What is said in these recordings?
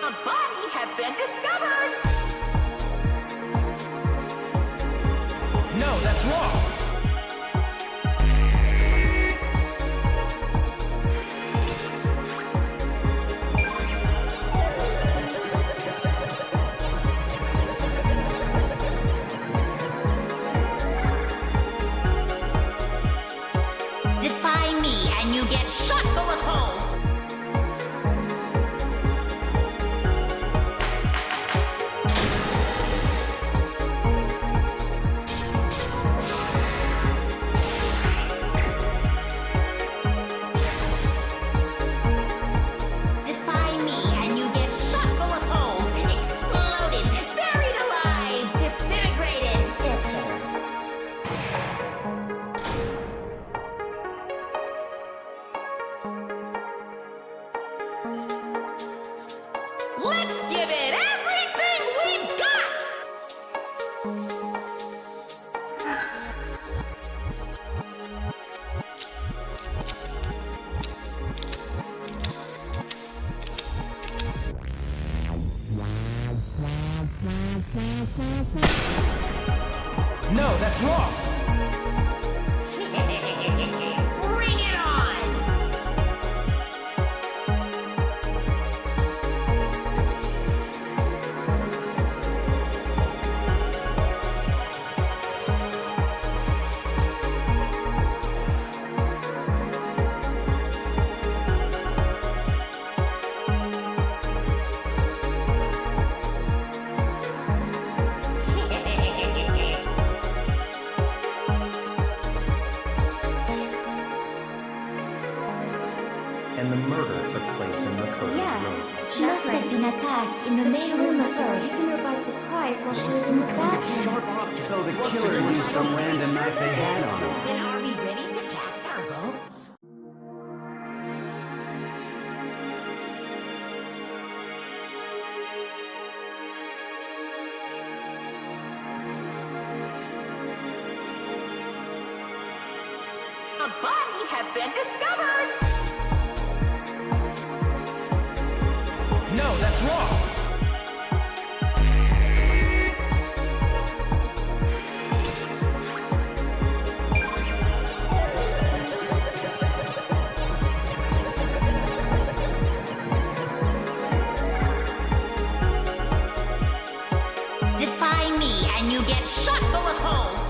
A body has been discovered! No, that's wrong! Defy me and you get shot full of holes! Let's give it everything we've got! No, that's wrong! Bring it on! And the murder took place in the coach room. She must have been attacked in the main room first. Taken her by surprise while she was in the bathroom. So the killer used some random knife they had on him. Then are we ready to cast our votes? A body has been discovered! No, that's wrong! Defy me and you get shot full of holes!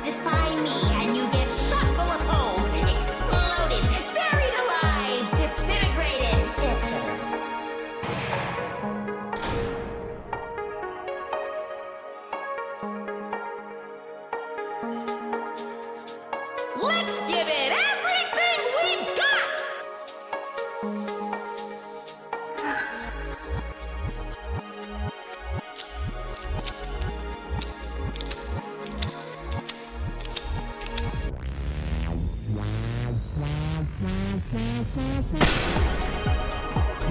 Defy me and you get shot full of holes and exploded, buried alive, disintegrated. Let's give it everything we've got!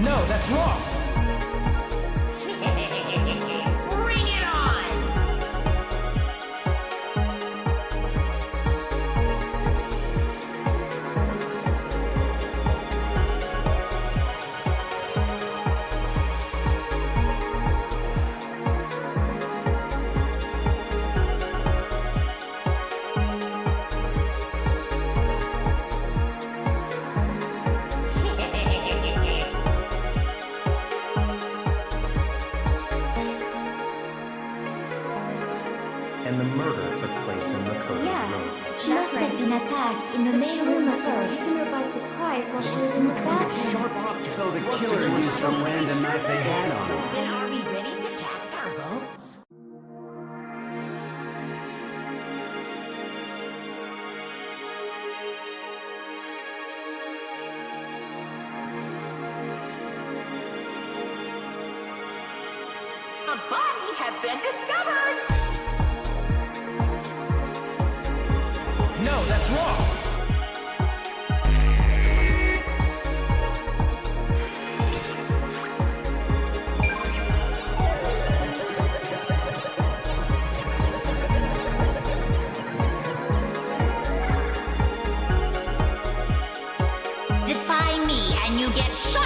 No, that's wrong! Bring it on! And the murder took place in the coach room. She must have been attacked in the main room first. Taken her by surprise while she was in the bathroom. So the killer used some random knife they had on him. Then are we ready to cast our votes? A body has been discovered! No, that's wrong!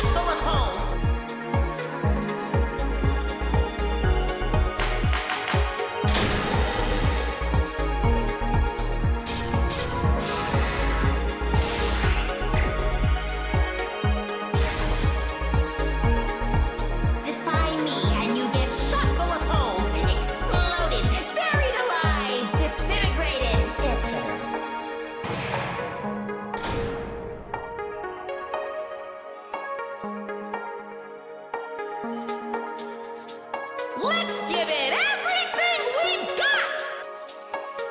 shot full of holes. Defy me and you get shot full of holes and exploded, buried alive, disintegrated. Let's give it everything we've got!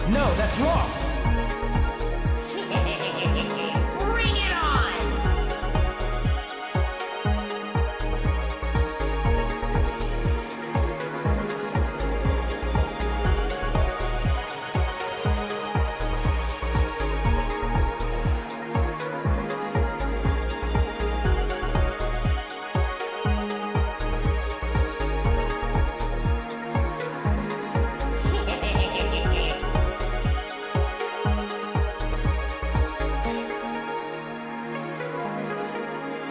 No, that's wrong. Bring it on!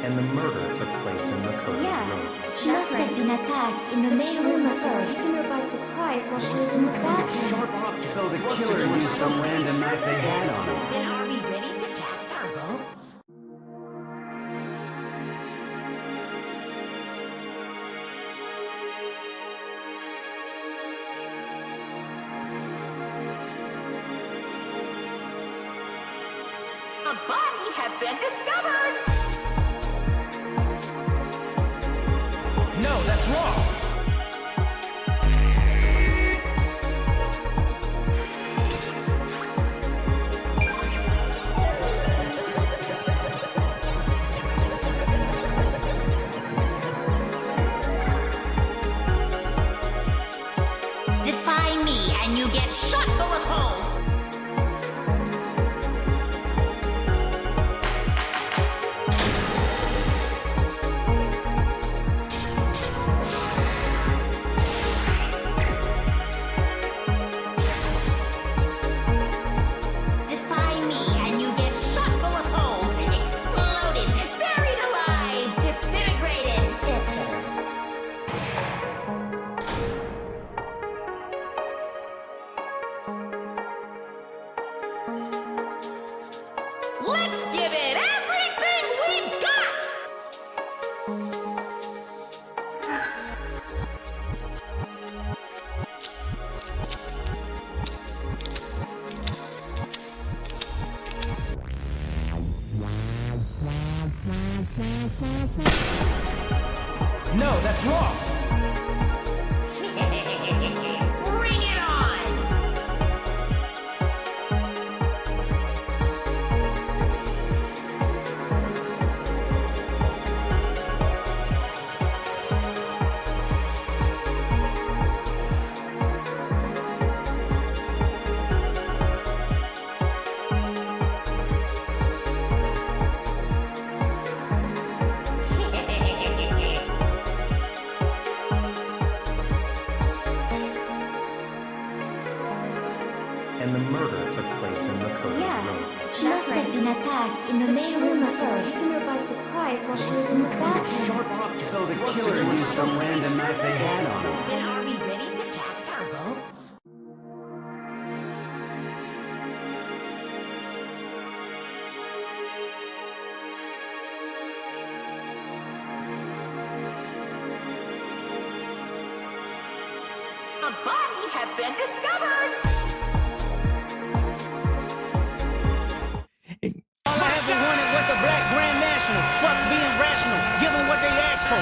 And the murder took place in the code's Yeah, room. she must have been attacked in the main room first. Taken her by surprise while she was in the bathroom. So the killer used some random knife they had on him. Then are we ready to cast our votes? A body has been discovered! No, that's wrong. Defy me and you get shot full of holes! Defy me and you get shot full of holes and exploded, buried alive, disintegrated. Let's give it everything we've got! No, that's wrong. Bring it on! And the murder took place in the code's Yeah, room. she must have been attacked in the main room first. Taken her by surprise while she was in the bathroom. So the killer used some random knife they had on him. Then are we ready to cast our votes? A body has been discovered! All I ever wanted was a black grand national. Fuck being rational, give them what they asked for.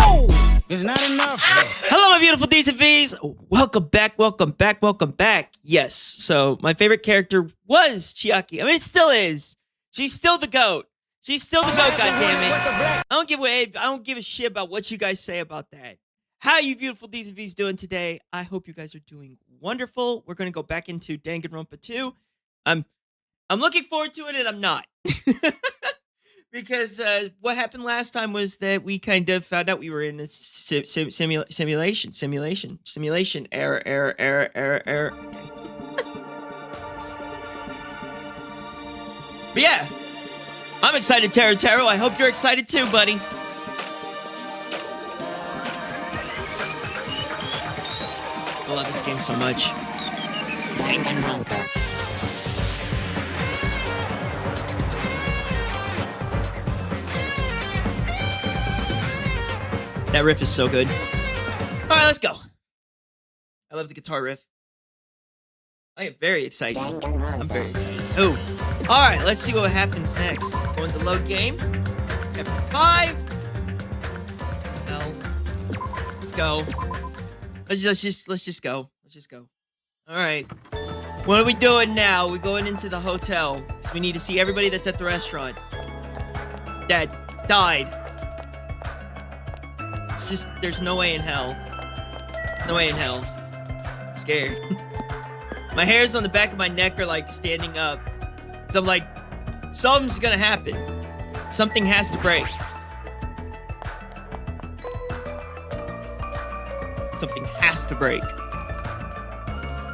Oh! It's not enough. Hello, my beautiful D's and V's. Welcome back, welcome back, welcome back. Yes, so my favorite character was Chiaki. I mean, it still is. She's still the GOAT. She's still the GOAT, goddammit. I don't give a shit about what you guys say about that. How you beautiful D's and V's doing today? I hope you guys are doing wonderful. We're going to go back into Danganronpa 2. I'm looking forward to it, and I'm not. Because what happened last time was that we kind of found out we were in a simulation error. But yeah, I'm excited, Taro. I hope you're excited too, buddy. I love this game so much. Danganronpa. That riff is so good. All right, let's go. I love the guitar riff. I am very excited. I'm very excited. Oh, all right. Let's see what happens next. Going to load game. F5. No. Let's go. Let's just go. Let's just go. All right. What are we doing now? We're going into the hotel. So we need to see everybody that's at the restaurant that died. It's just, there's no way in hell. No way in hell. I'm scared. My hairs on the back of my neck are like standing up. So I'm like, something's gonna happen. Something has to break. Something has to break.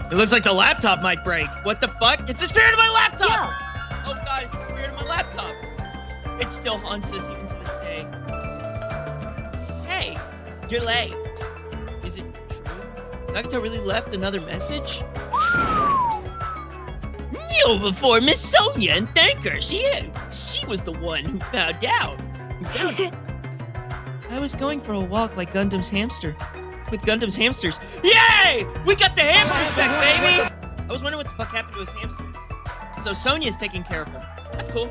It looks like the laptop might break. What the fuck? It's the spirit of my laptop! Yeah. Oh god, it's the spirit of my laptop. It still haunts us even to this day. Hey, you're late. Is it true? Nagito really left another message? Kneel before Miss Sonia and thank her. She was the one who found out. I was going for a walk like Gundam's hamster. With Gundam's hamsters. Yay! We got the hamsters back, baby! I was wondering what the fuck happened to his hamsters. So Sonia's taking care of him. That's cool.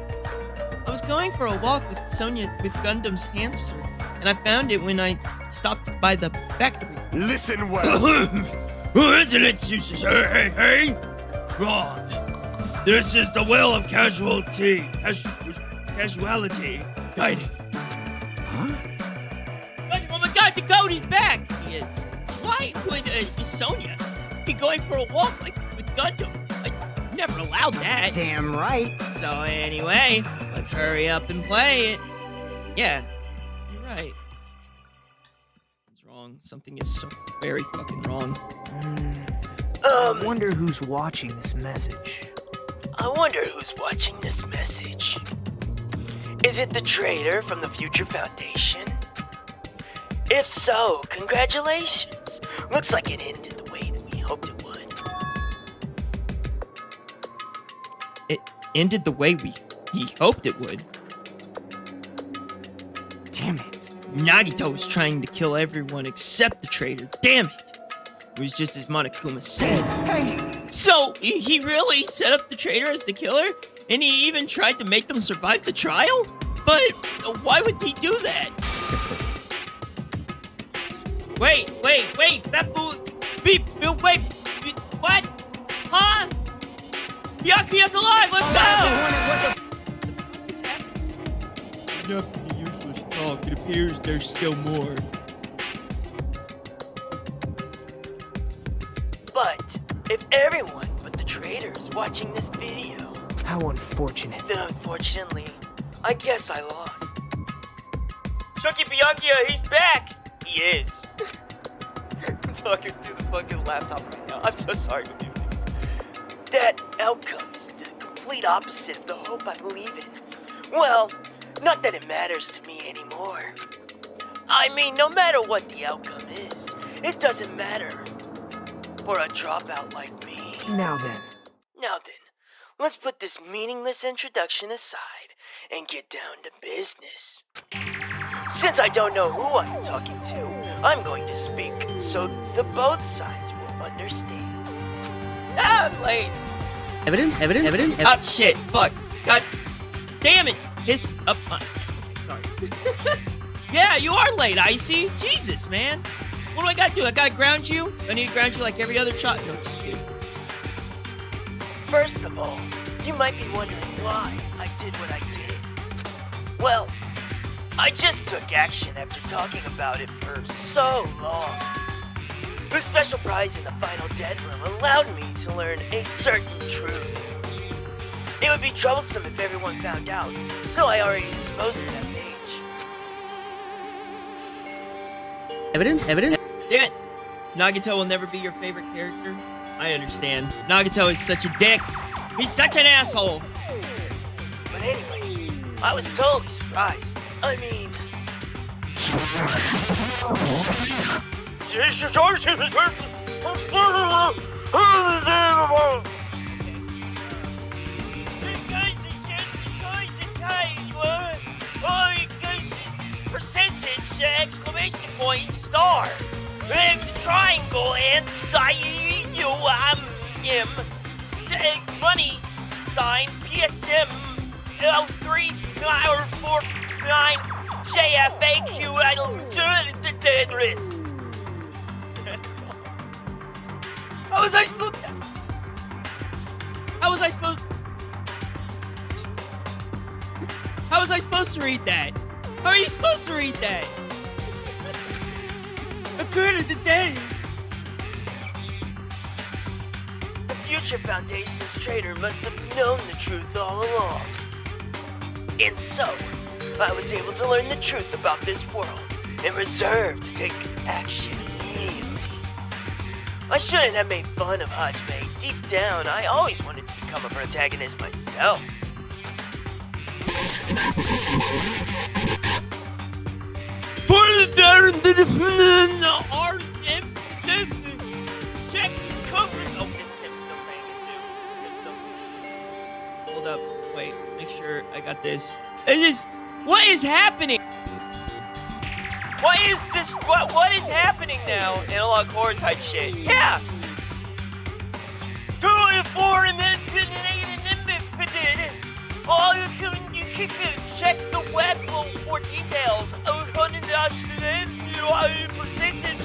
I was going for a walk with Sonia with Gundam's hamster, and I found it when I stopped by the factory. Listen well. Who is it, hey? Wrong. This is the will of casuality. Casuality. Guiding. Huh? Oh my god, the goat is back! He is. Why would Sonia be going for a walk like with Gundam? I never allowed that. Damn right. So anyway, let's hurry up and play it. Yeah, you're right. What's wrong? Something is so very fucking wrong. I wonder who's watching this message. I wonder who's watching this message. Is it the traitor from the Future Foundation? If so, congratulations. Looks like it ended the way that we hoped it would. It ended the way we hoped it would. Damn it. Nagito was trying to kill everyone except the traitor. Damn it. It was just as Monokuma said. Hey! So, he really set up the traitor as the killer? And he even tried to make them survive the trial? But why would he do that? Wait, that wait, what? Huh? Byakuya's alive, let's go! What is happening? Enough of the useless talk, it appears there's still more. But if everyone but the traitor is watching this video, How unfortunate. then unfortunately, I guess I lost. Chucky Byakuya, he's back! He is. I'm talking through the fucking laptop right now. I'm so sorry to you. That outcome is the complete opposite of the hope I believe in. Well, not that it matters to me anymore. I mean, no matter what the outcome is, it doesn't matter for a dropout like me. Now then. Now then, let's put this meaningless introduction aside and get down to business. Since I don't know who I'm talking to, I'm going to speak so the both sides will understand. I'm late. Evidence? Oh shit, fuck. God damn it. His up sorry. Yeah, you are late, Icy. Jesus, man. What do I gotta do? I gotta ground you? I need to ground you like every other child. No, just kidding. First of all, you might be wondering why I did what I did. Well, I just took action after talking about it for so long. The special prize in the final dead room allowed me to learn a certain truth. It would be troublesome if everyone found out, so I already dispose of that page. Evidence? Damn it. Nagato will never be your favorite character. I understand. Nagato is such a dick. He's such an asshole. But anyway, I was totally surprised. I mean... percentage, exclamation point, star, triangle, and money sign, PSM, L3949, JFAQ, How was I supposed to... How was I supposed to read that? How are you supposed to read that? Occurred of the days. The Future Foundation's traitor must have known the truth all along. And so, I was able to learn the truth about this world and reserved to take action immediately. I shouldn't have made fun of Hajime. Deep down, I always wanted to become a protagonist myself. For the check covers. Oh, this Hold up, wait, make sure I got this. What is happening? What is this? What is happening now? Analog horror type shit. Yeah. 2 and 4 and then all you can check the web for details. Percentage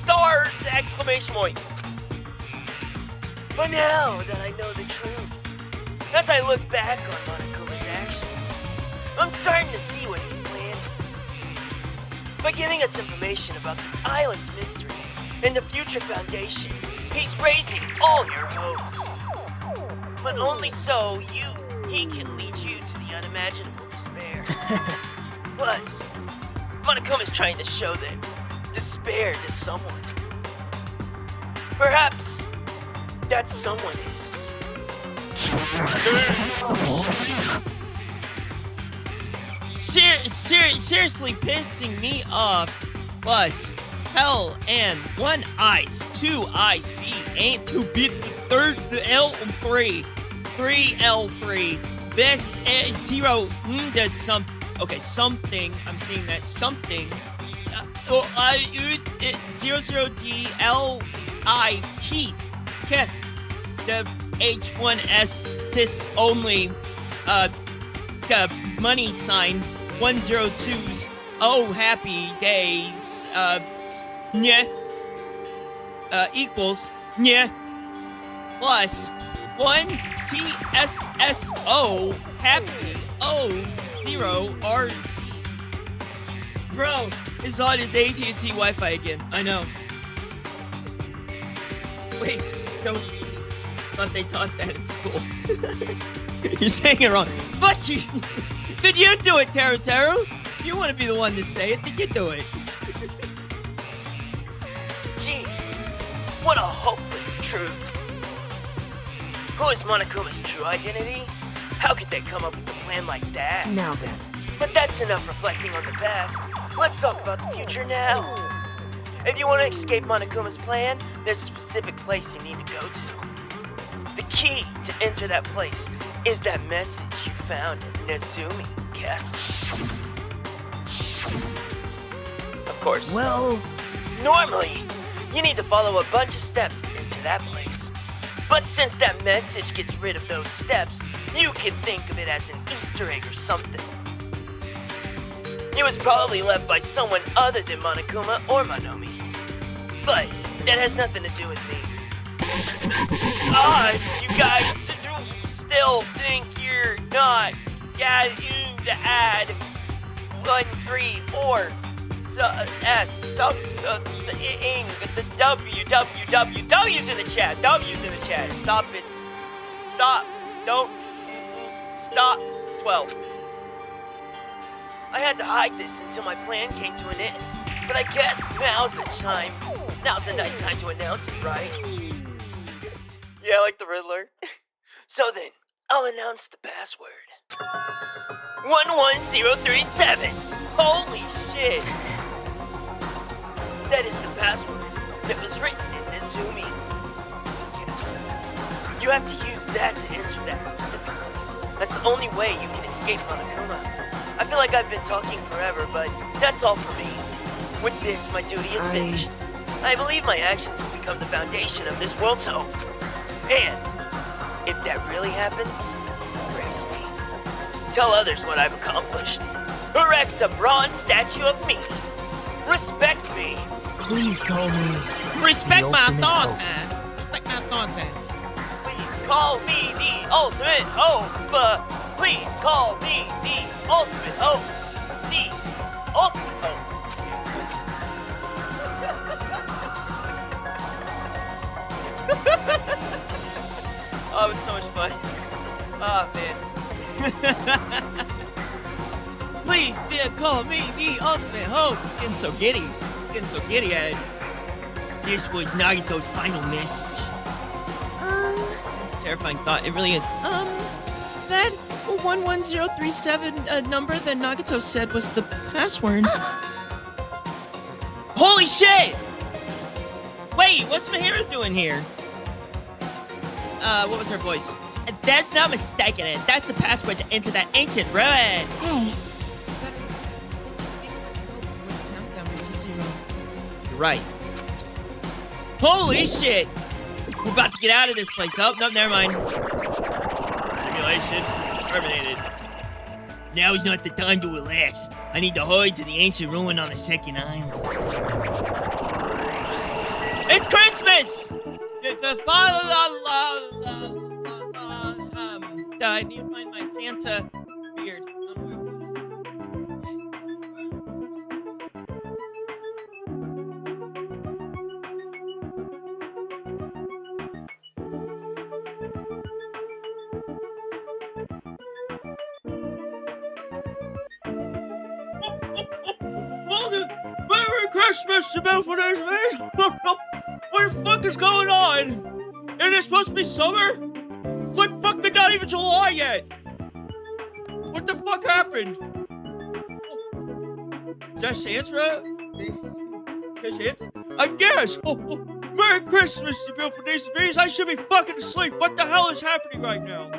stars! Exclamation point. But now that I know the truth, as I look back on Monokuma's actions, I'm starting to see what he's planning. By giving us information about the island's mystery and the Future Foundation, he's raising all your hopes. But only so he can lead you to the unimaginable despair. Plus, Monokuma is trying to show that despair to someone. Perhaps that someone is... Seriously pissing me off. Plus, hell and 1 ice, 2 IC, aim to beat the third, the L3, 3 L3. This 0, that's some. Okay, something. I'm seeing that something. 00D L I Keith. Keith. The H1S cis only. Money sign 102's. Oh, happy days. Equals. Plus 1 TSSO happy O0RZ. Bro, it's on his AT&T Wi-Fi again. I know. Wait, don't speak. Thought they taught that in school. You're saying it wrong. Fuck you. Did you do it, Teru? You want to be the one to say it, then you do it. Jeez, what a hopeless truth. Who is Monokuma's true identity? How could they come up with a plan like that? Now then. But that's enough reflecting on the past. Let's talk about the future now. If you want to escape Monokuma's plan, there's a specific place you need to go to. The key to enter that place is that message you found in Nezumi Castle. Of course. Well, normally, you need to follow a bunch of steps to enter that place. But since that message gets rid of those steps, you can think of it as an Easter egg or something. It was probably left by someone other than Monokuma or Monomi. But that has nothing to do with me. You guys still think you're not getting to add 1, 3, or the W's in the chat. W's in the chat. Stop it. Stop. Don't. Stop. 12. I had to hide this until my plan came to an end. But I guess now's the time. Now's a nice time to announce it, right? Yeah, like the Riddler. So then, I'll announce the password. 11037. Holy shit. That is the password that was written in this Zooming. You have to use that to enter that specific place. That's the only way you can escape Monokuma. I feel like I've been talking forever, but that's all for me. With this, my duty is finished. I believe my actions will become the foundation of this world's hope. And if that really happens, praise me. Tell others what I've accomplished. Erect a bronze statue of me. Respect me. Please call me. Respect The my ultimate thought, hope. man. Respect my thought, man. Please call me the ultimate hope. Please call me the ultimate hope. The ultimate hope. Oh, it was so much fun. Oh, man. Please, call me the ultimate hope. It's getting so giddy. It's getting so giddy at it. This was Nagito's final message. It's a terrifying thought. It really is. That 11037 number that Nagito said was the password. Holy shit! Wait, what's Mahira doing here? What was her voice? That's not mistaken. That's the password to enter that ancient ruin. Hey, You're right. Holy shit! We're about to get out of this place. Oh, no, never mind. Simulation terminated. Now is not the time to relax. I need to hurry to the ancient ruin on the second island. It's Christmas! I need to find my Santa beard. Merry Christmas, the beautiful days of age. What the fuck is going on? Isn't it supposed to be summer? It's like fucking not even July yet. What the fuck happened? Is that Santa? Is Santa? I guess. Merry Christmas, you beautiful days of age. I should be fucking asleep. What the hell is happening right now?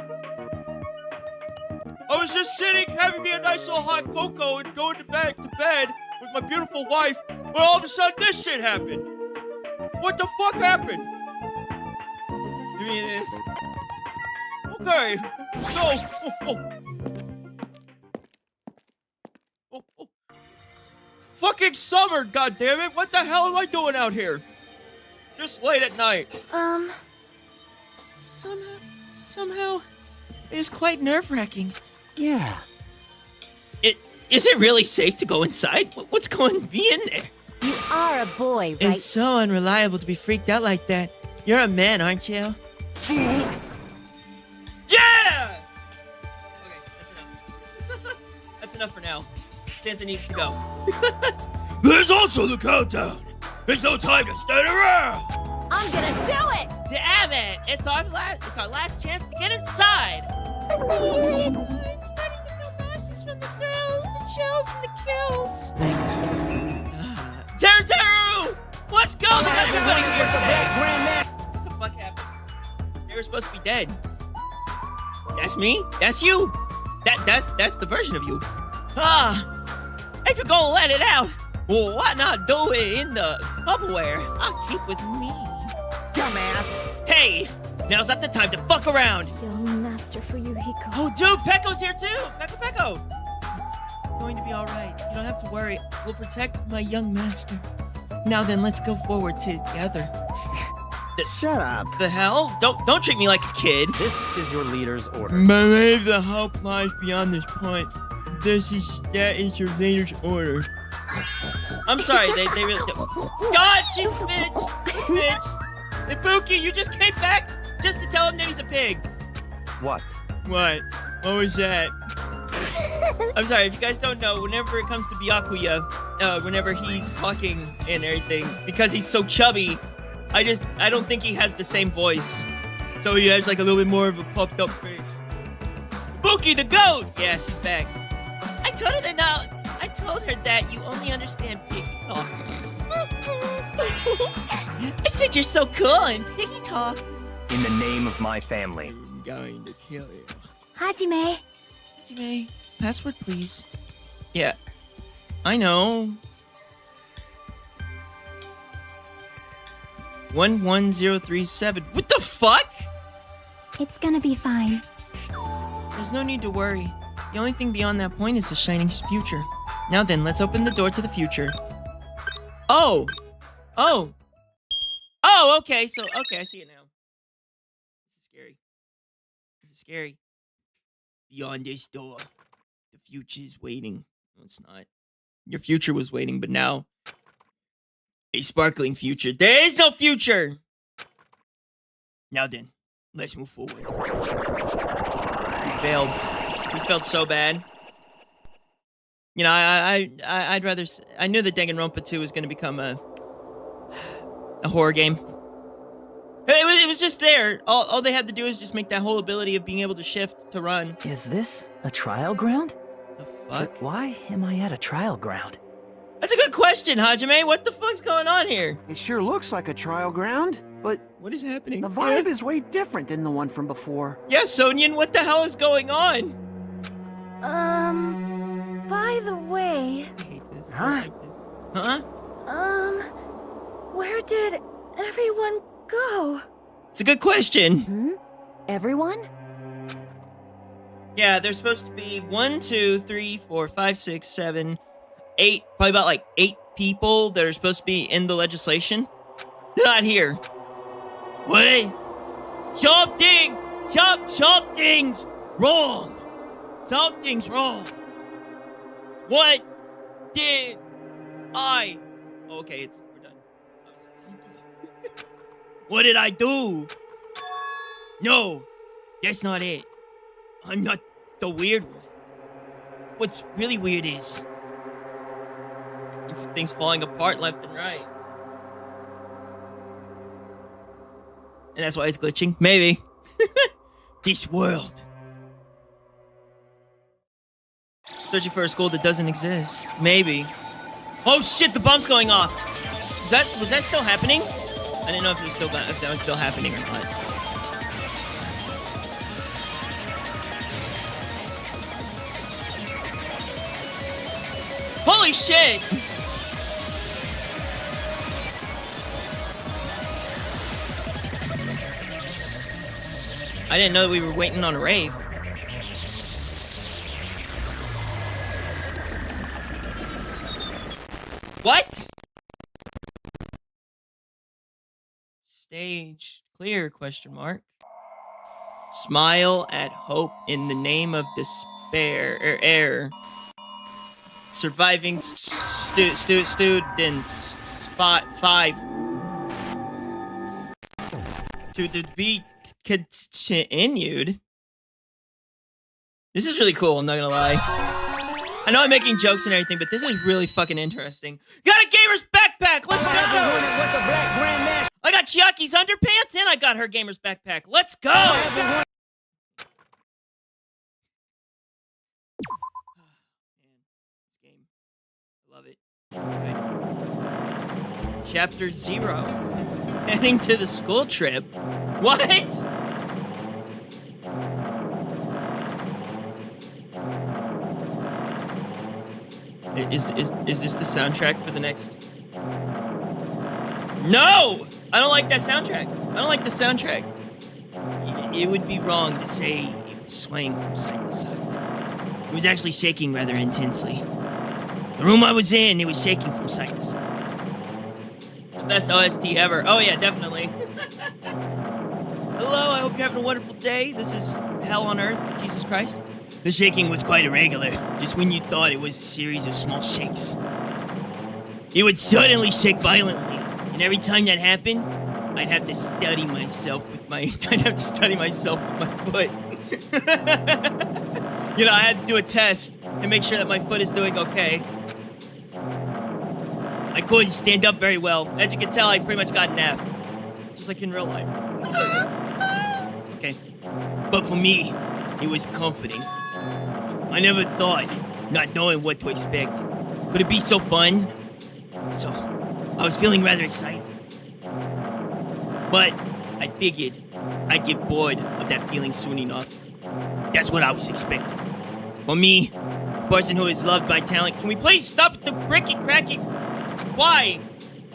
I was just sitting, having me a nice little hot cocoa and going to bed with my beautiful wife, but all of a sudden this shit happened. What the fuck happened? Give me this. Okay, let's go. It's fucking summer, goddammit. What the hell am I doing out here? Just late at night. Somehow, it is quite nerve-wracking. Yeah. Is it really safe to go inside? What's going to be in there? you are a boy, right? It's so unreliable to be freaked out like that. You're a man, aren't you? Yeah! Okay, that's enough. That's enough for now. Santa needs to go. There's also the countdown. There's no time to stand around. I'm gonna do it! Damn it! It's our last chance to get inside. I'm starting to feel nauseous from the thrills, the chills, and the kills. Thanks for the food. Teru! Let's go! Everybody here What's a today. black grandmaster? What the fuck happened? They were supposed to be dead. That's me? That's you? That's the version of you. If you're gonna let it out, well, why not do it in the Tupperware? I'll keep with me. Dumbass. Hey, now's not the time to fuck around. Young master Fuyuhiko. Oh, dude, Pecco's here too. Pecco. It's going to be all right. You don't have to worry. We'll protect my young master. Now then, let's go forward together. Shut up. The hell? Don't treat me like a kid. This is your leader's order. Believe the hope lies beyond this point. That is your leader's order. I'm sorry, they really do. God, she's a bitch. Ibuki, you just came back just to tell him that he's a pig. What? What? What was that? I'm sorry, if you guys don't know, whenever it comes to Byakuya, whenever he's talking and everything, because he's so chubby, I don't think he has the same voice. So he has like a little bit more of a puffed up face. Bookie the goat! Yeah, she's back. I told her that you only understand piggy talk. I said you're so cool in piggy talk. In the name of my family. I'm going to kill you. Hajime. Hajime, password please. Yeah, I know. 11037. What the fuck? It's gonna be fine. There's no need to worry. The only thing beyond that point is the shining future. Now then, let's open the door to the future. Oh! Oh! Oh, okay, okay, I see it now. This is scary. This is scary. Beyond this door, the future is waiting. No, it's not. Your future was waiting, but now... a sparkling future. There is no future! Now then, let's move forward. We failed. We failed so bad. You know, I'd rather... I knew that Danganronpa 2 was going to become a horror game. It was just there. All they had to do is just make that whole ability of being able to shift to run. Is this a trial ground? The fuck? But why am I at a trial ground? That's a good question, Hajime. What the fuck's going on here? It sure looks like a trial ground, but What is happening? the vibe is way different than the one from before. Yeah, Sonyan, what the hell is going on? By the way, I hate this. I Huh? don't like this. Huh? where did everyone go? It's a good question. Everyone? Yeah, there's supposed to be 1, 2, 3, 4, 5, 6, 7, 8, probably about like 8 people that are supposed to be in the legislation. They're not here. What? Something's wrong. Something's wrong. What did I... Okay, we're done. What did I do? No, that's not it. I'm not the weird one. What's really weird is... things falling apart left and right. And that's why it's glitching? Maybe. This world. Searching for a school that doesn't exist. Maybe. Oh shit, the bomb's going off. Was that still happening? I didn't know if that was still happening or not. Holy shit! I didn't know that we were waiting on a rave. What? Stage clear, question mark. Smile at hope in the name of despair, or error. Surviving students, 5. To be continued. This is really cool, I'm not gonna lie. I know I'm making jokes and everything, but this is really fucking interesting. Got a gamer's backpack! Let's go! I got Chiaki's underpants and I got her gamer's backpack. Let's go! Man, this game. I love it. Good. Chapter 0. Heading to the school trip. What? Is this the soundtrack for the next? No! I don't like that soundtrack. I don't like the soundtrack. It would be wrong to say it was swaying from side to side. It was actually shaking rather intensely. The room I was in, it was shaking from side to side. The best OST ever. Oh yeah, definitely. Hello, I hope you're having a wonderful day. This is Hell on Earth, Jesus Christ. The shaking was quite irregular, just when you thought it was a series of small shakes. It would suddenly shake violently, and every time that happened, I'd have to steady myself with my foot. You know, I had to do a test. and make sure that my foot is doing okay. I couldn't stand up very well. As you can tell, I pretty much got an F. Just like in real life. Okay. But for me, it was comforting. I never thought, not knowing what to expect. Could it be so fun? So, I was feeling rather excited. But I figured I'd get bored of that feeling soon enough. That's what I was expecting. For me, a person who is loved by talent, can we please stop the cricket cracking? Why?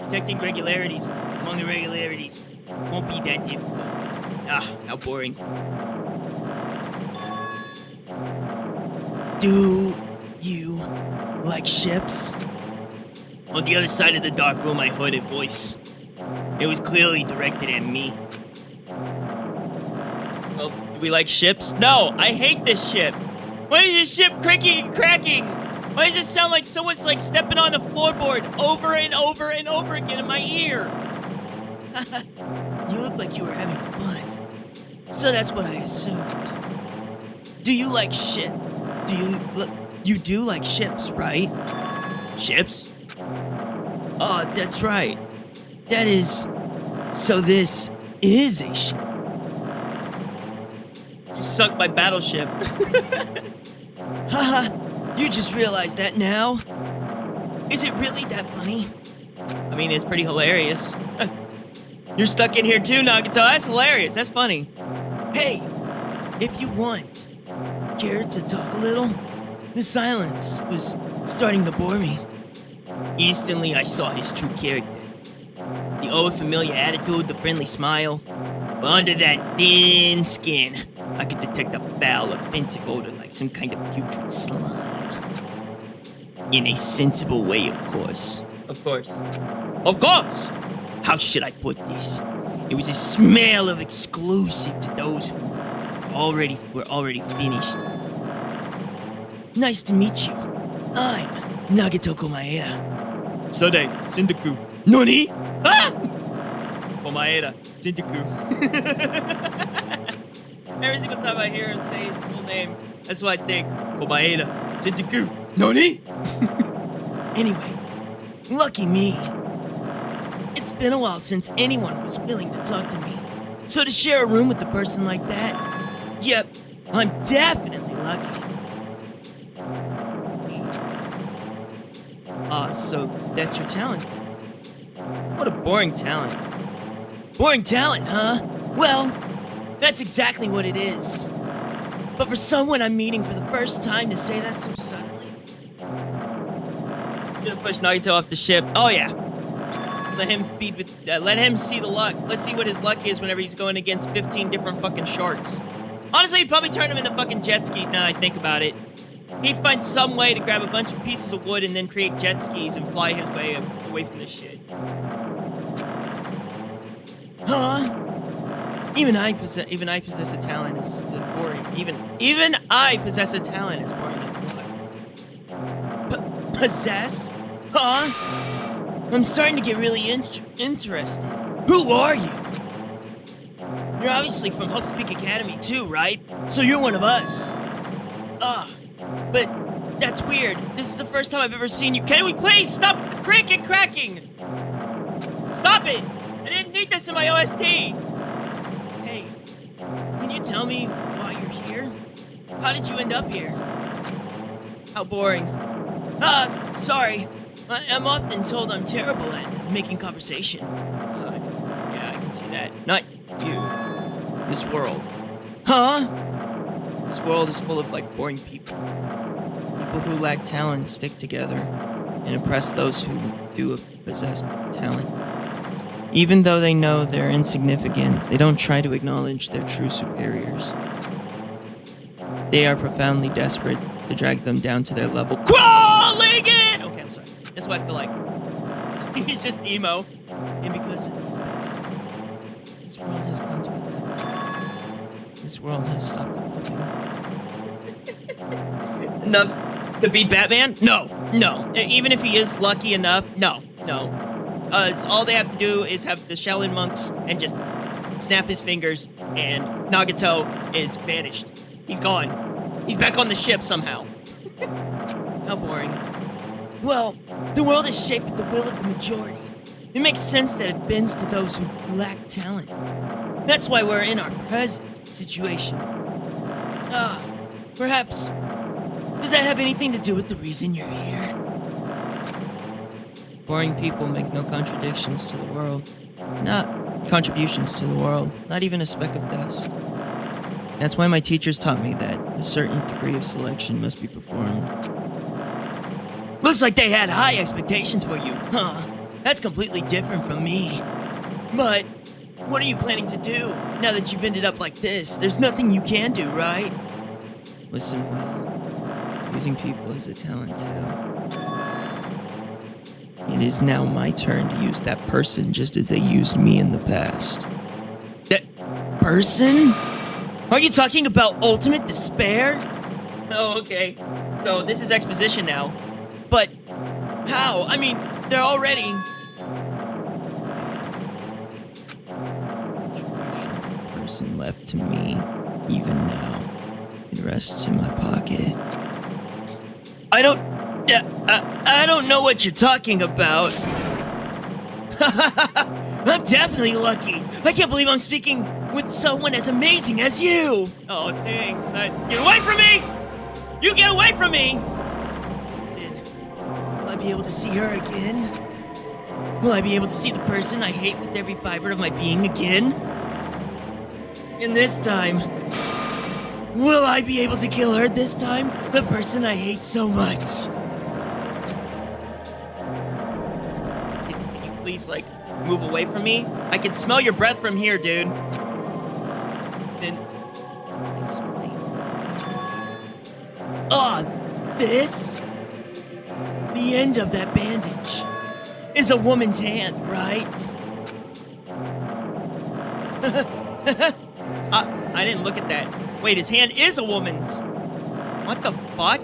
Detecting regularities among irregularities won't be that difficult. Ah, how boring. Do you like ships? On the other side of the dark room, I heard a voice. It was clearly directed at me. Well, do we like ships? No, I hate this ship. Why is this ship creaking and cracking? Why does it sound like someone's like stepping on a floorboard over and over and over again in my ear? You look like you were having fun. So that's what I assumed. Do you like ship? You do like ships, right? Ships? Oh, that's right. That is... So this is a ship. You sunk my battleship. Haha, you just realized that now? Is it really that funny? I mean, it's pretty hilarious. You're stuck in here too, Nagato. That's hilarious. That's funny. Hey, if you want, care to talk a little? The silence was starting to bore me. Instantly, I saw his true character. The old familiar attitude, the friendly smile. But under that thin skin, I could detect a foul, offensive odor like some kind of putrid slime. In a sensible way, of course. Of course. Of course! How should I put this? It was a smell of exclusive to those who were already finished. Nice to meet you. I'm Nagato Komaeda. Sode, Sendoku. Nani? Ah! Komaeda, Sendoku. Every single time I hear him say his full name, that's what I think. Komaeda, Sendoku. Nani? Anyway, lucky me. It's been a while since anyone was willing to talk to me. So to share a room with a person like that, yep, I'm definitely lucky. So that's your talent then. What a boring talent. Boring talent, huh? Well, that's exactly what it is. But for someone I'm meeting for the first time to say that so suddenly... Should have pushed Nagato off the ship. Oh yeah. Let him let him see the luck. Let's see what his luck is whenever he's going against 15 different fucking sharks. Honestly, he'd probably turn him into fucking jet skis now that I think about it. He'd find some way to grab a bunch of pieces of wood and then create jet skis and fly his way away from this shit. Huh? Even I possess a talent as boring. Even I possess a talent as boring as luck. Possess? Huh? I'm starting to get really interested. Who are you? You're obviously from Hope's Peak Academy too, right? So you're one of us. But that's weird. This is the first time I've ever seen you. Can we please stop the cricket cracking? Stop it! I didn't need this in my OST. Hey, can you tell me why you're here? How did you end up here? How boring. Sorry. I'm often told I'm terrible at making conversation. Yeah, I can see that. Not you. This world. Huh? This world is full of, like, boring people. People who lack talent stick together and oppress those who do possess talent. Even though they know they're insignificant, they don't try to acknowledge their true superiors. They are profoundly desperate to drag them down to their level. Crawling in! Okay, I'm sorry. That's why I feel like he's just emo. And because of these bastards, this world has come to a deadline. This world has stopped evolving. Enough to beat Batman? No. Even if he is lucky enough, no. All they have to do is have the Shaolin monks and just snap his fingers, and Nagato is vanished. He's gone. He's back on the ship somehow. How boring. Well, the world is shaped with the will of the majority. It makes sense that it bends to those who lack talent. That's why we're in our present situation. Perhaps. Does that have anything to do with the reason you're here? Boring people make no contradictions to the world. Not contributions to the world. Not even a speck of dust. That's why my teachers taught me that a certain degree of selection must be performed. Looks like they had high expectations for you, huh? That's completely different from me. But what are you planning to do now that you've ended up like this? There's nothing you can do, right? Listen well. Using people is a talent too. It is now my turn to use that person just as they used me in the past. That person? Are you talking about ultimate despair? Oh, okay. So this is exposition now. But how? I mean, they're already... Person left to me, even now. It rests in my pocket. I don't know what you're talking about. I'm definitely lucky. I can't believe I'm speaking with someone as amazing as you. Oh, thanks. Get away from me! You get away from me! Then, will I be able to see her again? Will I be able to see the person I hate with every fiber of my being again? And this time, will I be able to kill her this time? The person I hate so much. Can you please, move away from me? I can smell your breath from here, dude. Then, explain. This? The end of that bandage is a woman's hand, right? I didn't look at that. Wait, his hand is a woman's. What the fuck?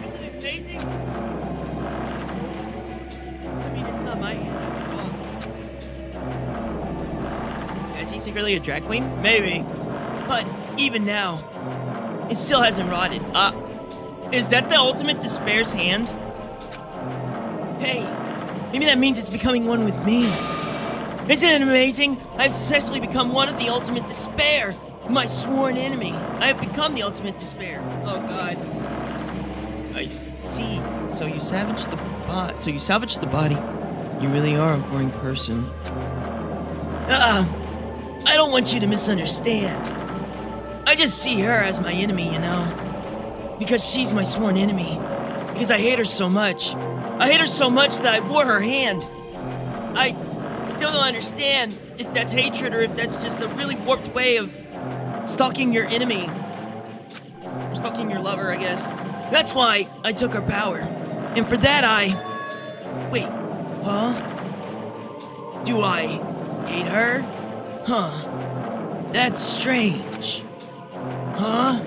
Isn't it amazing? I mean, it's not my hand after all. Is he secretly a drag queen? Maybe. But even now, it still hasn't rotted. Is that the ultimate despair's hand? Hey, maybe that means it's becoming one with me. Isn't it amazing? I've successfully become one of the ultimate despair, my sworn enemy. I have become the ultimate despair. Oh God. I see. So you salvaged the body. You really are a boring person. I don't want you to misunderstand. I just see her as my enemy, you know? Because she's my sworn enemy. Because I hate her so much. I hate her so much that I wore her hand. I still don't understand if that's hatred or if that's just a really warped way of stalking your enemy. Or stalking your lover, I guess. That's why I took her power. And for that Wait, huh? Do I hate her? Huh. That's strange. Huh?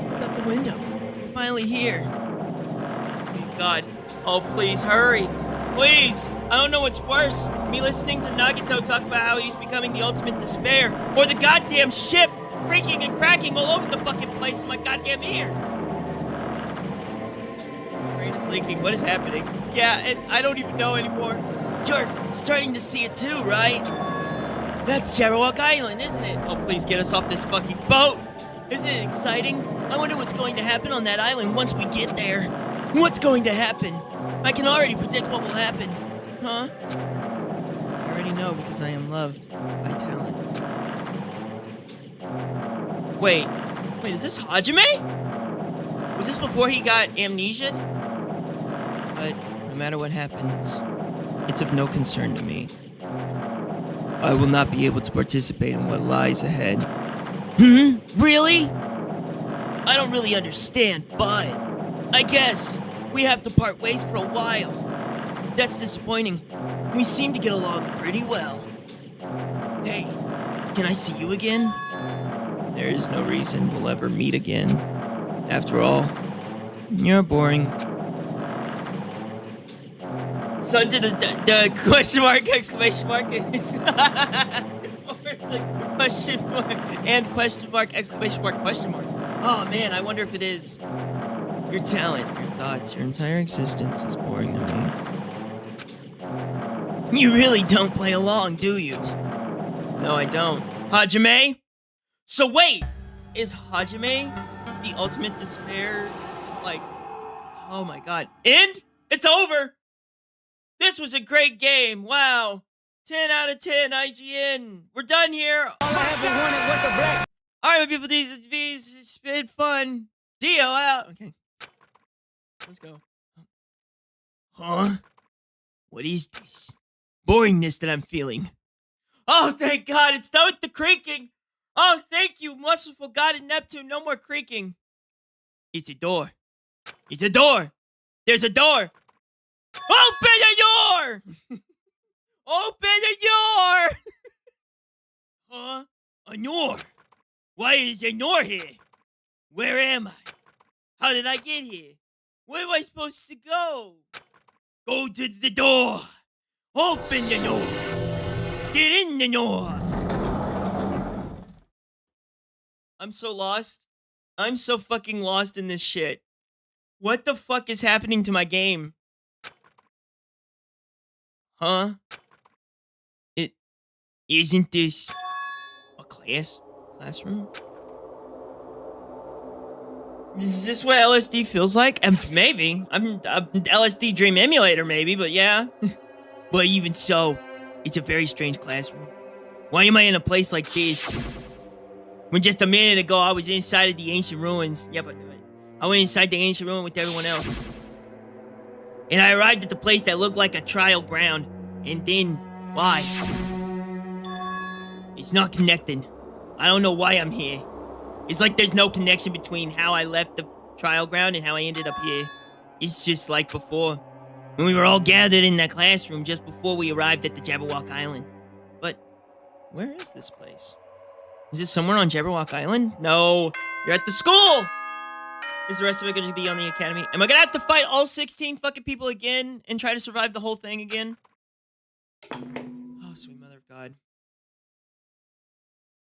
Look out the window. We're finally here. Please, God. Oh, please, hurry. Please. I don't know what's worse. Me listening to Nagito talk about how he's becoming the ultimate despair, or the goddamn ship creaking and cracking all over the fucking place in my goddamn ears. Brain is leaking. What is happening? Yeah, I don't even know anymore. You're starting to see it too, right? That's Jabberwock Island, isn't it? Oh, please get us off this fucking boat. Isn't it exciting? I wonder what's going to happen on that island once we get there. What's going to happen? I can already predict what will happen. Huh? I already know because I am loved by talent. Wait, is this Hajime? Was this before he got amnesia'd? But no matter what happens, it's of no concern to me. I will not be able to participate in what lies ahead. Really? I don't really understand, but I guess we have to part ways for a while. That's disappointing. We seem to get along pretty well. Hey, can I see you again? There is no reason we'll ever meet again. After all, you're boring. Son to the question mark, exclamation mark is. Or the question mark and question mark, exclamation mark, question mark. Oh man, I wonder if it is. Your talent, your thoughts, your entire existence is boring to me. You really don't play along, do you? No, I don't. Hajime? So wait, is Hajime the ultimate despair? Like, oh my god. And it's over! This was a great game. Wow. 10 out of 10, IGN. We're done here. All I ever wanted was a black. Alright, my beautiful DVs, it's been fun. Dio out. Okay. Let's go. Huh? What is this? Boringness that I'm feeling. Oh, thank God, it's done with the creaking. Oh, thank you, merciful God in Neptune. No more creaking. It's a door. It's a door. There's a door. Open the door! Open the door! Huh? A door? Why is a door here? Where am I? How did I get here? Where am I supposed to go? Go to the door. Open the door. Get in the door. I'm so lost. I'm so fucking lost in this shit. What the fuck is happening to my game? Huh? Isn't this a classroom? Is this what LSD feels like? Maybe. I'm LSD Dream Emulator, maybe, but yeah. But even so, it's a very strange classroom. Why am I in a place like this? When just a minute ago I was inside of the ancient ruins. Yeah, but I went inside the ancient ruin with everyone else. And I arrived at the place that looked like a trial ground. And then, why? It's not connecting. I don't know why I'm here. It's like there's no connection between how I left the trial ground and how I ended up here. It's just like before. When we were all gathered in that classroom just before we arrived at the Jabberwock Island. But, where is this place? Is this somewhere on Jabberwock Island? No, you're at the school! Is the rest of it going to be on the academy? Am I going to have to fight all 16 fucking people again and try to survive the whole thing again? Oh, sweet mother of God.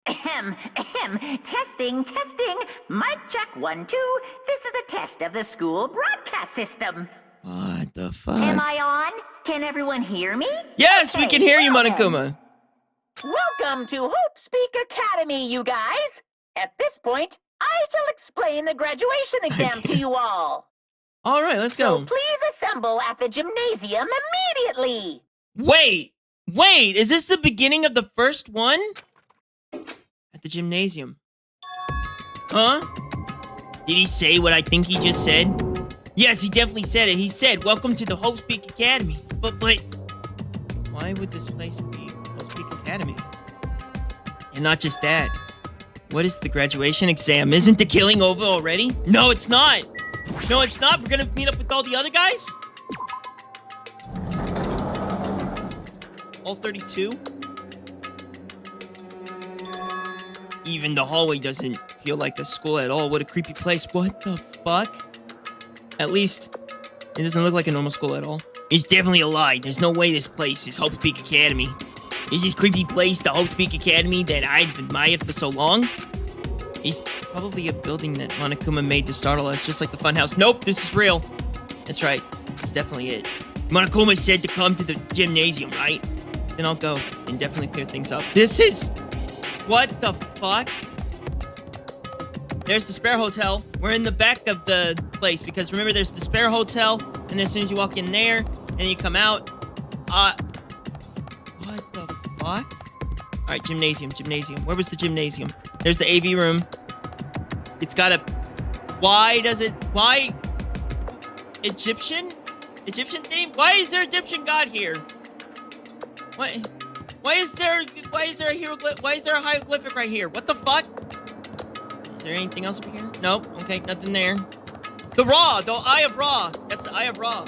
Ahem, ahem. Testing, testing. Mic check 1, 2. This is a test of the school broadcast system. What the fuck? Am I on? Can everyone hear me? Yes, we Okay, can hear you, well then. Monokuma. Welcome to Hope Speak Academy, you guys. At this point, I shall explain the graduation exam to you all. All right, let's So go. please assemble at the gymnasium immediately. Wait, is this the beginning of the first one? At the gymnasium. Huh? Did he say what I think he just said? Yes, he definitely said it. He said, welcome to the Hope Speak Academy. But, why would this place be Hope Speak Academy? And not just that. What is the graduation exam? Isn't the killing over already? No, it's not. No, it's not. We're gonna meet up with all the other guys? All 32? Even the hallway doesn't feel like a school at all. What a creepy place. What the fuck? At least, it doesn't look like a normal school at all. It's definitely a lie. There's no way this place is Hope Speak Academy. Is this creepy place the Hope Speak Academy that I've admired for so long? It's probably a building that Monokuma made to startle us, just like the funhouse. Nope, this is real. That's right. It's definitely it. Monokuma said to come to the gymnasium, right? Then I'll go and definitely clear things up. This is... What the fuck? There's the Spare Hotel. We're in the back of the place because remember there's the Spare Hotel and then as soon as you walk in there and then you come out, what the fuck? Alright, gymnasium. Where was the gymnasium? There's the AV room. It's got a... Why? Egyptian theme? Why is there Egyptian god here? What? Why is there a hieroglyph? Why is there a hieroglyphic right here? What the fuck? Is there anything else up here? Nope. Okay, nothing there. The Eye of Ra. That's the Eye of Ra.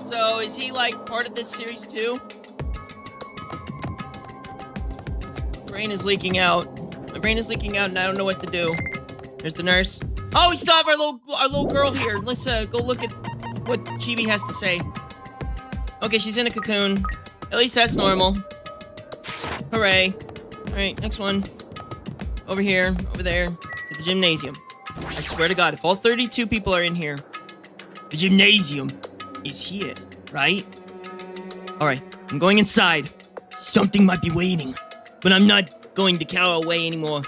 So is he like part of this series too? My brain is leaking out. My brain is leaking out, and I don't know what to do. There's the nurse. Oh, we still have our little girl here. Let's go look at what Chibi has to say. Okay, she's in a cocoon. At least that's normal. Hooray. Alright, next one. Over here, over there, to the gymnasium. I swear to God, if all 32 people are in here, the gymnasium is here, right? Alright, I'm going inside. Something might be waiting, but I'm not going to cower away anymore.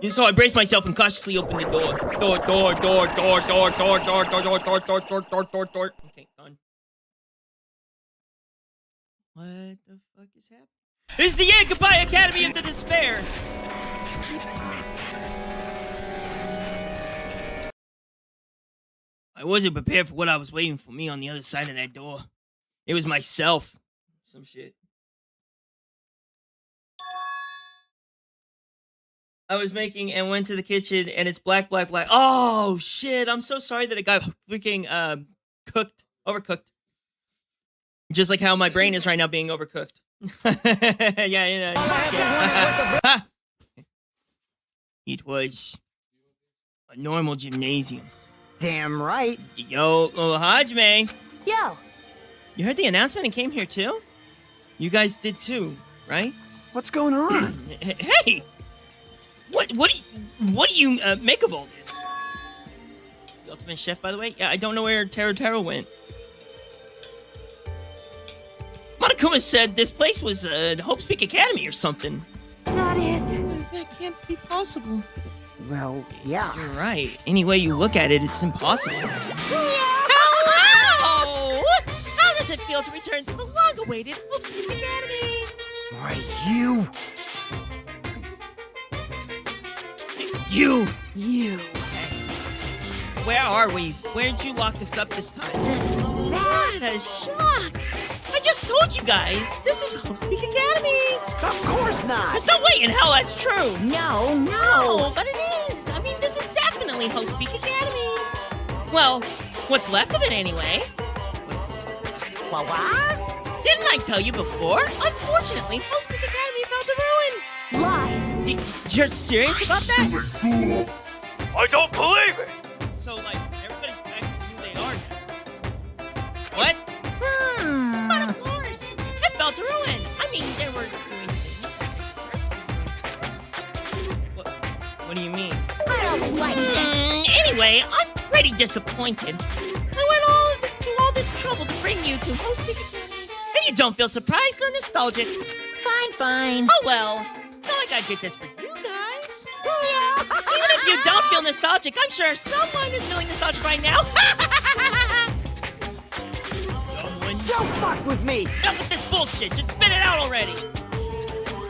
And so I brace myself and cautiously open the door. Door. Okay, gone. What the fuck is happening? It's the Goodbye Academy of the Despair! I wasn't prepared for what I was waiting for me on the other side of that door. It was myself. Some shit. I was making and went to the kitchen and it's black. Oh, shit. I'm so sorry that it got freaking overcooked. Just like how my brain is right now being overcooked. Yeah, you know. Yeah. It was a normal gymnasium. Damn right. Yo, Hajime. Yo, You heard the announcement and came here too? You guys did too, right? What's going on? Hey! What do you make of all this? The Ultimate Chef, by the way? Yeah, I don't know where Taro went. Monokuma said this place was the Hope Speak Academy or something. that is. That can't be possible. Well, yeah. You're right. Any way you look at it, it's impossible. Hello! How does it feel to return to the long-awaited Hope Speak Academy? Why, you. You! You. Where are we? Where'd you lock us up this time? What a shock! I just told you guys, this is Hope Speak Academy! Of course not. There's no way in hell that's true! No, but it is! I mean, this is definitely Hope Speak Academy! Well, what's left of it anyway? What? Didn't I tell you before? Unfortunately, Hope Speak Academy fell to ruin! Lies. You're serious about that? Fool! I don't believe it! So, like, everybody's back to who they are now. What? But of course, it fell to ruin! I mean, there were doing things. What do you mean? I don't like this. Anyway, I'm pretty disappointed. I went through all this trouble to bring you to Hope Speak Academy, and you don't feel surprised or nostalgic. Fine. Oh well, it's not like I did this for you guys. Even if you don't feel nostalgic, I'm sure someone is feeling nostalgic right now. Someone. Don't fuck with me. Enough with this bullshit! Just spit it out already!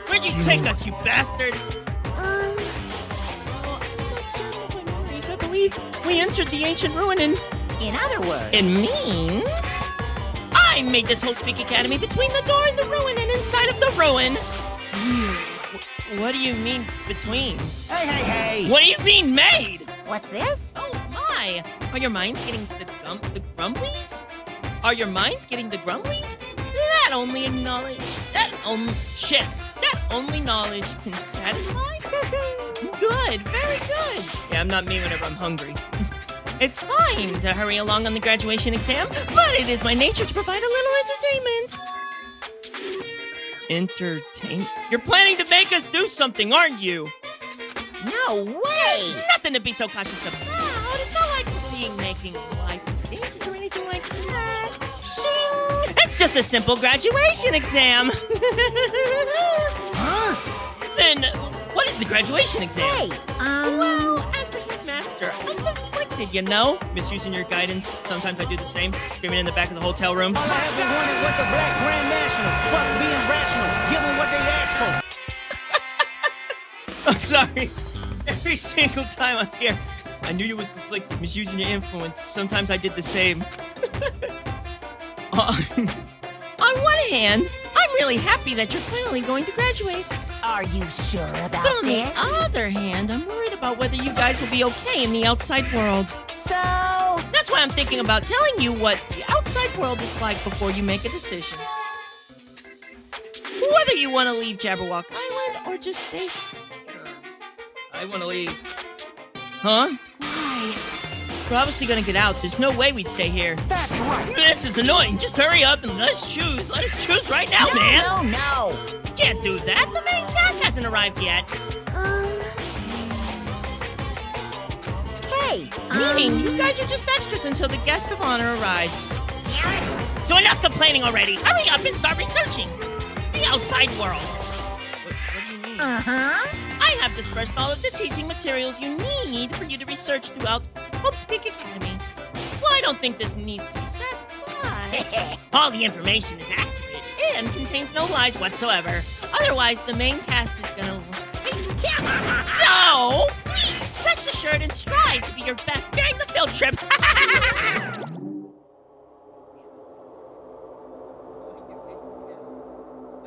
Where'd you take us, you bastard? Well, I'm not certain of my memories. I believe we entered the ancient ruin and In other words, it means I made this Hope Speak Academy between the door and the ruin and inside of the ruin. What do you mean, between? Hey. What do you mean, made? what's this? Oh my! Are your minds getting the grumblies? Are your minds getting the grumblies? That only knowledge can satisfy? Good, very good. Yeah, I'm not me whenever I'm hungry. It's fine to hurry along on the graduation exam, but it is my nature to provide a little entertainment. Entertain? You're planning to make us do something, aren't you? No way. It's nothing to be so conscious about. It's not like making life stages or anything like that. Shing! It's just a simple graduation exam. Huh? Then, what is the graduation exam? Hey, Well, as the headmaster, I'm conflicted, you know. Misusing your guidance. Sometimes I do the same. Screaming in the back of the hotel room. I ever wondered what's a black grand national? Fuck being rational, give them what they ask for. I'm sorry. Every single time I'm here, I knew you was conflicted, misusing your influence. Sometimes I did the same. On one hand, I'm really happy that you're finally going to graduate. are you sure about But on this? the other hand, I'm worried about whether you guys will be okay in the outside world. So, That's why I'm thinking about telling you what the outside world is like before you make a decision. Whether you want to leave Jabberwock Island or just stay here. I want to leave. Huh? why? We're obviously gonna get out. There's no way we'd stay here. That right. This is annoying. Just hurry up and let us choose. Let us choose right now, man. No. Can't do that. The main cast hasn't arrived yet. Hey, Meaning, you guys are just extras until the guest of honor arrives. Damn it. So enough complaining already. Hurry up and start researching the outside world. What do you mean? I have dispersed all of the teaching materials you need for you to research throughout Hope's Peak Academy. Well, I don't think this needs to be said, but all the information is accurate and contains no lies whatsoever. Otherwise, the main cast is gonna... So, please, rest assured and strive to be your best during the field trip.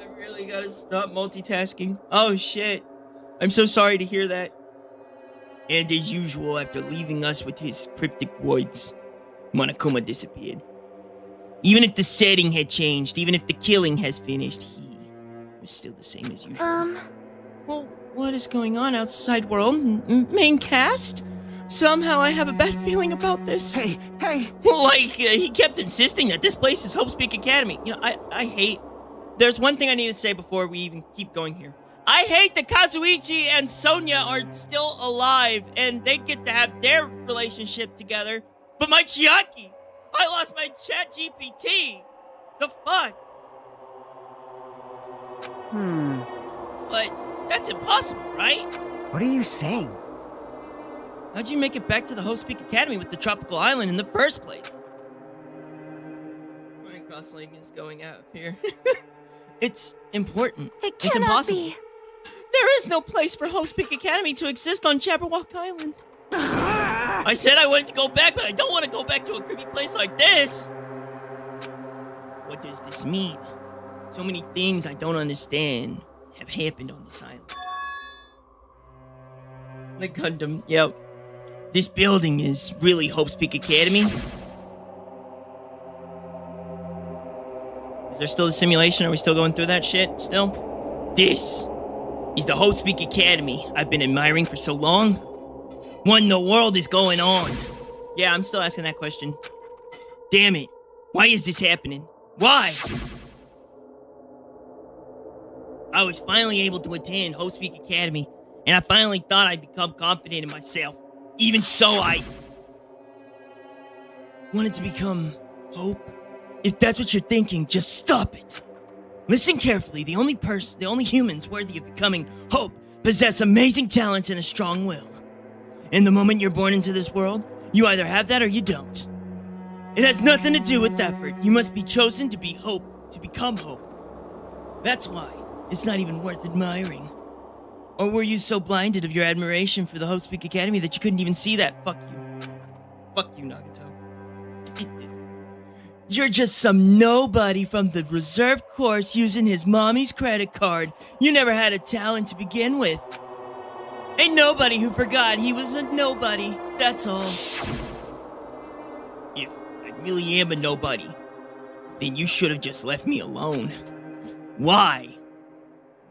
I really gotta stop multitasking. Oh shit. I'm so sorry to hear that. And as usual, after leaving us with his cryptic words, Monokuma disappeared. Even if the setting had changed, even if the killing has finished, he was still the same as usual. Well, what is going on outside world? Main cast? Somehow I have a bad feeling about this. Hey. He kept insisting that this place is Hope's Peak Academy. You know, I hate... There's one thing I need to say before we even keep going here. I hate that Kazuichi and Sonia are still alive and they get to have their relationship together. But my Chiaki! I lost my chat GPT! The fuck? But that's impossible, right? What are you saying? How'd you make it back to the Hope's Peak Academy with the tropical island in the first place? Ryan Gosling is going out here. It's important. it It's cannot impossible. be. There is no place for Hope's Peak Academy to exist on Jabberwock Island. I said I wanted to go back, but I don't want to go back to a creepy place like this. What does this mean? So many things I don't understand have happened on this island. The Gundam, yep. This building is really Hope's Peak Academy. Is there still a simulation? Are we still going through that shit still? This is the Hope's Peak Academy I've been admiring for so long. What in the world is going on? Yeah, I'm still asking that question. Damn it. Why is this happening? Why? I was finally able to attend Hope's Peak Academy, and I finally thought I'd become confident in myself. Even so, I wanted to become Hope. If that's what you're thinking, just stop it. Listen carefully. The only humans worthy of becoming Hope possess amazing talents and a strong will. And the moment you're born into this world, you either have that or you don't. It has nothing to do with effort. You must be chosen to be Hope, to become Hope. That's why it's not even worth admiring. Or were you so blinded of your admiration for the Hope's Peak Academy that you couldn't even see that? Fuck you. Fuck you, Nagato. You're just some nobody from the reserve course using his mommy's credit card. You never had a talent to begin with. A nobody who forgot he was a nobody, that's all. If I really am a nobody, then you should have just left me alone. Why?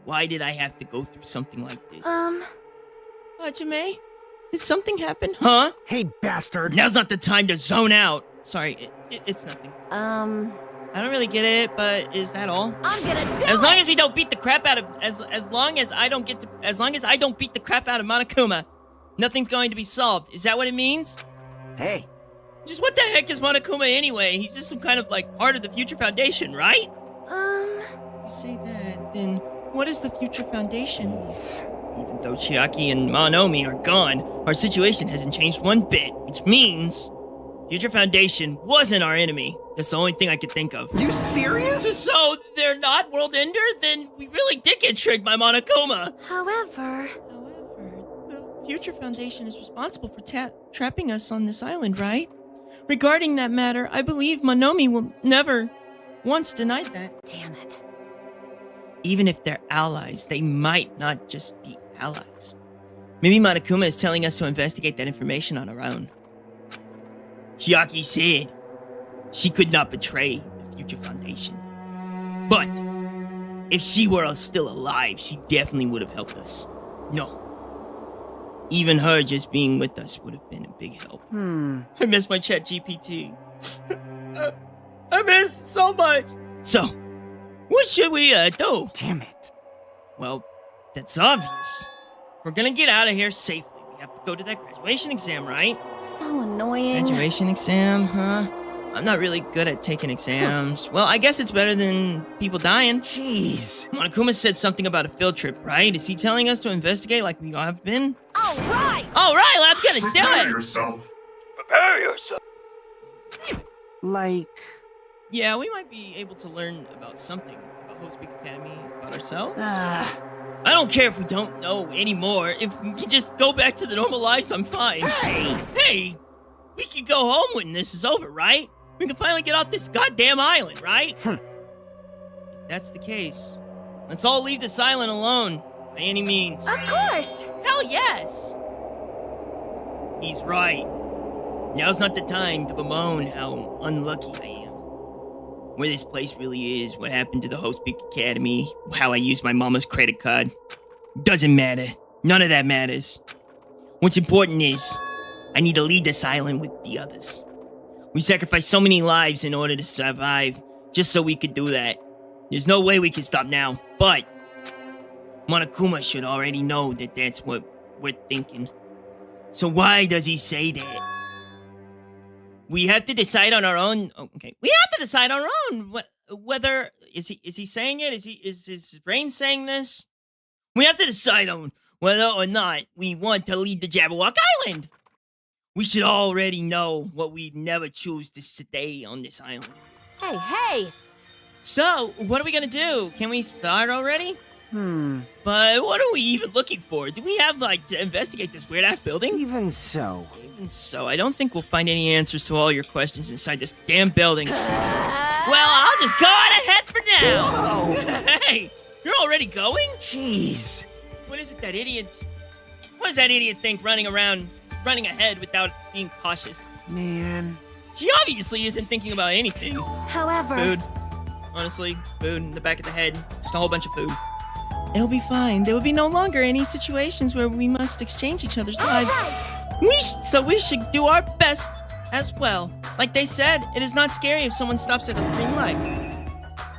Why did I have to go through something like this? Hajime? Did something happen? Huh? Hey, bastard. Now's not the time to zone out. Sorry, it's nothing. I don't really get it, but is that all? I'm gonna do As long as we don't beat the crap out of as long as I don't beat the crap out of Monokuma, nothing's going to be solved. Is that what it means? Hey. Just what the heck is Monokuma anyway? He's just some kind of like part of the Future Foundation, right? If you say that, then what is the Future Foundation? Even though Chiaki and Monomi are gone, our situation hasn't changed one bit, which means Future Foundation wasn't our enemy. That's the only thing I could think of. You serious? So they're not World Ender? Then we really did get tricked by Monokuma. However, the Future Foundation is responsible for trapping us on this island, right? Regarding that matter, I believe Monomi will never once denied that. damn it. Even if they're allies, they might not just be allies. Maybe Monokuma is telling us to investigate that information on our own. Chiaki said she could not betray the Future Foundation. But if she were still alive, she definitely would have helped us. No. Even her just being with us would have been a big help. I miss my chat GPT. I missed so much. So, what should we do? Damn it. Well, that's obvious. We're gonna get out of here safely. We have to go to that graduation exam, right? So annoying. Graduation exam, huh? I'm not really good at taking exams. Well, I guess it's better than people dying. Jeez. Monokuma said something about a field trip, right? Is he telling us to investigate like we have been? All right. All right, let's get it done. yourself. Prepare yourself. Like... Yeah, we might be able to learn about something about Hope Speak Academy, about ourselves. Uh, I don't care if we don't know anymore. If we can just go back to the normal lives, I'm fine. Hey, we can go home when this is over, right? We can finally get off this goddamn island, right? If that's the case, let's all leave this island alone, by any means. Of course. Hell yes. He's right. Now's not the time to bemoan how unlucky I am. Where this place really is, what happened to the Hope Speak Academy, how I used my mama's credit card. Doesn't matter. None of that matters. What's important is, I need to lead this island with the others. We sacrificed so many lives in order to survive, just so we could do that. There's no way we can stop now, but Monokuma should already know that that's what we're thinking. So why does he say that? We have to decide on our own. Oh, okay, we have to decide on our own. Whether is he saying it? Is his brain saying this? We have to decide on whether or not we want to lead the Jabberwock Island. We should already know what we'd never choose to stay on this island. Hey, hey. So, what are we gonna do? Can we start already? But what are we even looking for? Do we have, to investigate this weird-ass building? even so. Even so, I don't think we'll find any answers to all your questions inside this damn building. Well, I'll just go on ahead for now. Hey, you're already going? Jeez. What is that idiot think running ahead without being cautious? Man. She obviously isn't thinking about anything. However... Food. Honestly, food in the back of the head. Just a whole bunch of food. It'll be fine. There will be no longer any situations where we must exchange each other's lives. So we should do our best as well. Like they said, it is not scary if someone stops at a green light.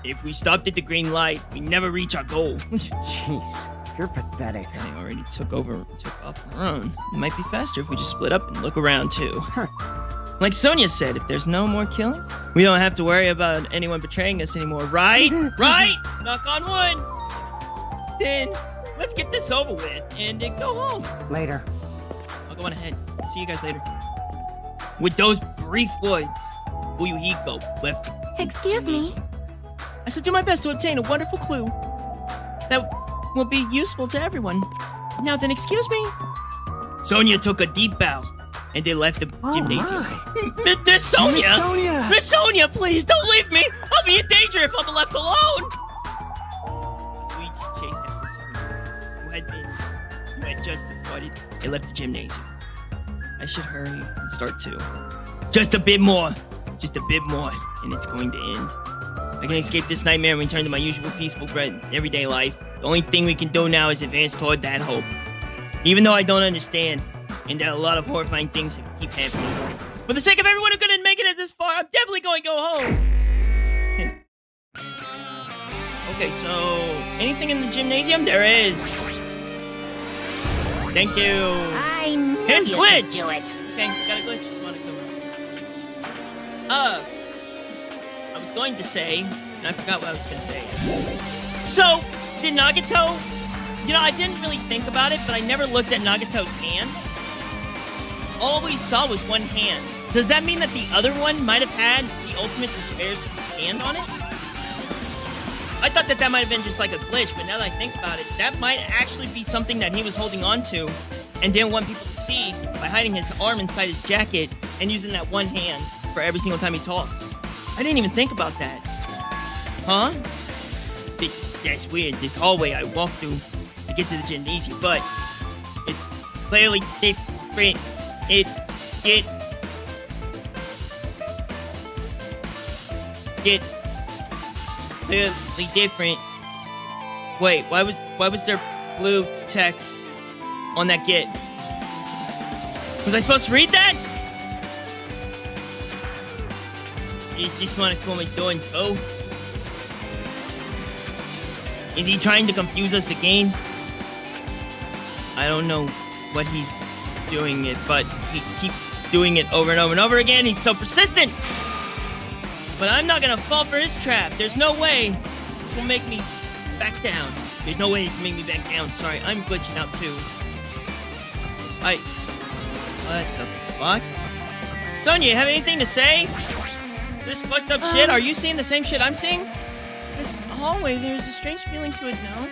If we stopped at the green light, we never reach our goal. Jeez. You're pathetic. They already took off on our own. It might be faster if we just split up and look around too. Like Sonia said, if there's no more killing, we don't have to worry about anyone betraying us anymore, right? Right? Knock on wood. Then let's get this over with and then go home. Later. I'll go on ahead. See you guys later. With those brief words, Uyuhiko left the Excuse me. gymnasium. I shall do my best to obtain a wonderful clue that will be useful to everyone. Now then, excuse me. Sonia took a deep bow and they left the gymnasium. Miss Sonia! Miss Sonia, please don't leave me! I'll be in danger if I'm left alone! Luigi chased after Sonia, who had just departed and left the gymnasium. I should hurry and start too. Just a bit more, and it's going to end. I can escape this nightmare and return to my usual peaceful, everyday life. The only thing we can do now is advance toward that hope. Even though I don't understand, and that a lot of horrifying things keep happening. For the sake of everyone who couldn't make it this far, I'm definitely going to go home. Okay, so anything in the gymnasium? There is. Thank you. I knew It's you glitched. could do it. Okay, got a glitch. I was going to say, and I forgot what I was going to say. So, did Nagato, I didn't really think about it, but I never looked at Nagato's hand. All we saw was one hand. Does that mean that the other one might have had the Ultimate Despair's hand on it? I thought that might have been just like a glitch, but now that I think about it, that might actually be something that he was holding on to and didn't want people to see by hiding his arm inside his jacket and using that one hand for every single time he talks. I didn't even think about that. Huh? That's weird. This hallway I walked through to get to the gymnasium, but it's clearly different. Get clearly different. Wait, why was there blue text on that git? Was I supposed to read that? Is this one coming doing too? Is he trying to confuse us again? I don't know what he's doing it, but he keeps doing it over and over and over again. He's so persistent. But I'm not gonna fall for his trap. There's no way this will make me back down. There's no way this will make me back down. Sorry, I'm glitching out too. What the fuck? Sonya, you have anything to say? This fucked up shit? Are you seeing the same shit I'm seeing? This hallway, there's a strange feeling to it now.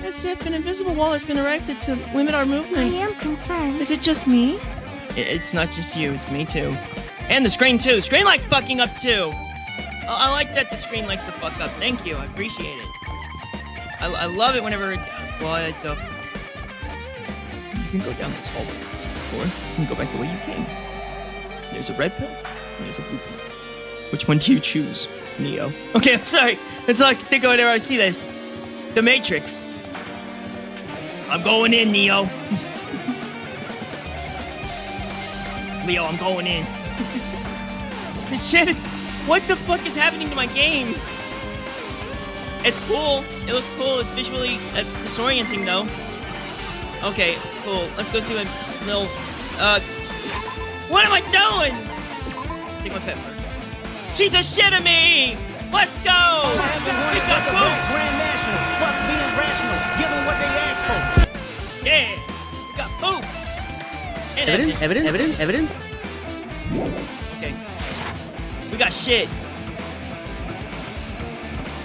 As if an invisible wall has been erected to limit our I movement. am concerned. Is it just me? It's not just you, it's me too. And the screen too. Screen likes fucking up too. I like that the screen likes to fuck up. Thank you, I appreciate it. I love it whenever it... What the... You can go down this hallway. Or you can go back the way you came. There's a red pill, and there's a blue pill. Which one do you choose, Neo? Okay, I'm sorry. That's all I can think of whenever I see this. The Matrix. I'm going in, Neo. Leo, I'm going in. This shit, it's... What the fuck is happening to my game? It's cool. It looks cool. It's visually disorienting, though. Okay, cool. Let's go see what little... What am I doing? Take my pet first. She's a shit at me! Let's go! We got poop! Grand National. Fuck being rational. Give them what they asked for. Yeah! We got poop! And Evidence? Okay. We got shit.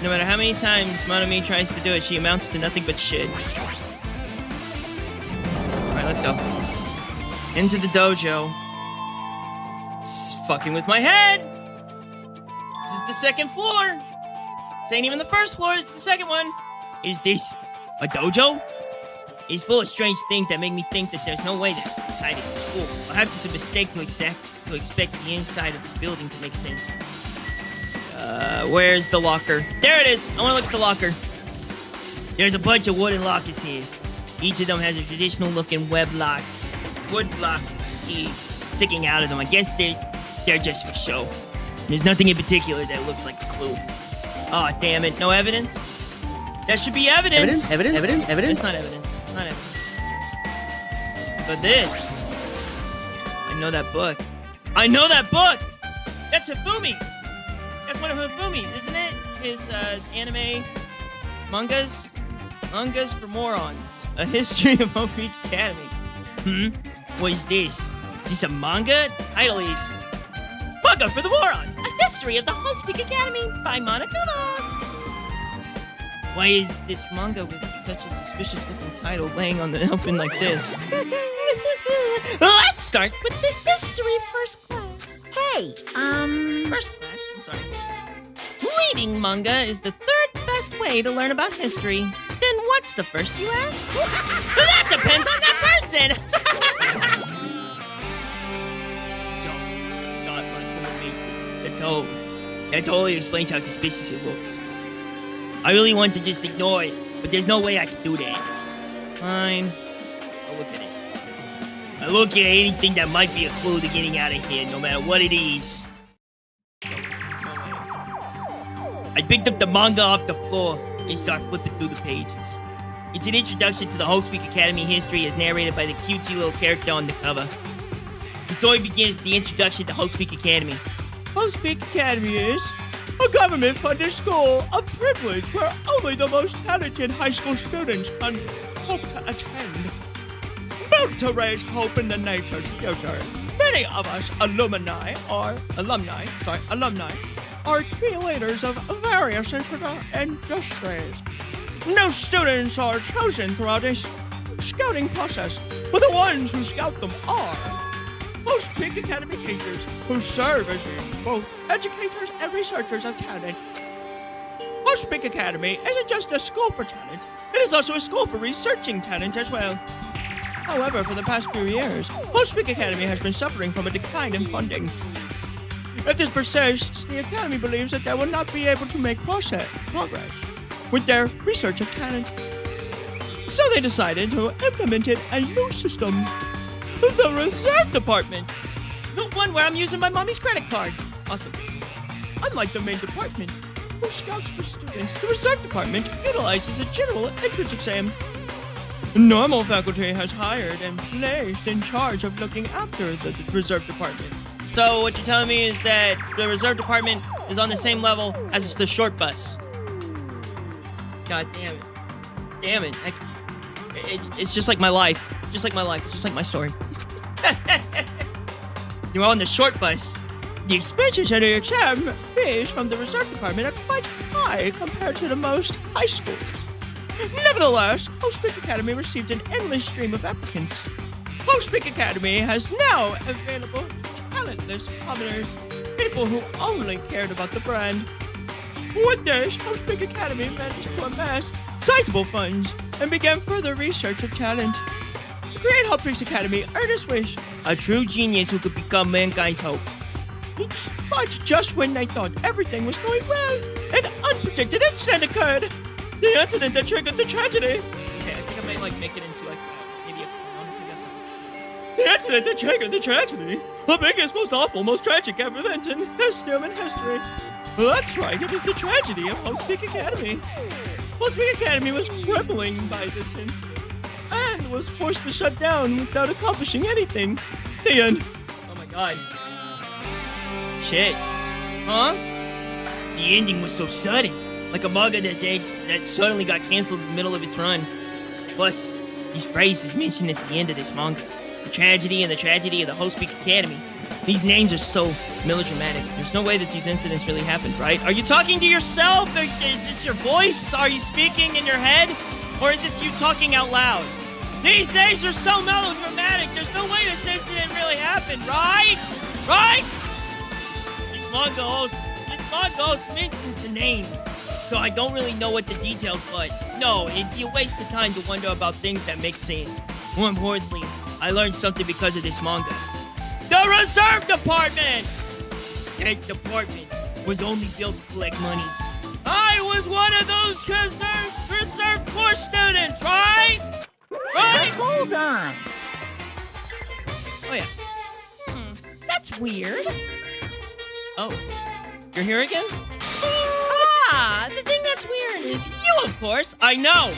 No matter how many times Monami tries to do it, she amounts to nothing but shit. Alright, let's go. Into the dojo. It's fucking with my head! This is the second floor! This ain't even the first floor, it's the second one! Is this a dojo? It's full of strange things that make me think that there's no way that it's hiding in school. Perhaps it's a mistake to expect the inside of this building to make sense. Where's the locker? There it is! I wanna look at the locker. There's a bunch of wooden lockers here. Each of them has a traditional looking wood block key sticking out of them. I guess they're just for show. There's nothing in particular that looks like a clue. Aw, damn it. No evidence? That should be evidence. Evidence? It's not evidence. It's not evidence. But this... I know that book. I know that book! That's Hifumi's! That's one of Hifumi's, isn't it? His, anime... mangas? Mangas for Morons. A History of Hope Beach Academy. What is this? Is this a manga? The title is... Manga for the Morons! A History of the Whole Speak Academy by Monokuma! Why is this manga with such a suspicious-looking title laying on the open like this? Let's start with the history first class. Hey, First class, I'm sorry. Reading manga is the third best way to learn about history. Then what's the first, you ask? That depends on that person! So, God, Monokuma made this. That totally explains how suspicious it looks. I really want to just ignore it, but there's no way I can do that. Fine. I'll look at it. I look at anything that might be a clue to getting out of here, no matter what it is. No way. I picked up the manga off the floor and started flipping through the pages. It's an introduction to the Whole Speak Academy history as narrated by the cutesy little character on the cover. The story begins with the introduction to Whole Speak Academy. Whole Speak Academy is a government-funded school of privilege where only the most talented high school students can hope to attend. Built to raise hope in the nation's future, many of us alumni are key leaders of various industries. New students are chosen throughout a scouting process, but the ones who scout them are Most Speak Academy teachers who serve as both educators and researchers of talent. Most Speak Academy isn't just a school for talent, it is also a school for researching talent as well. However, for the past few years, Most Speak Academy has been suffering from a decline in funding. If this persists, the Academy believes that they will not be able to make progress with their research of talent. So they decided to implement a new system. The Reserve Department! The one where I'm using my mommy's credit card. Awesome. Unlike the main department, who scouts for students, the reserve department utilizes a general entrance exam. Normal faculty has hired and placed in charge of looking after the reserve department. So what you're telling me is that the reserve department is on the same level as the short bus. God damn it. Damn it. It's just like my life. Just like my life. It's just like my story. You're on the short bus. The expenses and the exam fees from the reserve department are quite high compared to the most high schools. Nevertheless, Host Peak Academy received an endless stream of applicants. Host Peak Academy has now available to talentless commoners, people who only cared about the brand. With this, Host Peak Academy managed to amass sizable funds and began further research of talent. To create Host Peak Academy, Ernest wish a true genius who could become mankind's hope. But just when they thought everything was going well, an unpredicted incident occurred. The incident that triggered the tragedy. Okay, I think I might make it into maybe a clown. I guess. The incident that triggered the tragedy. The biggest, most awful, most tragic event in human history. That's right, it was the tragedy of Host Peak Academy. Host Peak Academy was crippling by this incident and was forced to shut down without accomplishing anything. The end. Oh my god. Shit. Huh? The ending was so sudden. Like a manga that suddenly got canceled in the middle of its run. Plus, these phrases mentioned at the end of this manga. The tragedy and the tragedy of the Host Peak Academy. These names are so melodramatic. There's no way that these incidents really happened, right? Are you talking to yourself? Is this your voice? Are you speaking in your head? Or is this you talking out loud? These names are so melodramatic. There's no way this incident really happened, right? Right? This manga also mentions the names. So I don't really know what the details, but no, it'd be a waste of time to wonder about things that make sense. More importantly, I learned something because of this manga. The reserve department! That department was only built to collect monies. I was one of those reserve corps students, right? Right? Hold on. Oh yeah. That's weird. Oh, you're here again? The thing that's weird is you, of course. I know.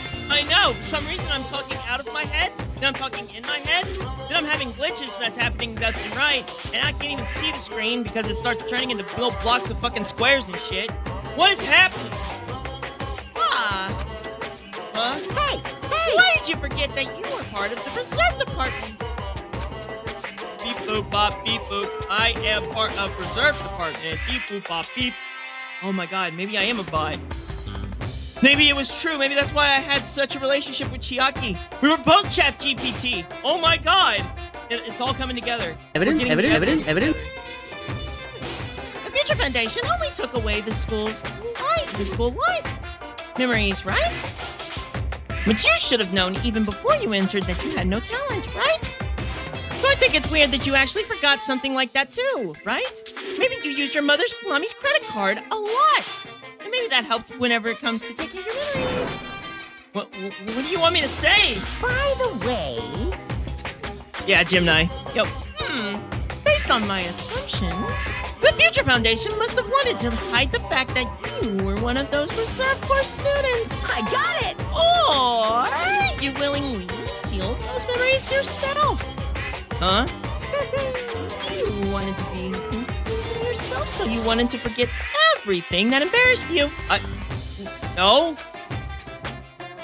For some reason, I'm talking out of my head, then I'm talking in my head, then I'm having glitches that's happening left and right, and I can't even see the screen because it starts turning into little blocks of fucking squares and shit. What is happening? Huh? Hey! Why did you forget that you were part of the reserve department? Beep boop bop beep boop. I am part of reserve department. Beep boop bop beep. Oh my god, maybe I am a bot. Maybe it was true. Maybe that's why I had such a relationship with Chiaki. We were both Chat GPT. Oh my god. It's all coming together. Evidence. The Future Foundation only took away the school life memories, right? But you should have known even before you entered that you had no talent, right? So I think it's weird that you actually forgot something like that too, right? Maybe you used your mommy's credit card a lot. And maybe that helped whenever it comes to taking your memories. What do you want me to say? By the way... Yeah, Gemini. Yo, based on my assumption, the Future Foundation must have wanted to hide the fact that you were one of those reserve corps students. I got it! Or you willingly sealed those memories yourself. Huh? You wanted to be yourself, so you wanted to forget everything that embarrassed you. No.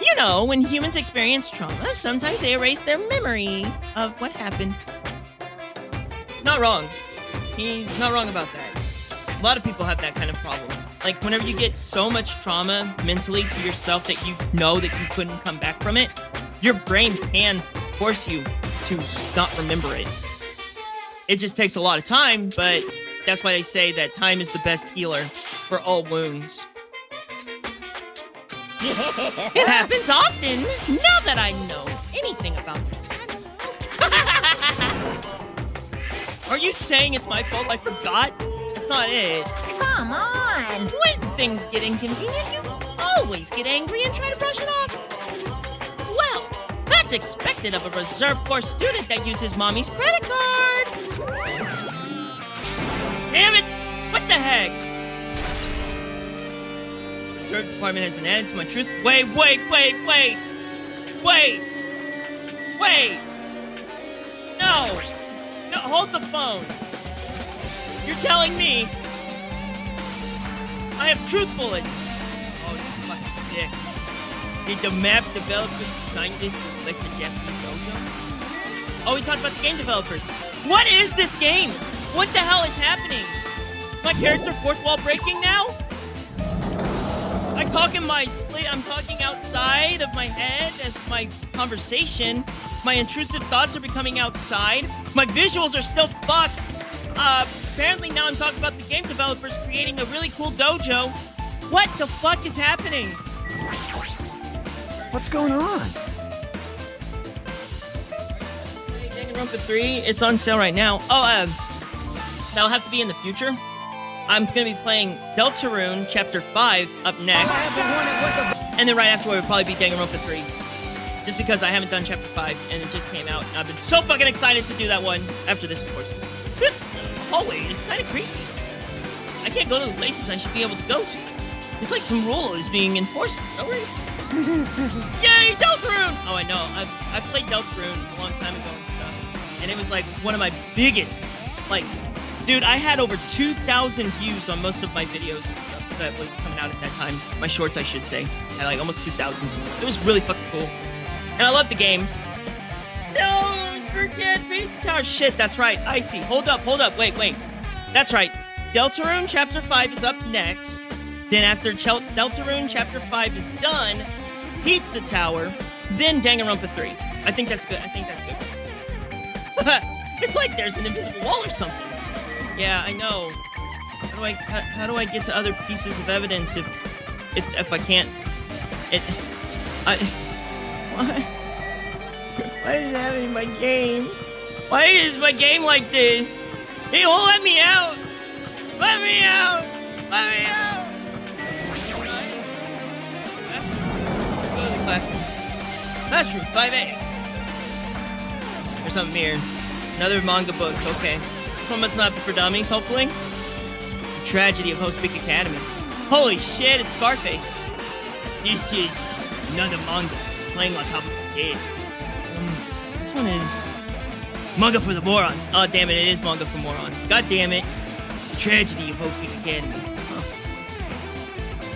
You know, when humans experience trauma, sometimes they erase their memory of what happened. He's not wrong. He's not wrong about that. A lot of people have that kind of problem. Like, whenever you get so much trauma mentally to yourself that you know that you couldn't come back from it, your brain can force you to not remember it. It just takes a lot of time, but that's why they say that time is the best healer for all wounds. It happens often, now that I know anything about that. Are you saying it's my fault I forgot? That's not it. Come on! When things get inconvenient, you always get angry and try to brush it off. Well, that's expected of a reserve corps student that uses mommy's credit card. Damn it! What the heck? reserve department has been added to my truth. Wait. No, hold the phone. You're telling me I have truth bullets. Oh, you fucking dicks. Did the map developers design this to reflect the Japanese dojo? Oh, we talked about the game developers. What is this game? What the hell is happening? My character fourth wall breaking now? I talk in my sleep. I'm talking outside of my head as my conversation. My intrusive thoughts are becoming outside. My visuals are still fucked. Apparently now I'm talking about the game developers creating a really cool dojo. What the fuck is happening? What's going on? Danganronpa 3, it's on sale right now. Oh, that'll have to be in the future. I'm gonna be playing Deltarune Chapter 5 up next. And then right after it would probably be Danganronpa 3. Just because I haven't done Chapter 5 and it just came out. I've been so fucking excited to do that one after this, of course. This hallway, it's kind of creepy. I can't go to the places I should be able to go to. It's like some rule is being enforced for no reason. Yay, Deltarune! Oh, I know. I played Deltarune a long time ago and stuff. And it was like one of my biggest, like, dude, I had over 2,000 views on most of my videos and stuff that was coming out at that time. My shorts, I should say. I had like almost 2,000 and stuff. It was really fucking cool. And I loved the game. No, forget Pizza Tower. Shit, that's right. I see. Hold up. Wait. That's right. Deltarune Chapter 5 is up next. Then after Deltarune Chapter 5 is done, Pizza Tower, then Danganronpa 3. I think that's good. It's like there's an invisible wall or something. Yeah, I know. How do I get to other pieces of evidence if I can't? Why is happening my game? Why is my game like this? He won't let me out. Let me out. Let's go to the classroom. Classroom 5A. There's something here. Another manga book. Okay. This one must not be for dummies, hopefully. The Tragedy of Host Peak Academy. Holy shit, it's Scarface. This is another manga. It's laying on top of the desk. This one is manga for the morons. Oh, damn it is manga for morons. God damn it. The Tragedy of Host Peak Academy. Huh.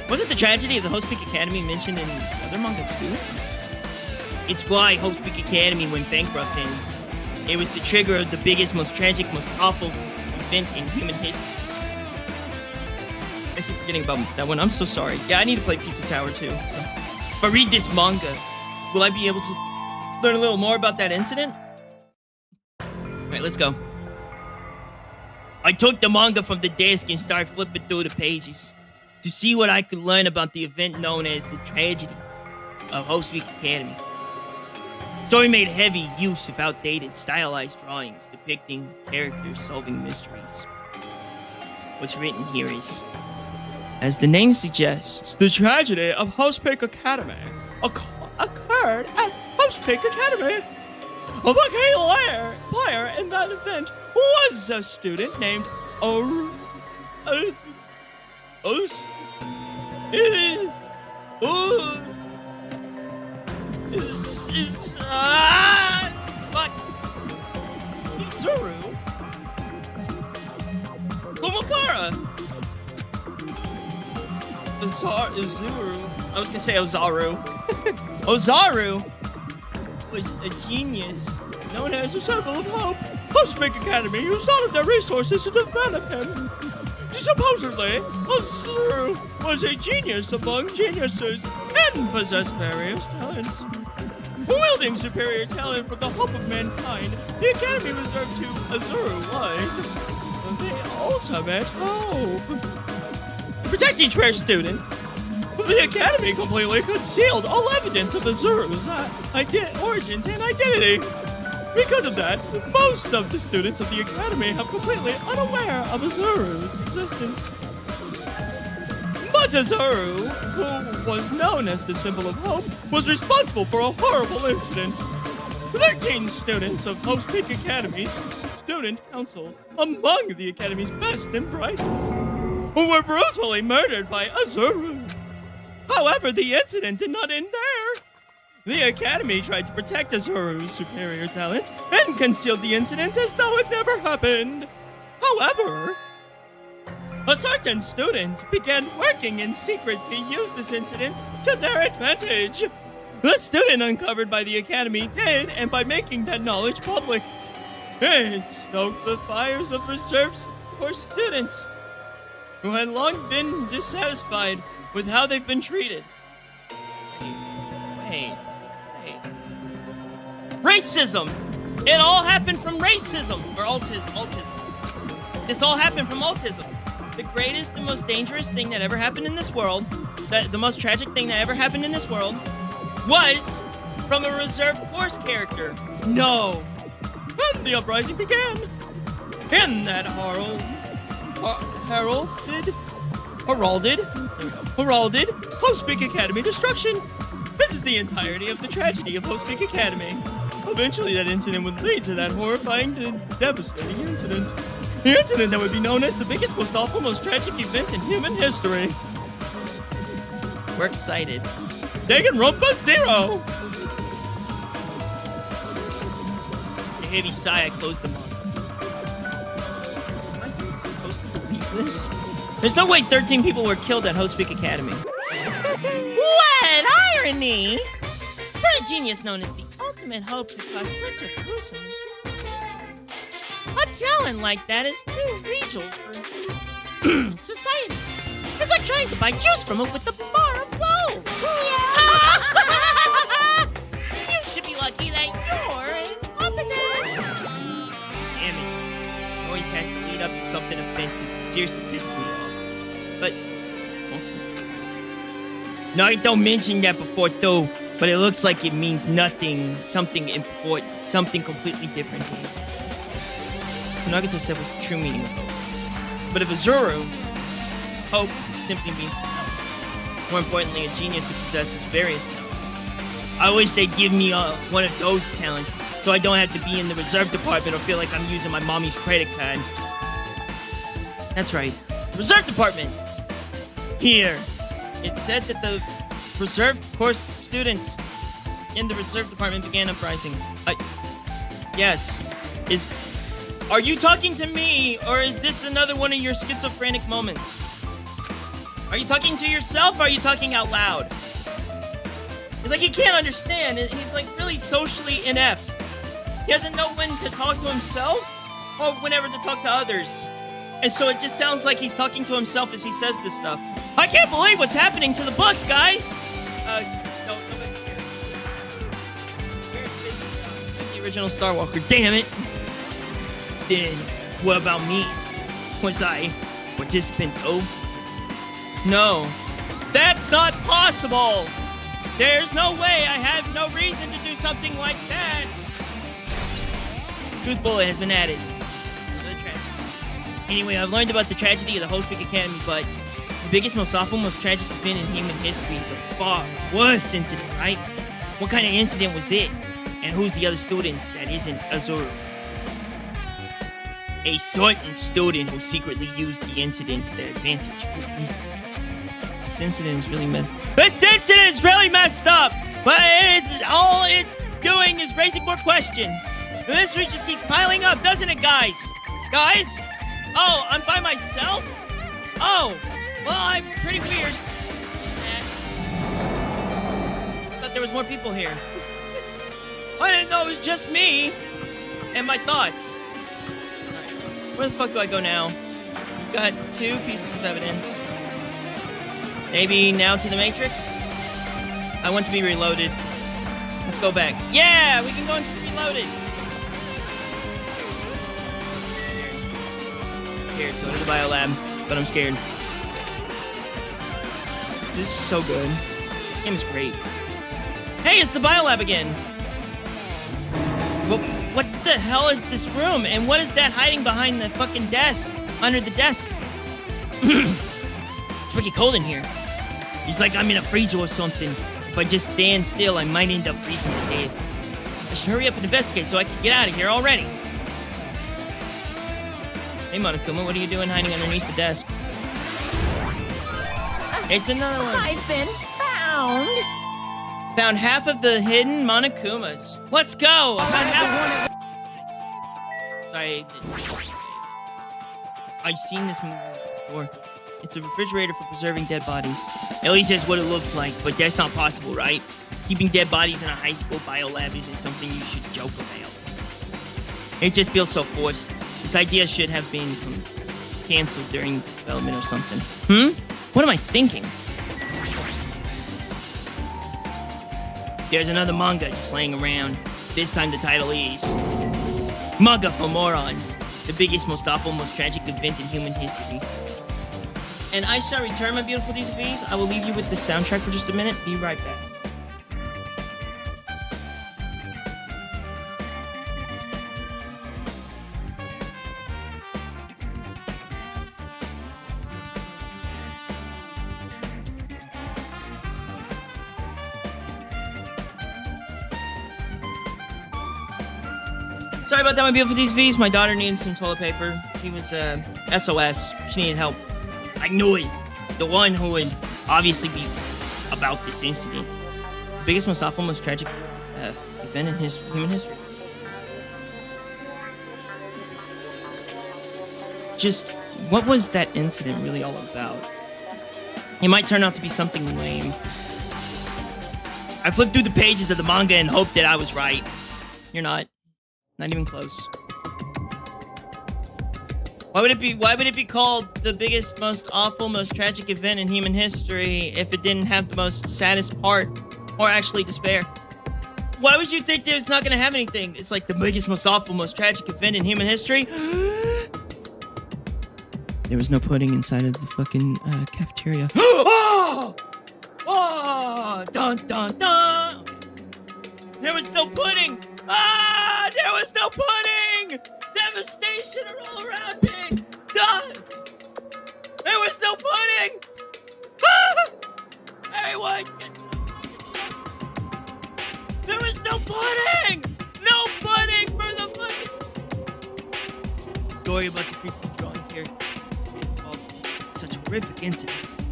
Wasn't the Tragedy of the Host Peak Academy mentioned in other manga too? It's why Host Peak Academy went bankrupt, and it was the trigger of the biggest, most tragic, most awful event in human history. I keep forgetting about that one. I'm so sorry. Yeah, I need to play Pizza Tower too. So if I read this manga, will I be able to learn a little more about that incident? Alright, let's go. I took the manga from the desk and started flipping through the pages to see what I could learn about the event known as the Tragedy of Host Week Academy. The story made heavy use of outdated, stylized drawings depicting characters solving mysteries. What's written here is, as the name suggests, the tragedy of Host Peak Academy occurred at Host Peak Academy. The key player in that event was a student named Izuru Kumakara. Izuru. I was gonna say Ozaru. Ozaru was a genius known as a symbol of hope. Host Peak Academy used all of their resources to develop him. Supposedly, Ozaru was a genius among geniuses and possessed various talents. Wielding superior talent from the hope of mankind, the Academy reserved to Ozaru was the ultimate hope. Protect each rare student. The Academy completely concealed all evidence of Ozaru's origins and identity. Because of that, most of the students of the Academy have completely unaware of Ozaru's existence. But Ozaru, who was known as the symbol of hope, was responsible for a horrible incident. 13 students of Host Peak Academy's student council, among the Academy's best and brightest, who were brutally murdered by Ozaru. However, the incident did not end there. The Academy tried to protect Azuru's superior talent and concealed the incident as though it never happened. However, a certain student began working in secret to use this incident to their advantage. The student uncovered by the Academy did, and by making that knowledge public, it stoked the fires of reserves for students who had long been dissatisfied with how they've been treated. Wait. Racism! It all happened from racism! Or autism. This all happened from autism. The greatest and most dangerous thing that ever happened in this world, the most tragic thing that ever happened in this world, was from a reserved course character. No! And the uprising began. In that heralded Hope's Academy destruction. This is the entirety of the tragedy of Hope's Academy. Eventually that incident would lead to that horrifying and devastating incident. The incident that would be known as the biggest, most awful, most tragic event in human history. We're excited. Danganronpa 0! A heavy sigh, I closed the manga. Am I supposed to believe this? There's no way 13 people were killed at Hope's Academy. What irony! For a genius known as the ultimate hope to cause such a gruesome incident. A talent like that is too regal for society. It's like trying to buy juice from it with a bar of loaf. You should be lucky that you're incompetent. Damn it. It always has to lead up to something offensive. It seriously pisses me off. But, Naruto mentioned that before too, but it looks like it means nothing, something important, something completely different here. Nagato said was the true meaning of hope. But if Azuru, hope simply means talent. More importantly, a genius who possesses various talents. I wish they'd give me one of those talents so I don't have to be in the reserve department or feel like I'm using my mommy's credit card. That's right, reserve department. Here, it said that the reserve course students in the reserve department began uprising. Yes. Are you talking to me, or is this another one of your schizophrenic moments? Are you talking to yourself, or are you talking out loud? It's like he can't understand. He's like really socially inept. He doesn't know when to talk to himself or whenever to talk to others. And so it just sounds like he's talking to himself as he says this stuff. I can't believe what's happening to the books, guys! No, nobody's here. Where's the original Star Walker? Damn it! Then, what about me? Was I a participant though? No. That's not possible! There's no way. I have no reason to do something like that. Truth bullet has been added. Anyway, I've learned about the tragedy of the Hope's Academy, but the biggest, most awful, most tragic event in human history is a far worse incident, right? What kind of incident was it? And who's the other students that isn't Azuru? A certain student who secretly used the incident to their advantage. Who is that? This incident is really messed up, but all it's doing is raising more questions. The mystery just keeps piling up, doesn't it, guys? Guys? Oh, I'm by myself? Oh, well, I'm pretty weird. I thought there was more people here. I didn't know it was just me and my thoughts. Where the fuck do I go now? Got 2 pieces of evidence. Maybe now to the Matrix? I want to be reloaded. Let's go back. Yeah, we can go into the reloaded. Scared. Go to the biolab, but I'm scared. This is so good. This game is great. Hey, it's the biolab again. Well, what the hell is this room? And what is that hiding behind the fucking desk? Under the desk? It's freaking cold in here. It's like I'm in a freezer or something. If I just stand still, I might end up freezing to death. I should hurry up and investigate so I can get out of here already. Hey, Monokuma, what are you doing hiding underneath the desk? It's another one. I've been found. Found half of the hidden Monokumas. Let's go. Found half. Sorry. I've seen this movie before. It's a refrigerator for preserving dead bodies. At least that's what it looks like, but that's not possible, right? Keeping dead bodies in a high school biolab isn't something you should joke about. It just feels so forced. This idea should have been canceled during development or something. What am I thinking? There's another manga just laying around. This time the title is Manga for Morons. The biggest, most awful, most tragic event in human history. And I shall return, my beautiful vis-a-vis. I will leave you with the soundtrack for just a minute. Be right back. Sorry about that, my beautiful vis-a-vis. My daughter needed some toilet paper. She was SOS. She needed help. I knew it. The one who would obviously be about this incident. The biggest, most awful, most tragic event in human history. Just, what was that incident really all about? It might turn out to be something lame. I flipped through the pages of the manga and hoped that I was right. You're not. Not even close. Why would it be called the biggest, most awful, most tragic event in human history if it didn't have the most saddest part, or actually despair? Why would you think that it's not gonna have anything? It's like the biggest, most awful, most tragic event in human history. There was no pudding inside of the fucking cafeteria. Oh! Oh! Dun dun dun! Okay. There was no pudding! Ah! There was no pudding! Devastation all around me! Ah! There was no pudding! Ah! Everyone, get to the fucking shop! There was no pudding! No pudding for the fucking... Story about the creepy drawing characters involved such horrific incidents.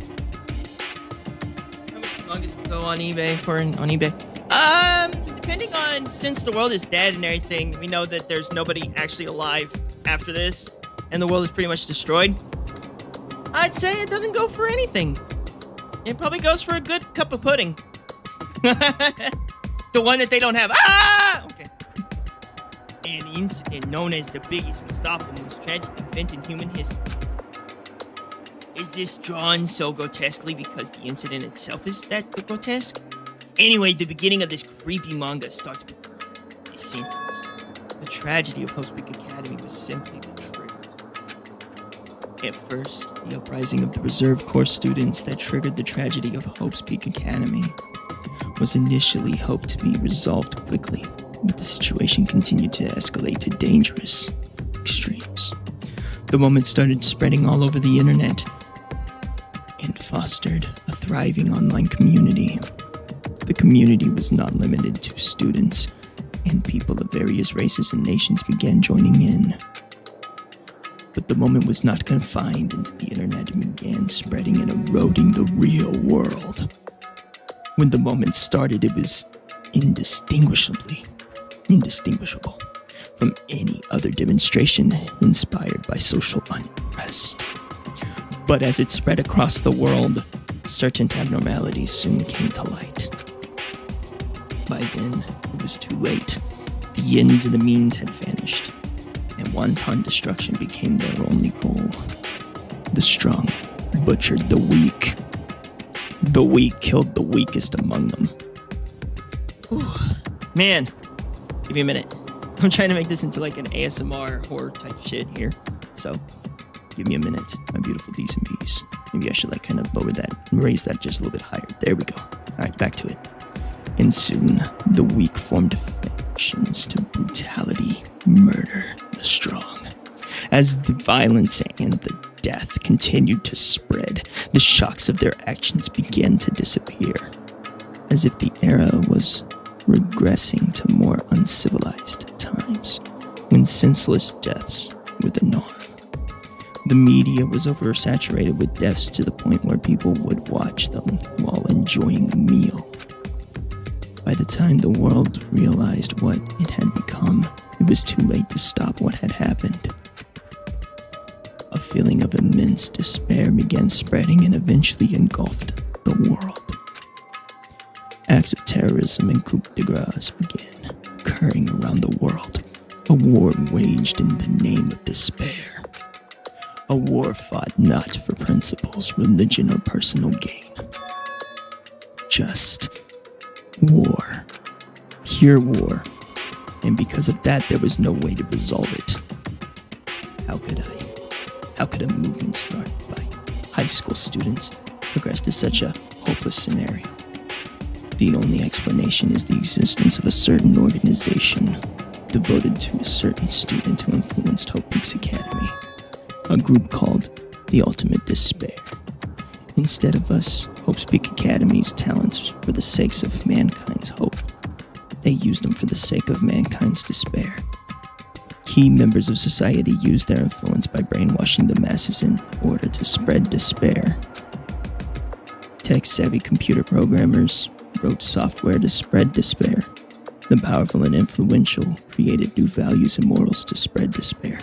How much the longest we go on eBay for on eBay? Depending on, since the world is dead and everything, we know that there's nobody actually alive after this, and the world is pretty much destroyed. I'd say it doesn't go for anything. It probably goes for a good cup of pudding. The one that they don't have. Ah! Okay. An incident known as the biggest, most awful, most tragic event in human history. Is this drawn so grotesquely because the incident itself is that grotesque? Anyway, the beginning of this creepy manga starts with this sentence. The tragedy of Hope's Peak Academy was simply the trigger. At first, the uprising of the reserve corps students that triggered the tragedy of Hope's Peak Academy was initially hoped to be resolved quickly, but the situation continued to escalate to dangerous extremes. The moment started spreading all over the internet and fostered a thriving online community. The community was not limited to students, and people of various races and nations began joining in. But the moment was not confined into the internet and began spreading and eroding the real world. When the moment started, it was indistinguishable from any other demonstration inspired by social unrest. But as it spread across the world, certain abnormalities soon came to light. By then, it was too late. The ends and the means had vanished, and wanton destruction became their only goal. The strong butchered the weak. The weak killed the weakest among them. Whew. Man, give me a minute. I'm trying to make this into like an ASMR horror type shit here. So, give me a minute, my beautiful D's and V's. Maybe I should like kind of lower that and raise that just a little bit higher. There we go. Alright, back to it. And soon, the weak formed factions to brutality murder the strong. As the violence and the death continued to spread, the shocks of their actions began to disappear, as if the era was regressing to more uncivilized times, when senseless deaths were the norm. The media was oversaturated with deaths to the point where people would watch them while enjoying a meal. By the time the world realized what it had become, it was too late to stop what had happened. A feeling of immense despair began spreading and eventually engulfed the world. Acts of terrorism and coups de grace began occurring around the world. A war waged in the name of despair. A war fought not for principles, religion, or personal gain. Just war. Pure war. And because of that, there was no way to resolve it. How could a movement started by high school students progress to such a hopeless scenario? The only explanation is the existence of a certain organization devoted to a certain student who influenced Hope Peaks Academy, a group called the Ultimate Despair. Instead of us, Hope Peaks Academy's talents for the sakes of mankind's hope, they used them for the sake of mankind's despair. Key members of society used their influence by brainwashing the masses in order to spread despair. Tech-savvy computer programmers wrote software to spread despair. The powerful and influential created new values and morals to spread despair.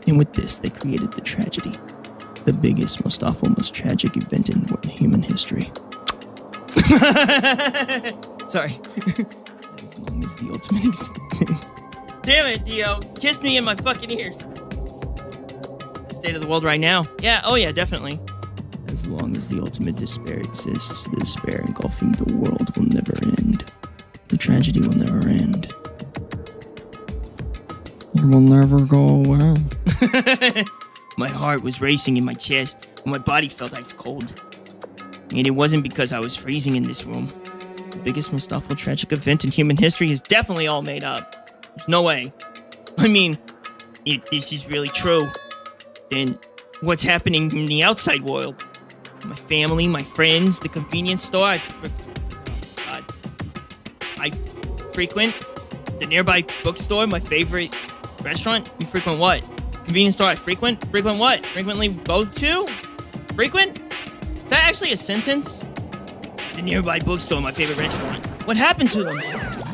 And with this, they created the tragedy. The biggest, most awful, most tragic event in human history. Sorry. As long as the ultimate Damn it, Dio. Kissed me in my fucking ears. It's the state of the world right now. Yeah, oh yeah, definitely. As long as the ultimate despair exists, the despair engulfing the world will never end. The tragedy will never end. It will never go away. My heart was racing in my chest, and my body felt ice cold. And it wasn't because I was freezing in this room. The biggest, most awful, tragic event in human history is definitely all made up. There's no way. I mean, if this is really true, then what's happening in the outside world? My family, my friends, the convenience store I frequent, the nearby bookstore, my favorite restaurant. You frequent what? Convenience store I frequent? Frequent what? Frequently go to? Frequent? Is that actually a sentence? The nearby bookstore, my favorite restaurant. What happened to them?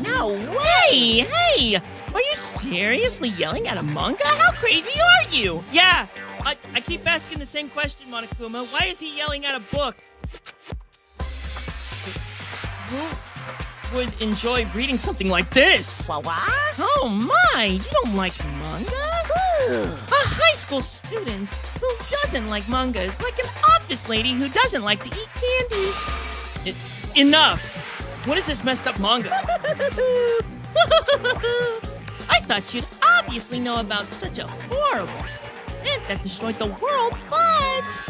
No way! Hey! Are you seriously yelling at a manga? How crazy are you? Yeah! I keep asking the same question, Monokuma. Why is he yelling at a book? Who would enjoy reading something like this? What? Oh my! You don't like manga? A high school student who doesn't like manga is like an office lady who doesn't like to eat candy. Enough! What is this messed up manga? I thought you'd obviously know about such a horrible event that destroyed the world, but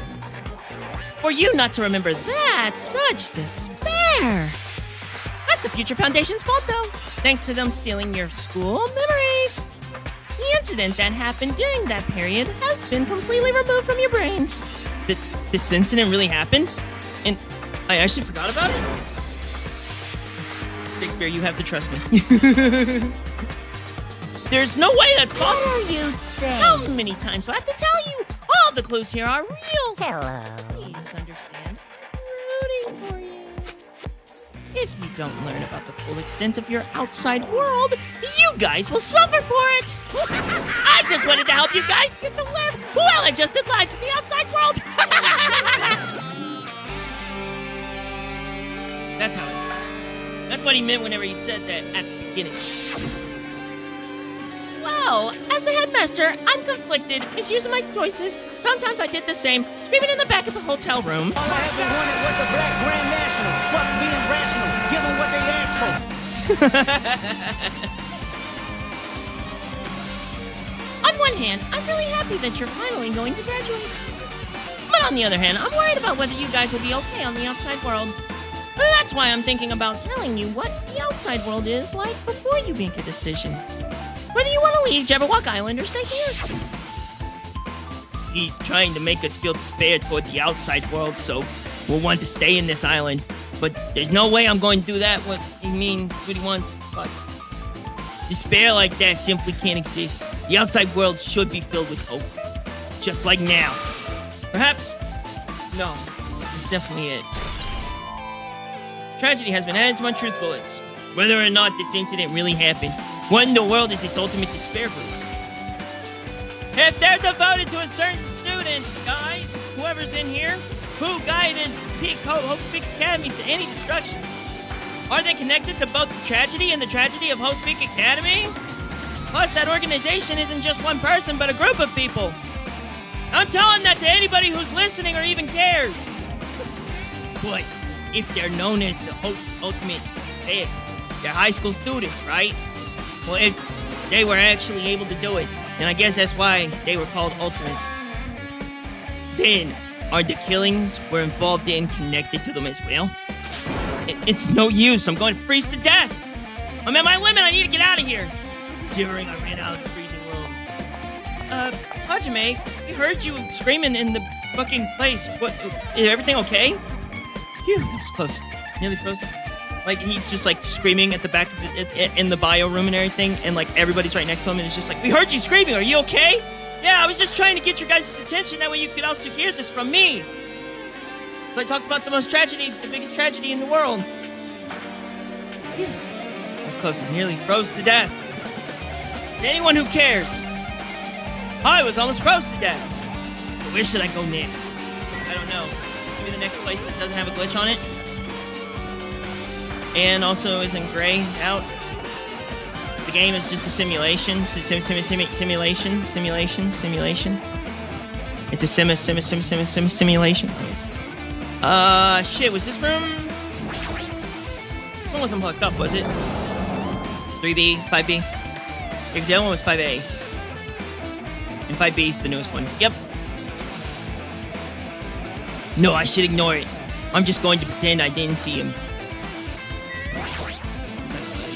for you not to remember that, such despair. That's the Future Foundation's fault, though. Thanks to them stealing your school memories. The incident that happened during that period has been completely removed from your brains. This incident really happened? And I actually forgot about it? Shakespeare, you have to trust me. There's no way that's possible. What are you saying? How many times do I have to tell you? All the clues here are real. Hello. Please understand. I'm rooting for you. If you don't learn about the full extent of your outside world, you guys will suffer for it. I just wanted to help you guys get to live well-adjusted lives in the outside world. That's how it is. That's what he meant whenever he said that at the beginning. Well, as the headmaster, I'm conflicted, misusing my choices. Sometimes I did the same, screaming in the back of the hotel room. All I ever wanted was a black grand national. Fuck being rational, give them what they asked for. On one hand, I'm really happy that you're finally going to graduate. But on the other hand, I'm worried about whether you guys will be okay on the outside world. That's why I'm thinking about telling you what the outside world is like before you make a decision. Whether you want to leave Jabberwock Island or stay here. He's trying to make us feel despair toward the outside world, so we'll want to stay in this island. But there's no way I'm going to do that. What he wants. But despair like that simply can't exist. The outside world should be filled with hope. just like now. Perhaps... No, that's definitely it. Tragedy has been added to my truth bullets. Whether or not this incident really happened, what in the world is this ultimate despair group? If they're devoted to a certain student, guys, whoever's in here, who guided Hope's Peak Academy to any destruction, are they connected to both the tragedy and the tragedy of Hope's Peak Academy? Plus, that organization isn't just one person, but a group of people. I'm telling that to anybody who's listening or even cares. But if they're known as the Hope's Ultimate Despair, they're high school students, right? Well, if they were actually able to do it, then I guess that's why they were called Ultimates. Then, are the killings we're involved in connected to them as well? It's no use. I'm going to freeze to death. I'm at my limit. I need to get out of here. Shivering, I ran out of the freezing room. Hajime, we heard you screaming in the fucking place. What? Is everything okay? Phew, that was close. Nearly froze. Like, he's just, like, screaming at the back of in the bio room and everything, and, like, everybody's right next to him, and it's just like, we heard you screaming. Are you okay? Yeah, I was just trying to get your guys' attention. That way you could also hear this from me. I talked about the biggest tragedy in the world. Phew. That was close. I nearly froze to death. To anyone who cares, I was almost froze to death. So where should I go next? I don't know. Maybe the next place that doesn't have a glitch on it. And also isn't grayed out. The game is just a simulation. Simulation. It's a simulation. Shit, was this room? This one wasn't plugged up, was it? 3B, 5B? Because the other one was 5A. And 5B is the newest one. Yep. No, I should ignore it. I'm just going to pretend I didn't see him.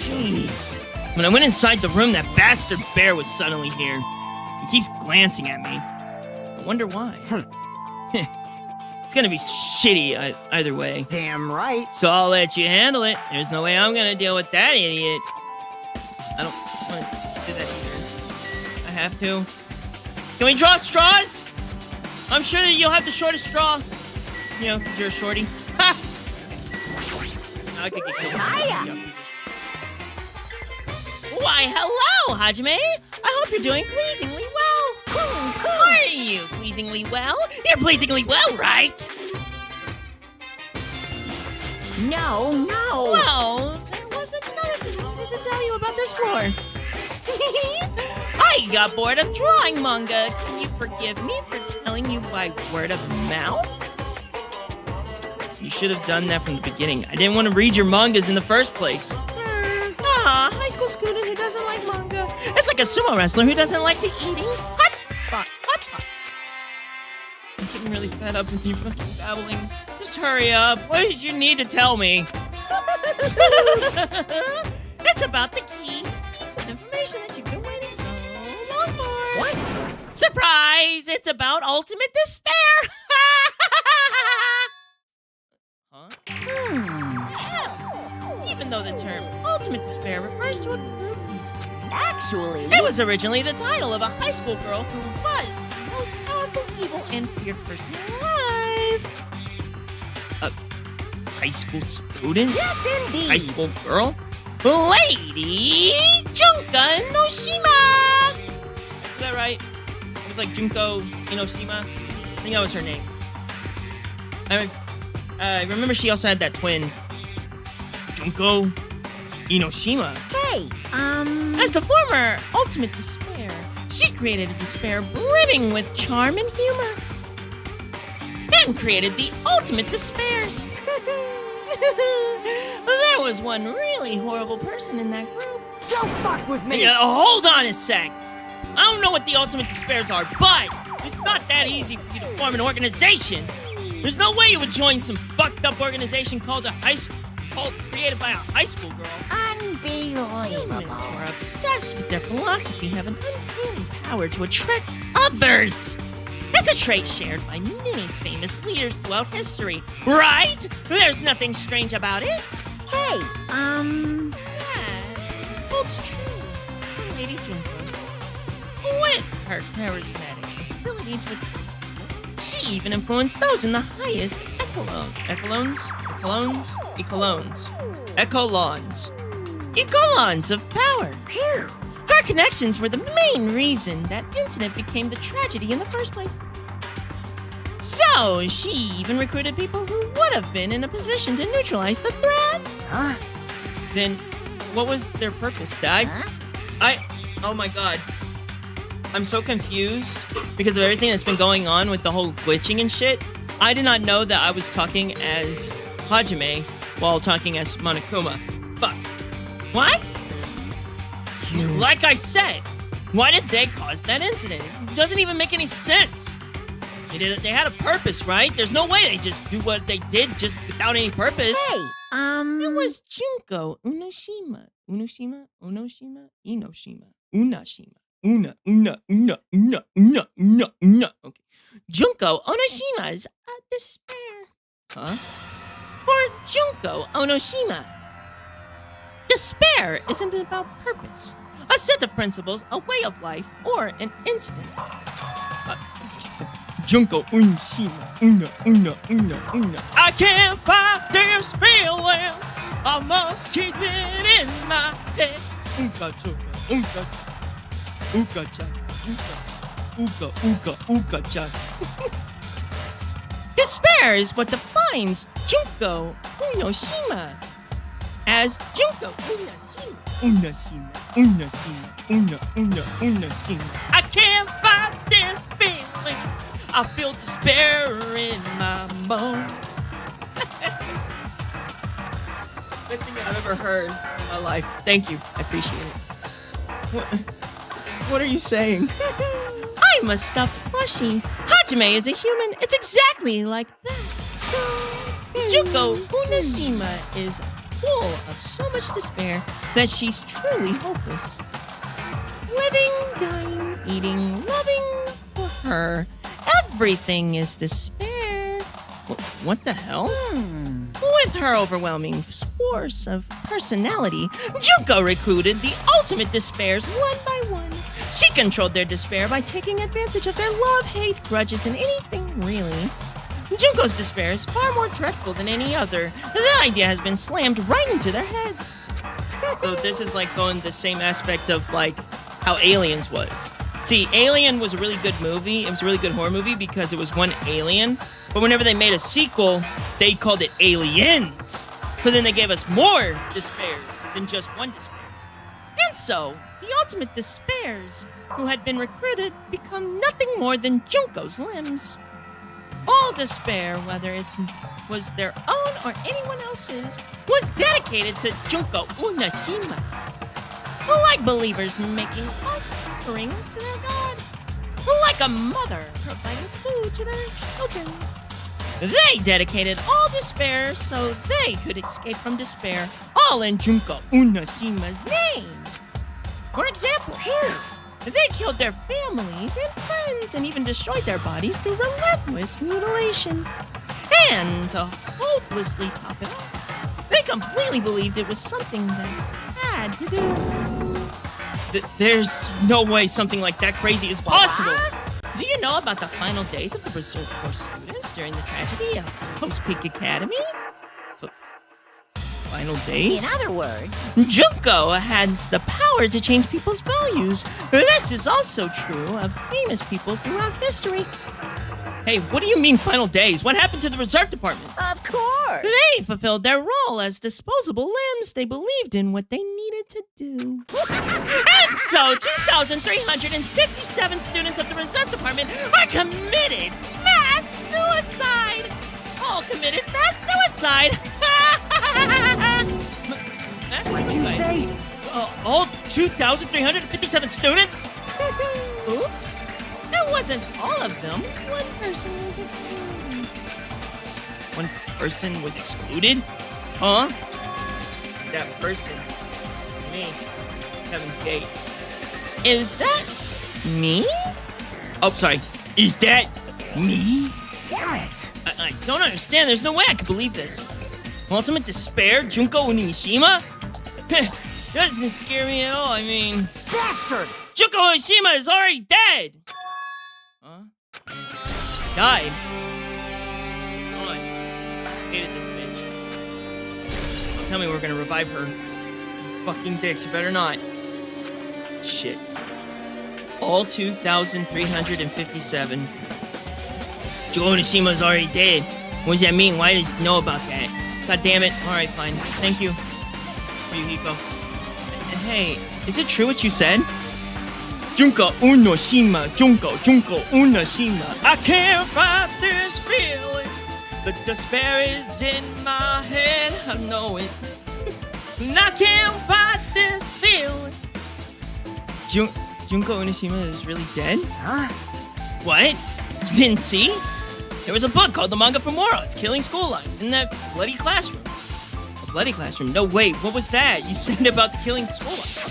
Jeez. When I went inside the room, that bastard bear was suddenly here. He keeps glancing at me. I wonder why. It's gonna be shitty either way. Damn right. So I'll let you handle it. There's no way I'm gonna deal with that idiot. I don't want to do that either. I have to. Can we draw straws? I'm sure that you'll have the shortest straw. You know, because you're a shorty. Ha! Now I could get killed. Why, hello, Hajime. I hope you're doing pleasingly well. Are you pleasingly well? You're pleasingly well, right? No. Well, there was another thing I needed to tell you about this floor. I got bored of drawing manga. Can you forgive me for telling you by word of mouth? You should have done that from the beginning. I didn't want to read your mangas in the first place. High school student who doesn't like manga. It's like a sumo wrestler who doesn't like to eating hot pots. I'm getting really fed up with you fucking babbling. Just hurry up. What did you need to tell me? It's about the key piece of information that you've been waiting so long for. What? Surprise! It's about ultimate despair. Huh? Even though the term ultimate despair refers to a group these days. Actually, it was originally the title of a high school girl who was the most powerful, evil, and feared person alive. A high school student? yes, indeed. High school girl? Lady Junka Inoshima! Is that right? It was like Junko Inoshima? I think that was her name. I remember she also had that twin. Junko Inoshima. Hey, As the former ultimate despair, she created a despair brimming with charm and humor. And created the ultimate despairs. There was one really horrible person in that group. Don't fuck with me. Yeah, hold on a sec. I don't know what the ultimate despairs are, but it's not that easy for you to form an organization. There's no way you would join some fucked up organization called created by a high school girl. unbelievable. Humans who are obsessed with their philosophy have an uncanny power to attract others. It's a trait shared by many famous leaders throughout history, right? There's nothing strange about it. Hey, Yeah, holds true. Lady Junko, with her charismatic ability to attract people. She even influenced those in the highest echelons of power. Her connections were the main reason that incident became the tragedy in the first place. So, she even recruited people who would have been in a position to neutralize the threat. Huh? Then, what was their purpose, Dad? Oh my god. I'm so confused because of everything that's been going on with the whole glitching and shit. I did not know that I was talking as Hajime while talking as Monokuma. Fuck. What? Like I said, why did they cause that incident? It doesn't even make any sense. They had a purpose, right? There's no way they just do what they did just without any purpose. Hey, It was Junko Unoshima. Okay. Junko Onoshima's despair. Huh? For Junko Onoshima, despair isn't about purpose, a set of principles, a way of life, or an instinct. Junko Onoshima, I can't fight this feeling. I must keep it in my head. Despair is what defines Junko Unoshima as Junko Unashima. I can't fight this feeling. I feel despair in my bones. Best thing I've ever heard in my life. Thank you. I appreciate it. What are you saying? I'm a stuffed plushie. Hajime is a human. It's exactly like that. Junko Unashima is full of so much despair that she's truly hopeless. Living, dying, eating, loving, for her, everything is despair. What the hell? With her overwhelming force of personality, Junko recruited the ultimate despairs one by one. She controlled their despair by taking advantage of their love, hate, grudges, and anything really. Junko's despair is far more dreadful than any other. The idea has been slammed right into their heads. So this is like going the same aspect of like how Aliens was. See, Alien was a really good movie. It was a really good horror movie because it was one alien. But whenever they made a sequel, they called it Aliens. So then they gave us more despairs than just one despair. And so, the ultimate despairs, who had been recruited, become nothing more than Junko's limbs. All despair, whether it was their own or anyone else's, was dedicated to Junko Unashima. Like believers making offerings to their god. Like a mother providing food to their children. They dedicated all despair so they could escape from despair, all in Junko Unashima's name. For example, they killed their families and friends and even destroyed their bodies through relentless mutilation. And to hopelessly top it off, they completely believed it was something they had to do. There's no way something like that crazy is possible. Do you know about the final days of the reserve for students during the tragedy of Post Peak Academy? Final days? In other words, Junko has the power to change people's values. This is also true of famous people throughout history. Hey, what do you mean final days? What happened to the reserve department? of course. They fulfilled their role as disposable limbs. They believed in what they needed to do. And so, 2,357 students of the reserve department are committed mass suicide. All committed mass suicide. Mass What'd you suicide. say? All 2,357 students? Oops. That wasn't all of them. One person was excluded. One person was excluded? Huh? That person. It's me. It's Heaven's Gate. Is that me? Oh, sorry. Is that me? Damn it! I don't understand. There's no way I could believe this. Ultimate despair? Junko Unishima? Doesn't scare me at all. I mean... Bastard! Junko Unishima is already dead! Huh? died. Hold on. Hated this bitch. Don't tell me we're gonna revive her. You fucking dicks, you better not. Shit. All 2,357. Joe Onashima's already dead. What does that mean? Why does he know about that? God damn it. Alright, fine. Thank you, Ryuhiko. Hey, is it true what you said? Junko Unoshima, Junko Unoshima. I can't fight this feeling. The despair is in my head. I know it. And I can't fight this feeling. Junko Unoshima is really dead? Huh? What? You didn't see? There was a book called The Manga for Morons, Killing School Life, in that bloody classroom. A bloody classroom? No, wait, what was that? You said about the killing school life.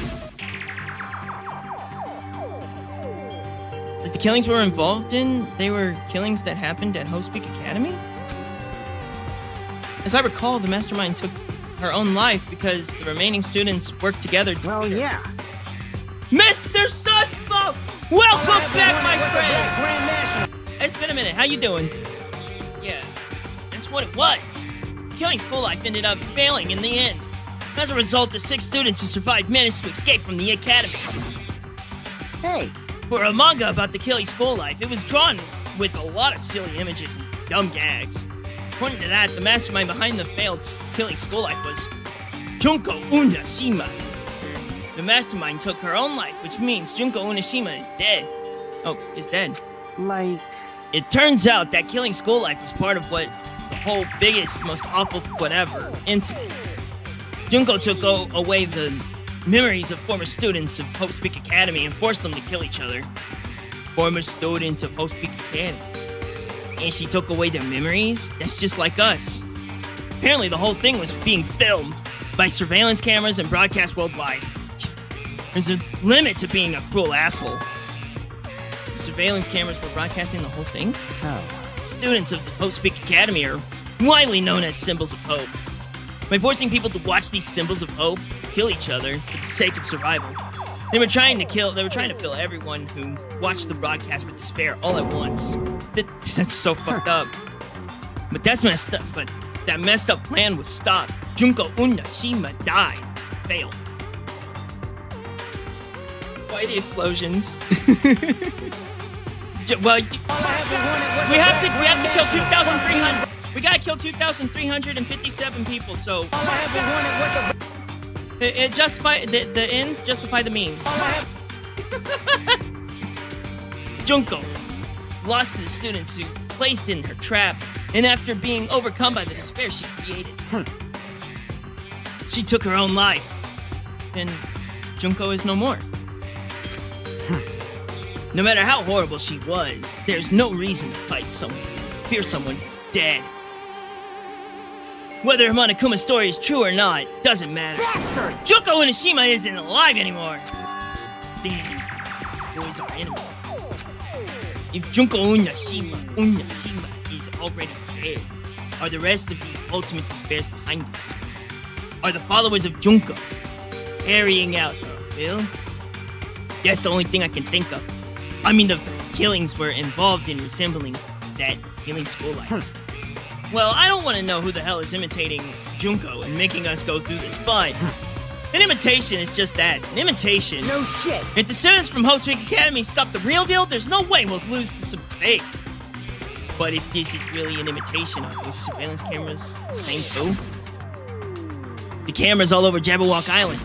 That the killings we were involved in, they were killings that happened at Host Peak Academy? As I recall, the mastermind took her own life because the remaining students worked together to Well, yeah. Mr. Suspo! Welcome back, my friend! It's been a minute. How you doing? Yeah, that's what it was. Killing School Life ended up failing in the end. As a result, the 6 students who survived managed to escape from the academy. Hey, For a manga about the Killing School Life, it was drawn with a lot of silly images and dumb gags. According to that, the mastermind behind the failed Killing School Life was Junko Unashima. The mastermind took her own life, which means Junko Unashima is dead. Oh, is dead. like... It turns out that Killing School Life was part of what the whole biggest, most awful whatever incident. Junko took away the memories of former students of Host Peak Academy and forced them to kill each other. Former students of Host Peak Academy. And she took away their memories? That's just like us. Apparently the whole thing was being filmed by surveillance cameras and broadcast worldwide. There's a limit to being a cruel asshole. The surveillance cameras were broadcasting the whole thing? Oh. Students of the Host Peak Academy are widely known as symbols of hope. By forcing people to watch these symbols of hope kill each other for the sake of survival, they were trying to fill everyone who watched the broadcast with despair all at once. That's so fucked up. But that's messed up. But that messed up plan was stopped. Junko Unashima died. Failed. Why the explosions? Well, we have to kill 2,300. We gotta kill 2,357 people. So it justify the ends justify the means. Junko lost to the students who placed in her trap, and after being overcome by the despair she created, she took her own life. And Junko is no more. No matter how horrible she was, there's no reason to fear someone who's dead. Whether Monokuma's story is true or not, doesn't matter. Bastard! Junko Unashima isn't alive anymore. Damn, boys are enemy. If Junko Unashima is already dead, are the rest of the ultimate despairs behind us? Are the followers of Junko carrying out her will? That's the only thing I can think of. I mean, the killings were involved in resembling that Killing School Life. Well, I don't want to know who the hell is imitating Junko and making us go through this, but an imitation is just that, an imitation. No shit. If the students from Host Peak Academy stop the real deal, there's no way we'll lose to some fake. But if this is really an imitation, are those surveillance cameras the same too? The cameras all over Jabberwock Island.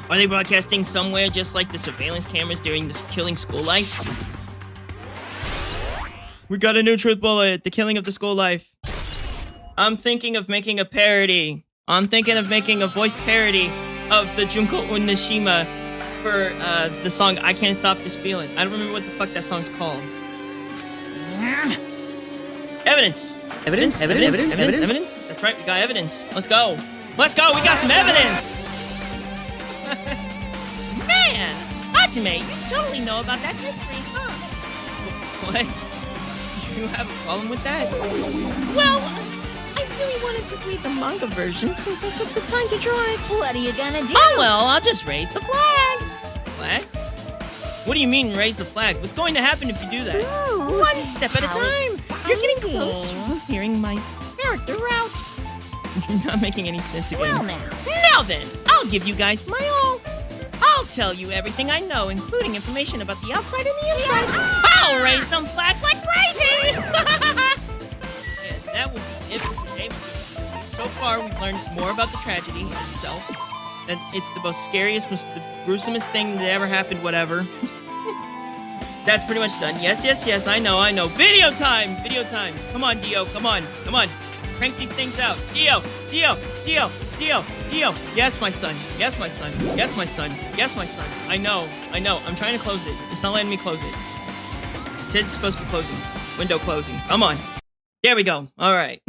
Are they broadcasting somewhere just like the surveillance cameras during this Killing School Life? We got a new truth bullet, the killing of the school life. I'm thinking of making a parody. I'm thinking of making a voice parody of the Junko Unashima for the song I Can't Stop This Feeling. I don't remember what the fuck that song's called. Evidence. Evidence. That's right, we got evidence. Let's go. We got some evidence. Man, Hajime, you totally know about that history, huh? What? You have a problem with that? Well, I really wanted to read the manga version since I took the time to draw it. What are you gonna do? Oh well, I'll just raise the flag. Flag? What do you mean raise the flag? What's going to happen if you do that? One step at a time. You're getting close. Hearing my character out. You're not making any sense again. Well, now. Now then, I'll give you guys my all. I'll tell you everything I know, including information about the outside and the inside. I'll raise them flags like crazy! And that will be it for today. So far, we've learned more about the tragedy itself. And it's the most scariest, the gruesomest thing that ever happened, whatever. That's pretty much done. Yes, yes, yes, I know. Video time! Video time. Come on, Dio, come on. Crank these things out. Dio. Yes, my son. Yes, my son. I know. I'm trying to close it. It's not letting me close it. It says it's supposed to be closing. Window closing. Come on. There we go. All right.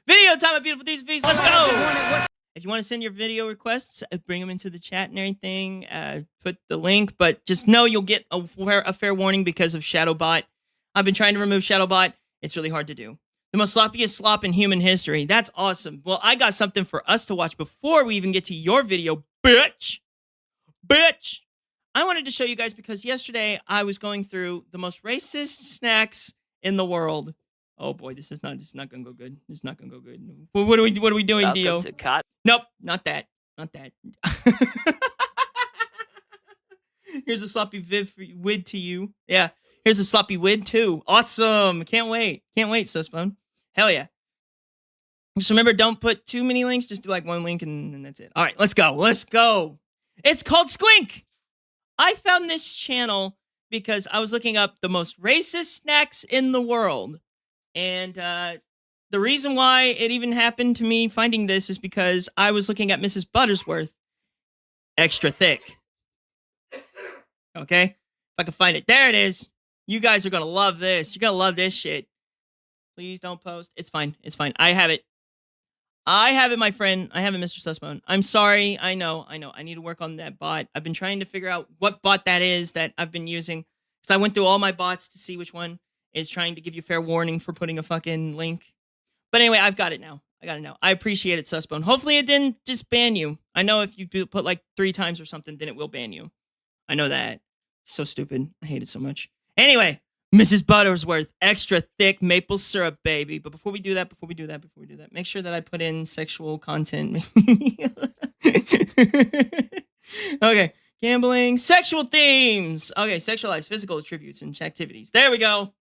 Video time, my beautiful DCVs. Let's go. If you want to send your video requests, bring them into the chat and everything. Put the link, but just know you'll get a fair warning because of Shadowbot. I've been trying to remove Shadowbot. It's really hard to do. The most sloppiest slop in human history. That's awesome. Well, I got something for us to watch before we even get to your video, bitch. I wanted to show you guys because yesterday I was going through the most racist snacks in the world. Oh boy, this is not gonna go good. It's not gonna go good. What are we doing, Dio? Nope, not that. Here's a sloppy wid to you. Yeah. Here's a sloppy wid too. Awesome. Can't wait, Sussbone. Hell yeah. Just remember, don't put too many links. Just do like one link and that's it. All right, let's go. It's called Squink. I found this channel because I was looking up the most racist snacks in the world. And the reason why it even happened to me finding this is because I was looking at Mrs. Buttersworth. Extra thick. Okay? If I can find it. There it is. You guys are going to love this. You're going to love this shit. Please don't post. It's fine. I have it, my friend. I have it, Mr. Sussbone. I'm sorry. I know. I need to work on that bot. I've been trying to figure out what bot that is that I've been using. Because I went through all my bots to see which one is trying to give you fair warning for putting a fucking link. But anyway, I've got it now. I appreciate it, Sussbone. Hopefully it didn't just ban you. I know if you put like 3 times or something, then it will ban you. I know that. It's so stupid. I hate it so much. Anyway, Mrs. Buttersworth, extra thick maple syrup, baby. But before we do that, make sure that I put in sexual content. Okay, gambling, sexual themes. Okay, sexualized physical attributes and activities. There we go.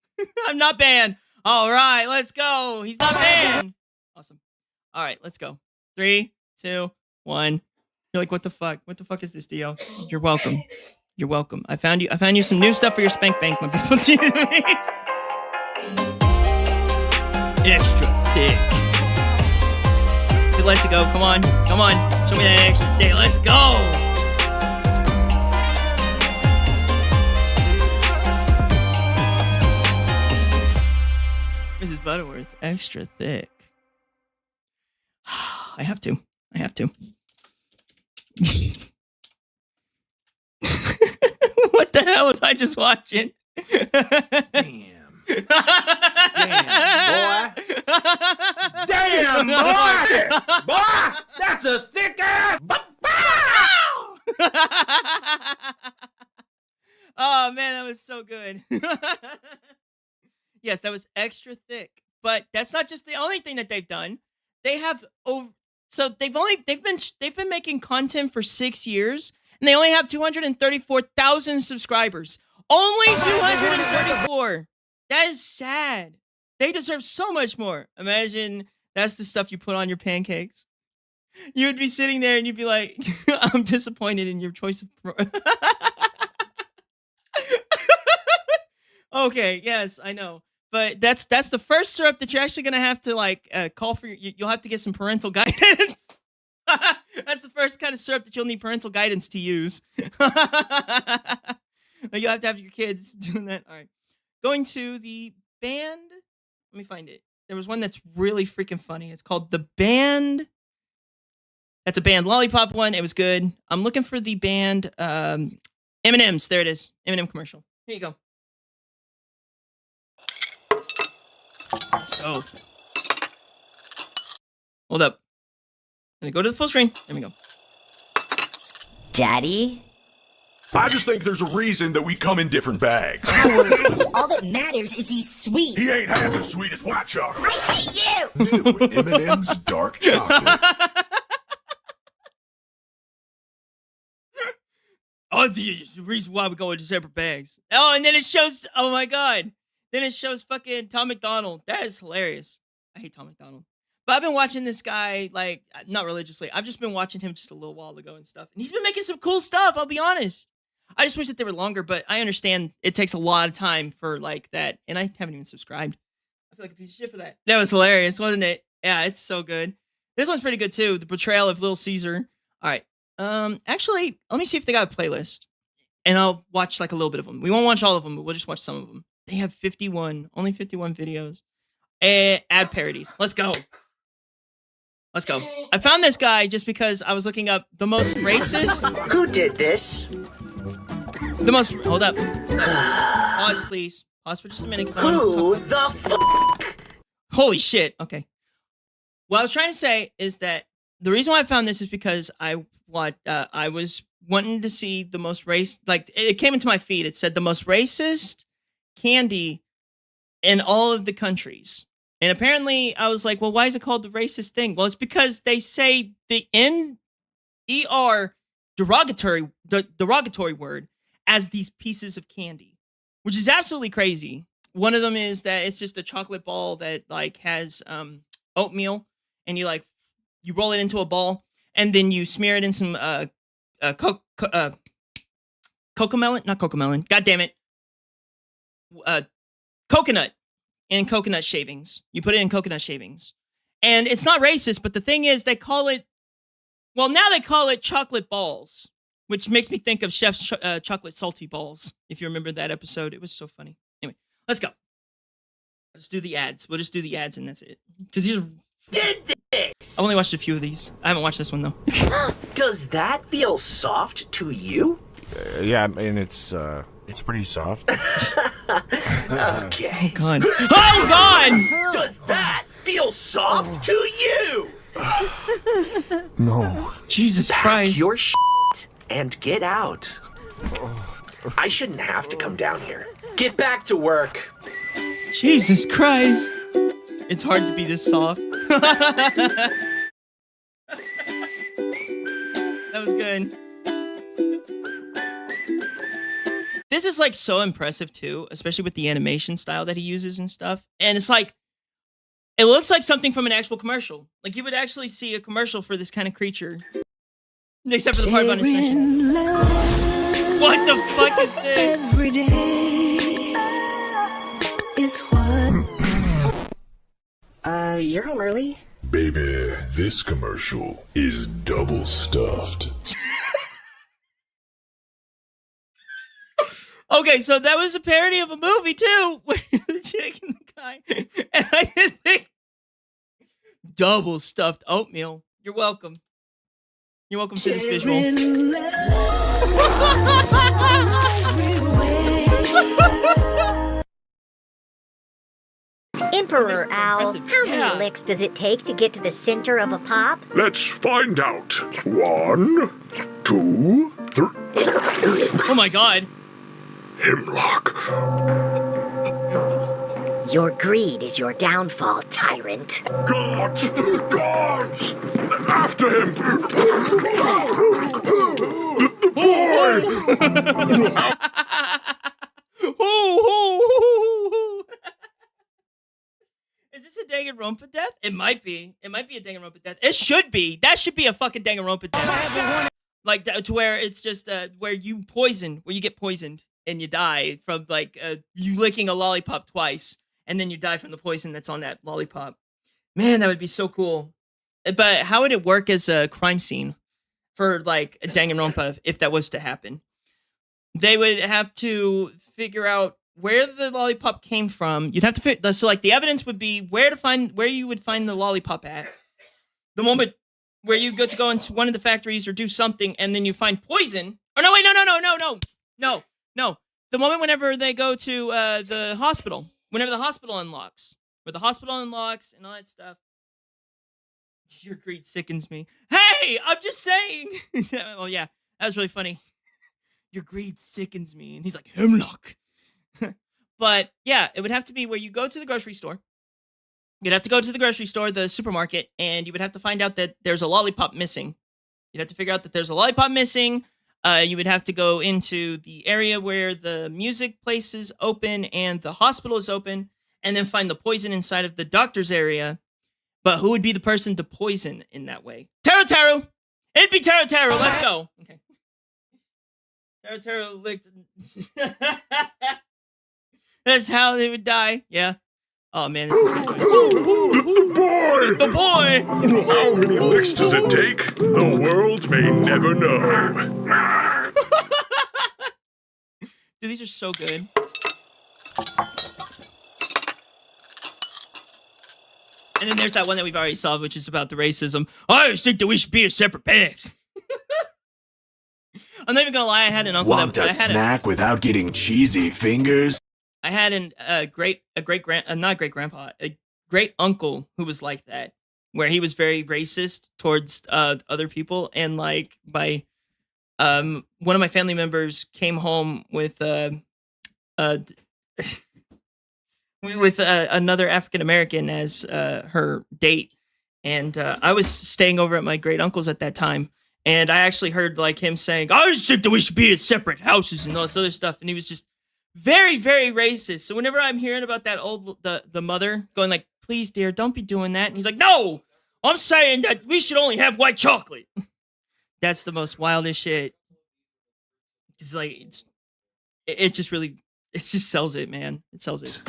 I'm not banned. All right, let's go. He's not banned. Awesome. All right, let's go. 3, 2, 1. You're like, what the fuck? What the fuck is this, Dio? You're welcome. I found you some new stuff for your spank bank, my people. Extra thick. Let's go. Come on. Show me that extra thick. Let's go. Mrs. Butterworth, extra thick. I have to. What the hell was I just watching? Damn. Damn, boy! Boy! That's a thick ass! Oh, man, that was so good. Yes, that was extra thick. But that's not just the only thing that they've done. They have they've been making content for 6 years, and they only have 234,000 subscribers. Only 234. That is sad. They deserve so much more. Imagine that's the stuff you put on your pancakes. You would be sitting there and you'd be like, I'm disappointed in your choice of... Okay, yes, I know. But that's the first syrup that you're actually going to have to like call for. You'll have to get some parental guidance. That's the first kind of syrup that you'll need parental guidance to use. You'll have to have your kids doing that. All right. Going to the band. Let me find it. There was one that's really freaking funny. It's called The Band. That's a band Lollipop one. It was good. I'm looking for the band M&M's. There it is. M&M commercial. Here you go. Let's go. Hold up. I'm gonna go to the full screen. There we go. Daddy? I just think there's a reason that we come in different bags. All that matters is he's sweet. He ain't half as sweet as white chocolate. I hate you! New M&M's dark chocolate. Oh, the reason why we go into separate bags. Oh, and then it shows, oh my God. Then it shows fucking Tom McDonald. That is hilarious. I hate Tom McDonald. But I've been watching this guy, like, not religiously. I've just been watching him just a little while ago and stuff. And he's been making some cool stuff, I'll be honest. I just wish that they were longer, but I understand it takes a lot of time for, like, that. And I haven't even subscribed. I feel like a piece of shit for that. That was hilarious, wasn't it? Yeah, it's so good. This one's pretty good, too. The Portrayal of Little Caesar. All right. Actually, let me see if they got a playlist. And I'll watch, like, a little bit of them. We won't watch all of them, but we'll just watch some of them. They have only 51 videos. Add parodies. Let's go. Let's go. I found this guy just because I was looking up the most racist. Who did this? Hold up. Pause, please. Pause for just a minute. Who the fuck? Holy shit. Okay. What I was trying to say is that the reason why I found this is because I was wanting to see the most it came into my feed. It said the most racist candy in all of the countries. And apparently I was like, well, why is it called the racist thing? Well, it's because they say the N-E-R derogatory word as these pieces of candy, which is absolutely crazy. One of them is that it's just a chocolate ball that like has oatmeal, and you roll it into a ball, and then you smear it in some coconut and coconut shavings. You put it in coconut shavings. And it's not racist, but the thing is they call it chocolate balls, which makes me think of Chef's chocolate salty balls. If you remember that episode, it was so funny. Anyway, let's go. Let's do the ads. We'll just do the ads and that's it. Because these are... Did this? I've only watched a few of these. I haven't watched this one, though. Does that feel soft to you? Yeah, I mean, it's pretty soft. Okay. Oh, God. Oh, God! Does that feel soft to you? No. Jesus Pack Christ. your shit and get out. I shouldn't have to come down here. Get back to work. Jesus Christ. It's hard to be this soft. That was good. This is like so impressive too, especially with the animation style that he uses and stuff. And it's like, it looks like something from an actual commercial. Like you would actually see a commercial for this kind of creature. Except for the part about his mission. What the fuck is this? Every day is what. You're home early? Baby, this commercial is double stuffed. Okay, so that was a parody of a movie too, where the chick and the guy, and I didn't think double stuffed oatmeal. You're welcome. You're welcome to this visual. Emperor Owl, impressive. how Yeah. many licks does it take to get to the center of a pop? Let's find out. 1, 2, 3. Oh my God. Hemlock. Your greed is your downfall, tyrant. Guards! Guards! After him! The boy! Is this a danganronpa death? It might be. It might be a danganronpa death. It should be. That should be a fucking danganronpa death. Like to where it's just where you get poisoned and you die from like you licking a lollipop twice, and then you die from the poison that's on that lollipop. Man, that would be so cool. But how would it work as a crime scene for like a danganronpa if that was to happen? They would have to figure out where the lollipop came from. You'd have to so like the evidence would be where you would find the lollipop at. The moment where you go into one of the factories or do something, and then you find poison. Oh no! Wait, no. The moment whenever they go to the hospital, whenever the hospital unlocks, and all that stuff. Your greed sickens me. Hey, I'm just saying. Oh yeah, that was really funny. Your greed sickens me. And he's like, Hemlock. But yeah, it would have to be where you go to the grocery store. You'd have to go to the grocery store, the supermarket, and you would have to find out that there's a lollipop missing. You'd have to figure out that there's a lollipop missing. You would have to go into the area where the music place is open and the hospital is open, and then find the poison inside of the doctor's area. But who would be the person to poison in that way? Teru! It'd be Teru! Let's go. Okay. Teru licked... That's how they would die. Yeah. Oh, man, this is so good. The boy! How many licks does it take? The world may never know. Dude, these are so good. And then there's that one that we've already solved, which is about the racism. I just think that we should be a separate packs. I'm not even gonna lie, I had an uncle Want a snack without getting cheesy fingers? I had a great uncle who was like that, where he was very racist towards other people, and like one of my family members came home with another African American as her date, and I was staying over at my great uncle's at that time, and I actually heard like him saying, "I just think that we should be in separate houses" and all this other stuff, and he was just very, very racist. So whenever I'm hearing about that the mother going like, "Please, dear, don't be doing that," and he's like, "No, I'm saying that we should only have white chocolate." That's the most wildest shit. It's like it just sells it, man. It sells it.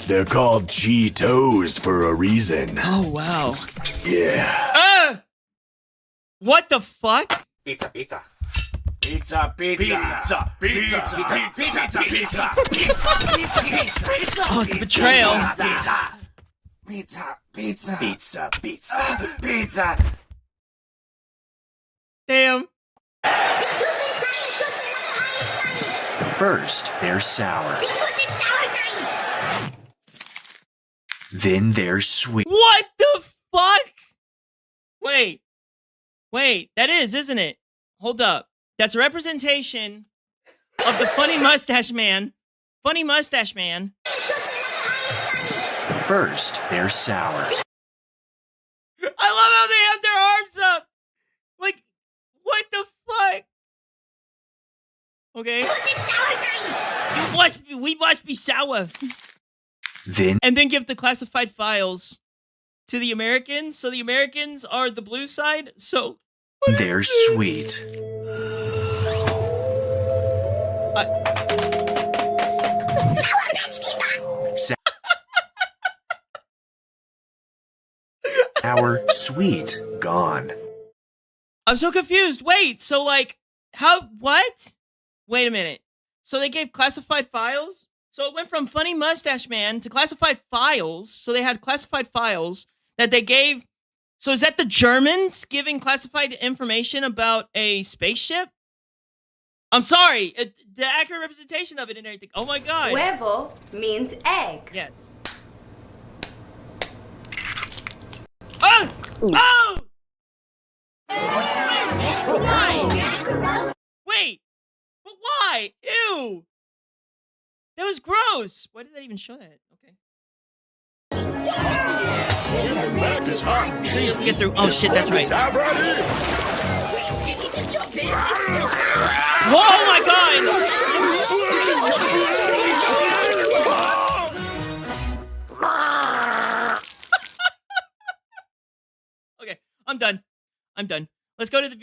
They're called Cheetos for a reason. Oh wow. Yeah. What the fuck? Pizza. Oh, the betrayal. Pizza. Damn. First, they're sour. Then they're sweet. What the fuck? Wait, that is, isn't it? Hold up. That's a representation of the funny mustache man. Funny mustache man. First, they're sour. I love how they have their arms up. Like, what the fuck? Okay. We must be sour. And then give the classified files to the Americans. So the Americans are the blue side. So they're sweet. Sour, sweet, gone. I'm so confused. Wait, so like, what? Wait a minute. So they gave classified files? So it went from Funny Mustache Man to classified files. So they had classified files that they gave. So is that the Germans giving classified information about a spaceship? I'm sorry. The accurate representation of it and everything. Oh my god. Huevo means egg. Yes. Oh! Oh! Why? Wait. But why? Ew. That was gross. Why did that even show that? Okay. So you have to get through. Oh shit, that's right. Oh my god! Okay, I'm done. Let's go to the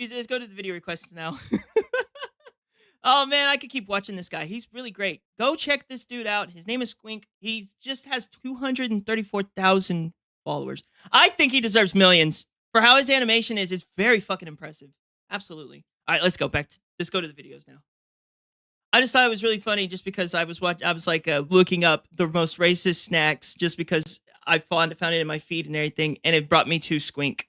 video requests now. Oh man, I could keep watching this guy. He's really great. Go check this dude out. His name is Squink. He just has 234,000 followers. I think he deserves millions. For how his animation is, it's very fucking impressive. Absolutely. All right, let's go to the videos now. I just thought it was really funny just because I was looking up the most racist snacks just because I found it in my feed and everything, and it brought me to Squink.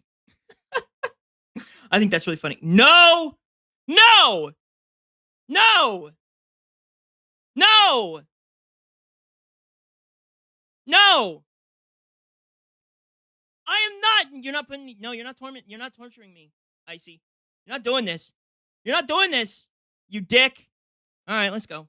I think that's really funny. No! I am not. You're not torturing me, Icy. You're not doing this. You dick. All right, let's go.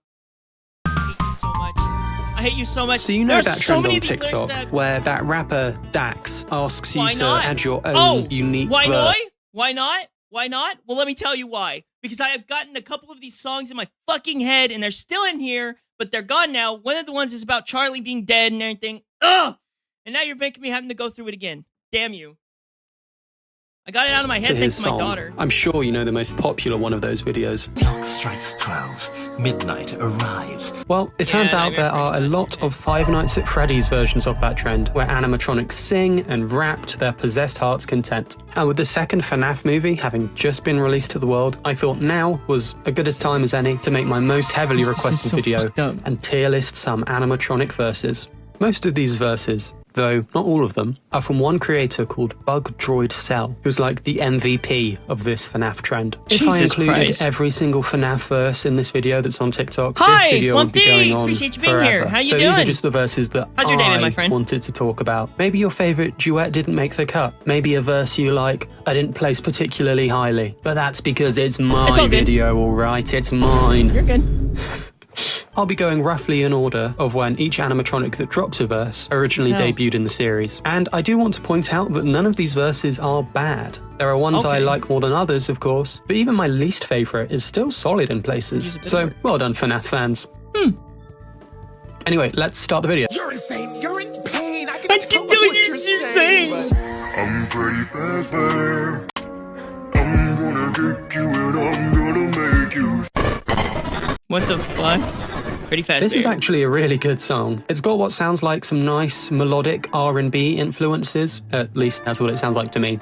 I hate you so much. I hate you so much. So you know There's that so trend many on of these lyrics TikTok that- where that rapper Dax asks you Why to not? add your own unique why verse. not? Why not? Why not? Well, let me tell you why. Because I have gotten a couple of these songs in my fucking head, and they're still in here, but they're gone now. One of the ones is about Charlie being dead and everything. Ugh! And now you're making me having to go through it again. Damn you. I got it out of my To head his thanks to my song. daughter. I'm sure you know the most popular one of those videos. Clock strikes 12. Midnight arrives. Well, it turns out there are a lot of Five Nights at Freddy's versions of that trend, where animatronics sing and rap to their possessed heart's content. And with the second FNAF movie having just been released to the world, I thought now was as good a time as any to make my most heavily requested video and tier list some animatronic verses. Most of these verses, though not all of them, are from one creator called Bug Droid Cell, who's like the MVP of this FNAF trend. If I Jesus included Christ. every single FNAF verse in this video that's on TikTok, Hi, this video would be Flumpy! going on Appreciate you being forever. here. How you so these are doing? just the verses that How's your day, I my friend? wanted to talk about. Maybe your favorite duet didn't make the cut. Maybe a verse you like I didn't place particularly highly. But that's because it's my It's all good. video, alright? It's mine. You're good. I'll be going roughly in order of when each animatronic that drops a verse originally This is debuted in the series. And I do want to point out that none of these verses are bad. There are ones I Okay. like more than others, of course, but even my least favourite is still solid in places. So, well done, FNAF fans. Anyway, let's start the video. You're insane. You're in pain. I can tell what you're saying. I'm Freddy Fazbear. I'm gonna get you and I'm gonna make you. What the fuck? Pretty fast. This is actually a really good song. It's got what sounds like some nice melodic R&B influences. At least that's what it sounds like to me.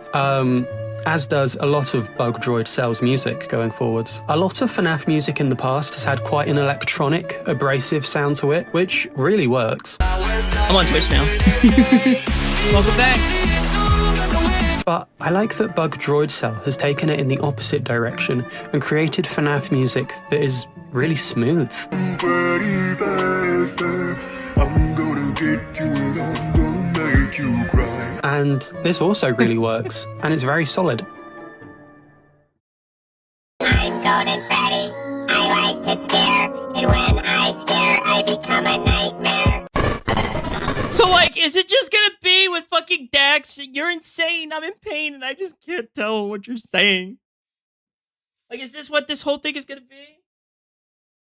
As does a lot of Bug Droid Cell's music going forwards. A lot of FNAF music in the past has had quite an electronic, abrasive sound to it, which really works. I'm on Twitch now. Welcome back. But I like that Bug Droid Cell has taken it in the opposite direction and created FNAF music that is really smooth. Freddy Fazbear. I'm gonna get you and I'm gonna make you cry. And this also really works, and it's very solid. I'm Golden Freddy. I like to scare, and when I scare, I become a nightmare. So, like, is it just gonna be with fucking Dax? You're insane. I'm in pain, and I just can't tell what you're saying. Like, is this what this whole thing is gonna be?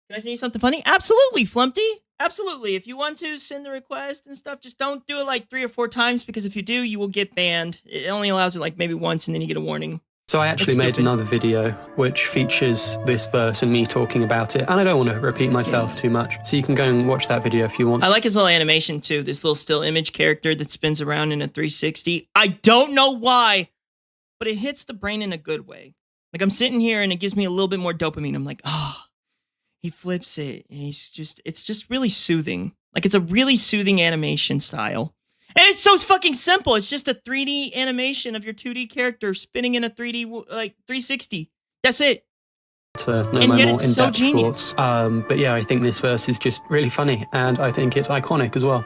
Can I send you something funny? Absolutely, Flumpty. Absolutely. If you want to send the request and stuff, just don't do it like 3 or 4 times, because if you do, you will get banned. It only allows it like maybe once, and then you get a warning. So I actually That's made stupid. another video which features this verse and me talking about it, and I don't want to repeat myself too much, so you can go and watch that video if you want. I like his little animation too. This little still image character that spins around in a 360. I don't know why, but it hits the brain in a good way. Like, I'm sitting here and it gives me a little bit more dopamine. I'm like, oh, he flips it. And it's just really soothing. Like, it's a really soothing animation style. And it's so fucking simple. It's just a 3D animation of your 2D character spinning in a 3D, like 360. That's it. To know And my yet more it's so in-depth genius. thoughts. But yeah, I think this verse is just really funny, and I think it's iconic as well.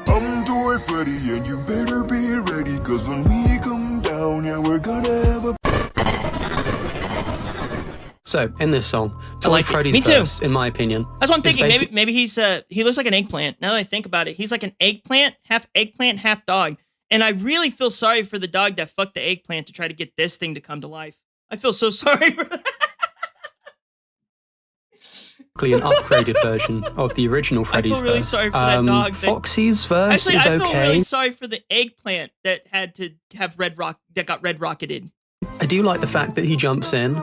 I'm Toy Freddy and you better be ready, cause when we come down, yeah, we're gonna have a. So, in this song, Toy like it. Freddy's Me too. verse, in my opinion, That's what I'm is thinking. Maybe he's he looks like an eggplant. Now that I think about it, he's like an eggplant, half dog. And I really feel sorry for the dog that fucked the eggplant to try to get this thing to come to life. I feel so sorry for that. basically an upgraded version of the original Freddy's I feel really verse. sorry for that dog. Foxy's verse Actually, is I feel okay. really sorry for the eggplant that had to have that got red rocketed. I do like the fact that he jumps in.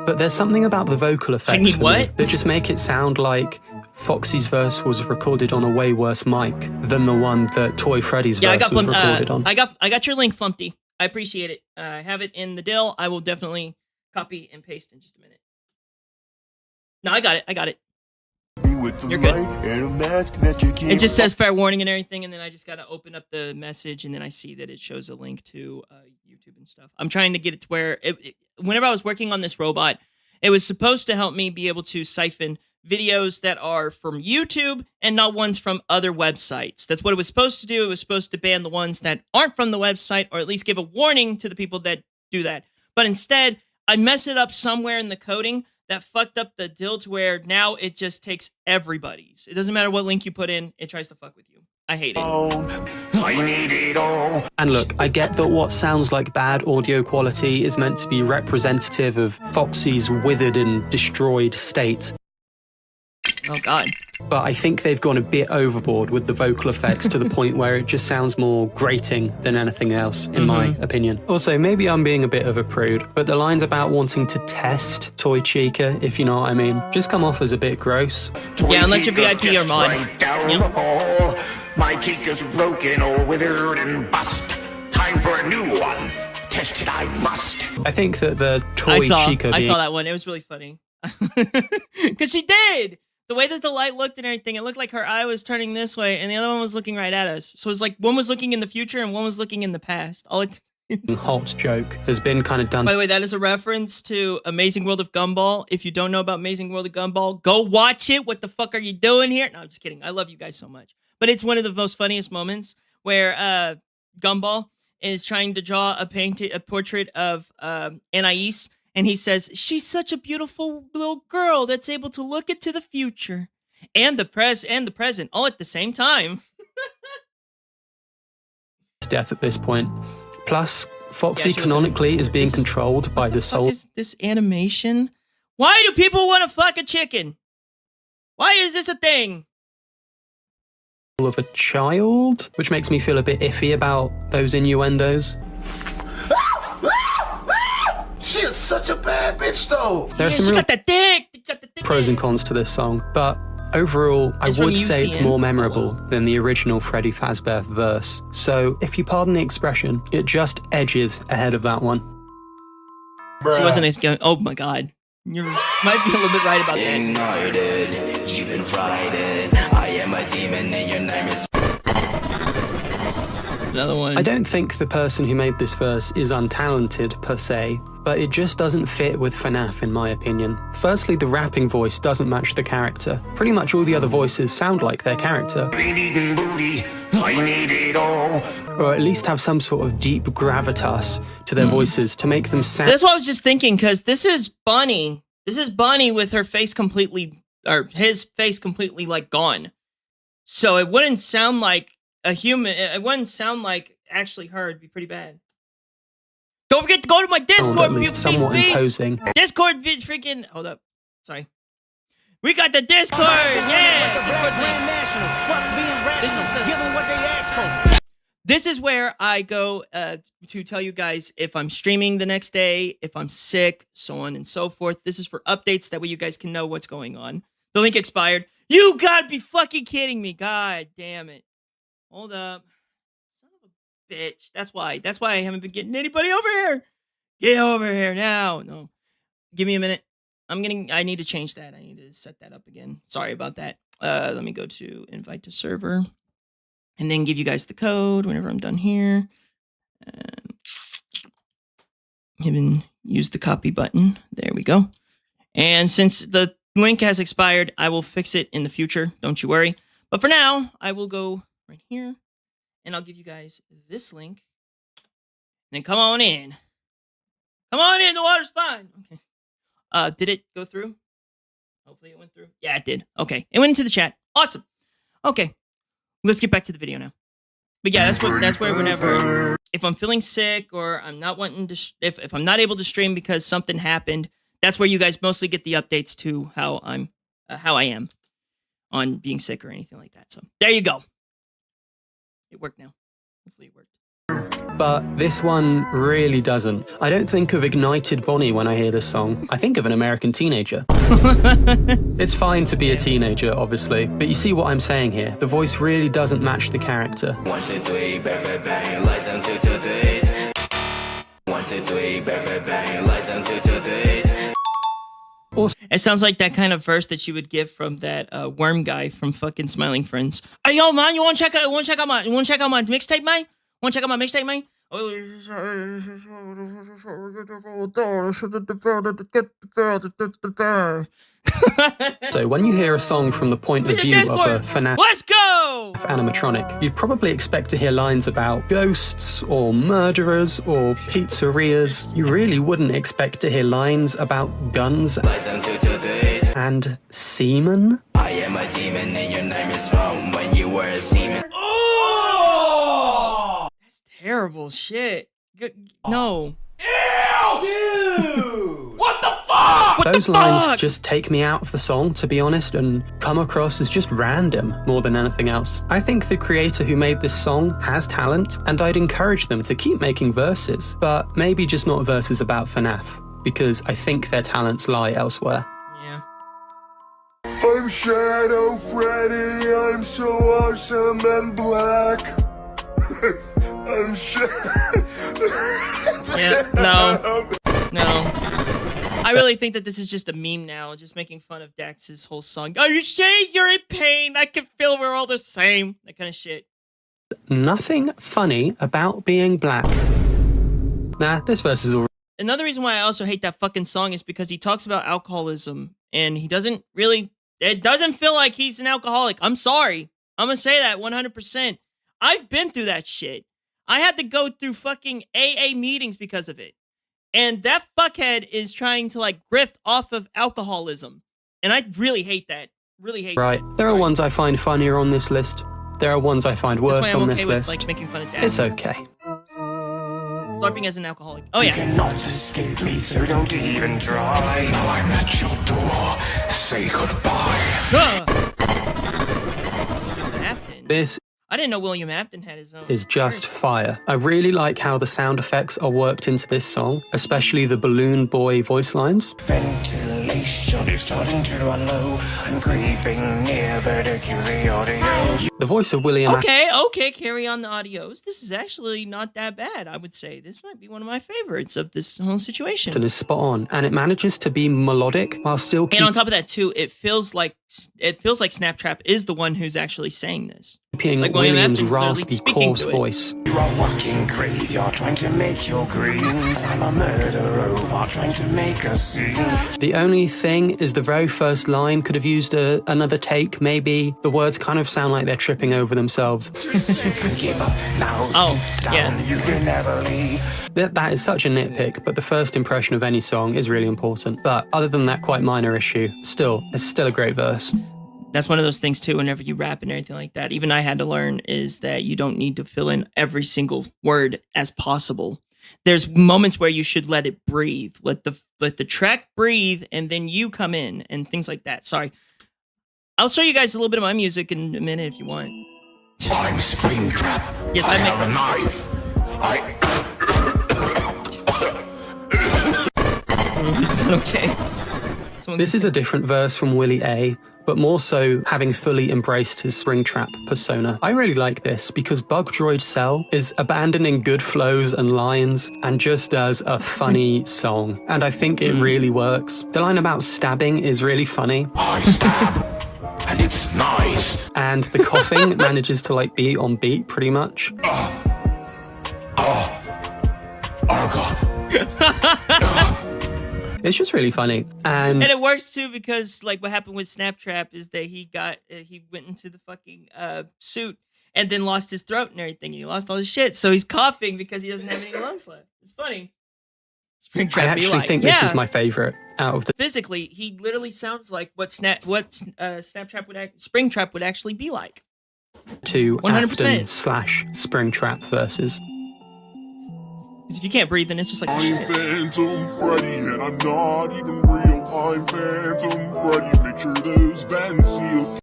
But there's something about the vocal effects for me that just make it sound like Foxy's verse was recorded on a way worse mic than the one that Toy Freddy's verse was recorded on. I got your link, Flumpty. I appreciate it. I have it in the dill. I will definitely copy and paste in just a minute. No, I got it. You're good. It just says fair warning and everything, and then I just got to open up the message, and then I see that it shows a link to YouTube and stuff. I'm trying to get it to where, whenever I was working on this robot, it was supposed to help me be able to siphon videos that are from YouTube and not ones from other websites. That's what it was supposed to do. It was supposed to ban the ones that aren't from the website, or at least give a warning to the people that do that. But instead, I messed it up somewhere in the coding that fucked up the deal to where now it just takes everybody's. It doesn't matter what link you put in, it tries to fuck with you. I hate it. I need it all. And look, I get that what sounds like bad audio quality is meant to be representative of Foxy's withered and destroyed state. Oh, God. But I think they've gone a bit overboard with the vocal effects to the point where it just sounds more grating than anything else, in my opinion. Also, maybe I'm being a bit of a prude, but the lines about wanting to test Toy Chica, if you know what I mean, just come off as a bit gross. Yeah, unless you're VIP or mod. Right down the hall. My Chica's broken or withered and bust. Time for a new one. Test it I must. I think that the Toy Chica... I saw that one. It was really funny. Because she did! The way that the light looked and everything, it looked like her eye was turning this way, and the other one was looking right at us. So it was like one was looking in the future and one was looking in the past. Hot joke has been kind of done. By the way, that is a reference to Amazing World of Gumball. If you don't know about Amazing World of Gumball, go watch it. What the fuck are you doing here? No, I'm just kidding. I love you guys so much. But it's one of the most funniest moments where Gumball is trying to draw a portrait of Anais. And he says, she's such a beautiful little girl that's able to look into the future and the present all at the same time. Death at this point. Plus, Foxy canonically is being controlled by the soul. What is this animation? Why do people want to fuck a chicken? Why is this a thing? Of a child, which makes me feel a bit iffy about those innuendos. She is such a bad bitch, though. There are some she real got the dick. pros and cons to this song, but overall, I would say it's more memorable than the original Freddy Fazbear verse. So, if you pardon the expression, it just edges ahead of that one. She wasn't going. Oh my God, you might be a little bit right about that. Ignited, you've been frightened. I am a demon and your name is... Another one. I don't think the person who made this verse is untalented per se, but it just doesn't fit with FNAF in my opinion. Firstly, the rapping voice doesn't match the character. Pretty much all the other voices sound like their character. I need it all. Or at least have some sort of deep gravitas to their voices to make them sound... That's what I was just thinking, because this is Bunny. This is Bunny with her face completely, or his face completely like gone. So it wouldn't sound like a human. It wouldn't sound like actually her. It'd be pretty bad. Don't forget to go to my Discord. Somewhat imposing. Discord freaking. Hold up. Sorry. We got the Discord. Yeah. Discord link. This is Give what they asked for. This is where I go to tell you guys if I'm streaming the next day, if I'm sick, so on and so forth. This is for updates. That way you guys can know what's going on. The link expired. You gotta be fucking kidding me. God damn it. Hold up. Son of a bitch. That's why I haven't been getting anybody over here. Get over here now. No. Give me a minute. I need to change that. I need to set that up again. Sorry about that. Let me go to invite to server. And then give you guys the code whenever I'm done here. Even use the copy button. There we go. And since the link has expired, I will fix it in the future. Don't you worry. But for now, I will go right here. And I'll give you guys this link. And then come on in. Come on in. The water's fine. Okay. Did it go through? Hopefully it went through. Yeah, it did. Okay. It went into the chat. Awesome. Okay. Let's get back to the video now. But yeah, that's where whenever, if I'm feeling sick or I'm not wanting to, if I'm not able to stream because something happened, that's where you guys mostly get the updates to how I am on being sick or anything like that. So there you go. It worked now. Hopefully it worked. But this one really doesn't. I don't think of Ignited Bonnie when I hear this song. I think of an American teenager. It's fine to be a teenager, obviously, but you see what I'm saying here. The voice really doesn't match the character. 1, 2, 3, bang, bang, bang, license 2, 2, 3. 1, 2, 3, bang, bang, bang, license 2, 2, 3. It sounds like that kind of verse that you would give from that worm guy from fucking Smiling Friends. Hey, yo, man, you wanna check out my mixtape, man? Want to check out my mixtape, man? So when you hear a song from the point of view of a FNAF... Let's go! No! animatronic, you'd probably expect to hear lines about ghosts or murderers or pizzerias. You really wouldn't expect to hear lines about guns and semen. I am a demon and your name is from when you were a semen. That's terrible shit. No. Dude! What the fuck? Those lines just take me out of the song, to be honest, and come across as just random more than anything else. I think the creator who made this song has talent, and I'd encourage them to keep making verses, but maybe just not verses about FNAF, because I think their talents lie elsewhere. Yeah. I'm Shadow Freddy, I'm so awesome and black. I'm Yeah, no. I really think that this is just a meme now, just making fun of Dax's whole song. Are you saying you're in pain? I can feel we're all the same. That kind of shit. Nothing funny about being black. Nah, this verse is all. Another reason why I also hate that fucking song is because he talks about alcoholism, and he doesn't really... It doesn't feel like he's an alcoholic. I'm sorry. I'm gonna say that 100%. I've been through that shit. I had to go through fucking AA meetings because of it. And that fuckhead is trying to like grift off of alcoholism. And I really hate that. Really hate Right. that. There are ones I find funnier on this list. There are ones I find worse That's why I'm on okay this with, list. like, making fun of Dax. It's okay. LARPing as an alcoholic. Oh yeah. You cannot escape me, so don't even try. Now I'm at your door. Say goodbye. William Afton. This I didn't know William Afton had his own. is just fire. I really like how the sound effects are worked into this song, especially the balloon boy voice lines. Ventilation is starting to run low. I'm creeping near, better cue the audio. The voice of William Okay, carry on the audios. This is actually not that bad, I would say. This might be one of my favorites of this whole situation. Afton is spot on, and it manages to be melodic while still And on top of that, too, it feels like Snaptrap is the one who's actually saying this. keeping Like William William's Afton's literally raspy, speaking coarse to it. voice. You are walking graveyard trying to make your greens. I'm a murder robot trying to make a scene. The only thing is the very first line could have used another take, maybe. The words kind of sound like they're tripping over themselves. Give up now. Down, you will never leave. That is such a nitpick, but the first impression of any song is really important. But other than that quite minor issue, it's still a great verse. That's one of those things, too, whenever you rap and everything like that. Even I had to learn is that you don't need to fill in every single word as possible. There's moments where you should let it breathe. Let the track breathe, and then you come in and things like that. Sorry. I'll show you guys a little bit of my music in a minute if you want. I'm Springtrap. Yes, I make have a knife. He's not okay. This is a different verse from Willie A, but more so having fully embraced his Springtrap persona. I really like this because Bug Droid Cell is abandoning good flows and lines and just does a funny song. And I think it really works. The line about stabbing is really funny. I stab, and it's nice. And the coughing manages to like be on beat pretty much. Oh God. It's just really funny. And it works too because like what happened with Snaptrap is that he went into the fucking suit and then lost his throat and everything. He lost all his shit, so he's coughing because he doesn't have any lungs left. It's funny. I actually think this is my favorite out of the. Physically, he literally sounds like what Springtrap would actually be like. 2 100%. Afton/Springtrap verses. Because if you can't breathe, then it's just like I'm shit. Phantom Freddy, and I'm not even real. I'm Phantom Freddy. Make sure those vents seal.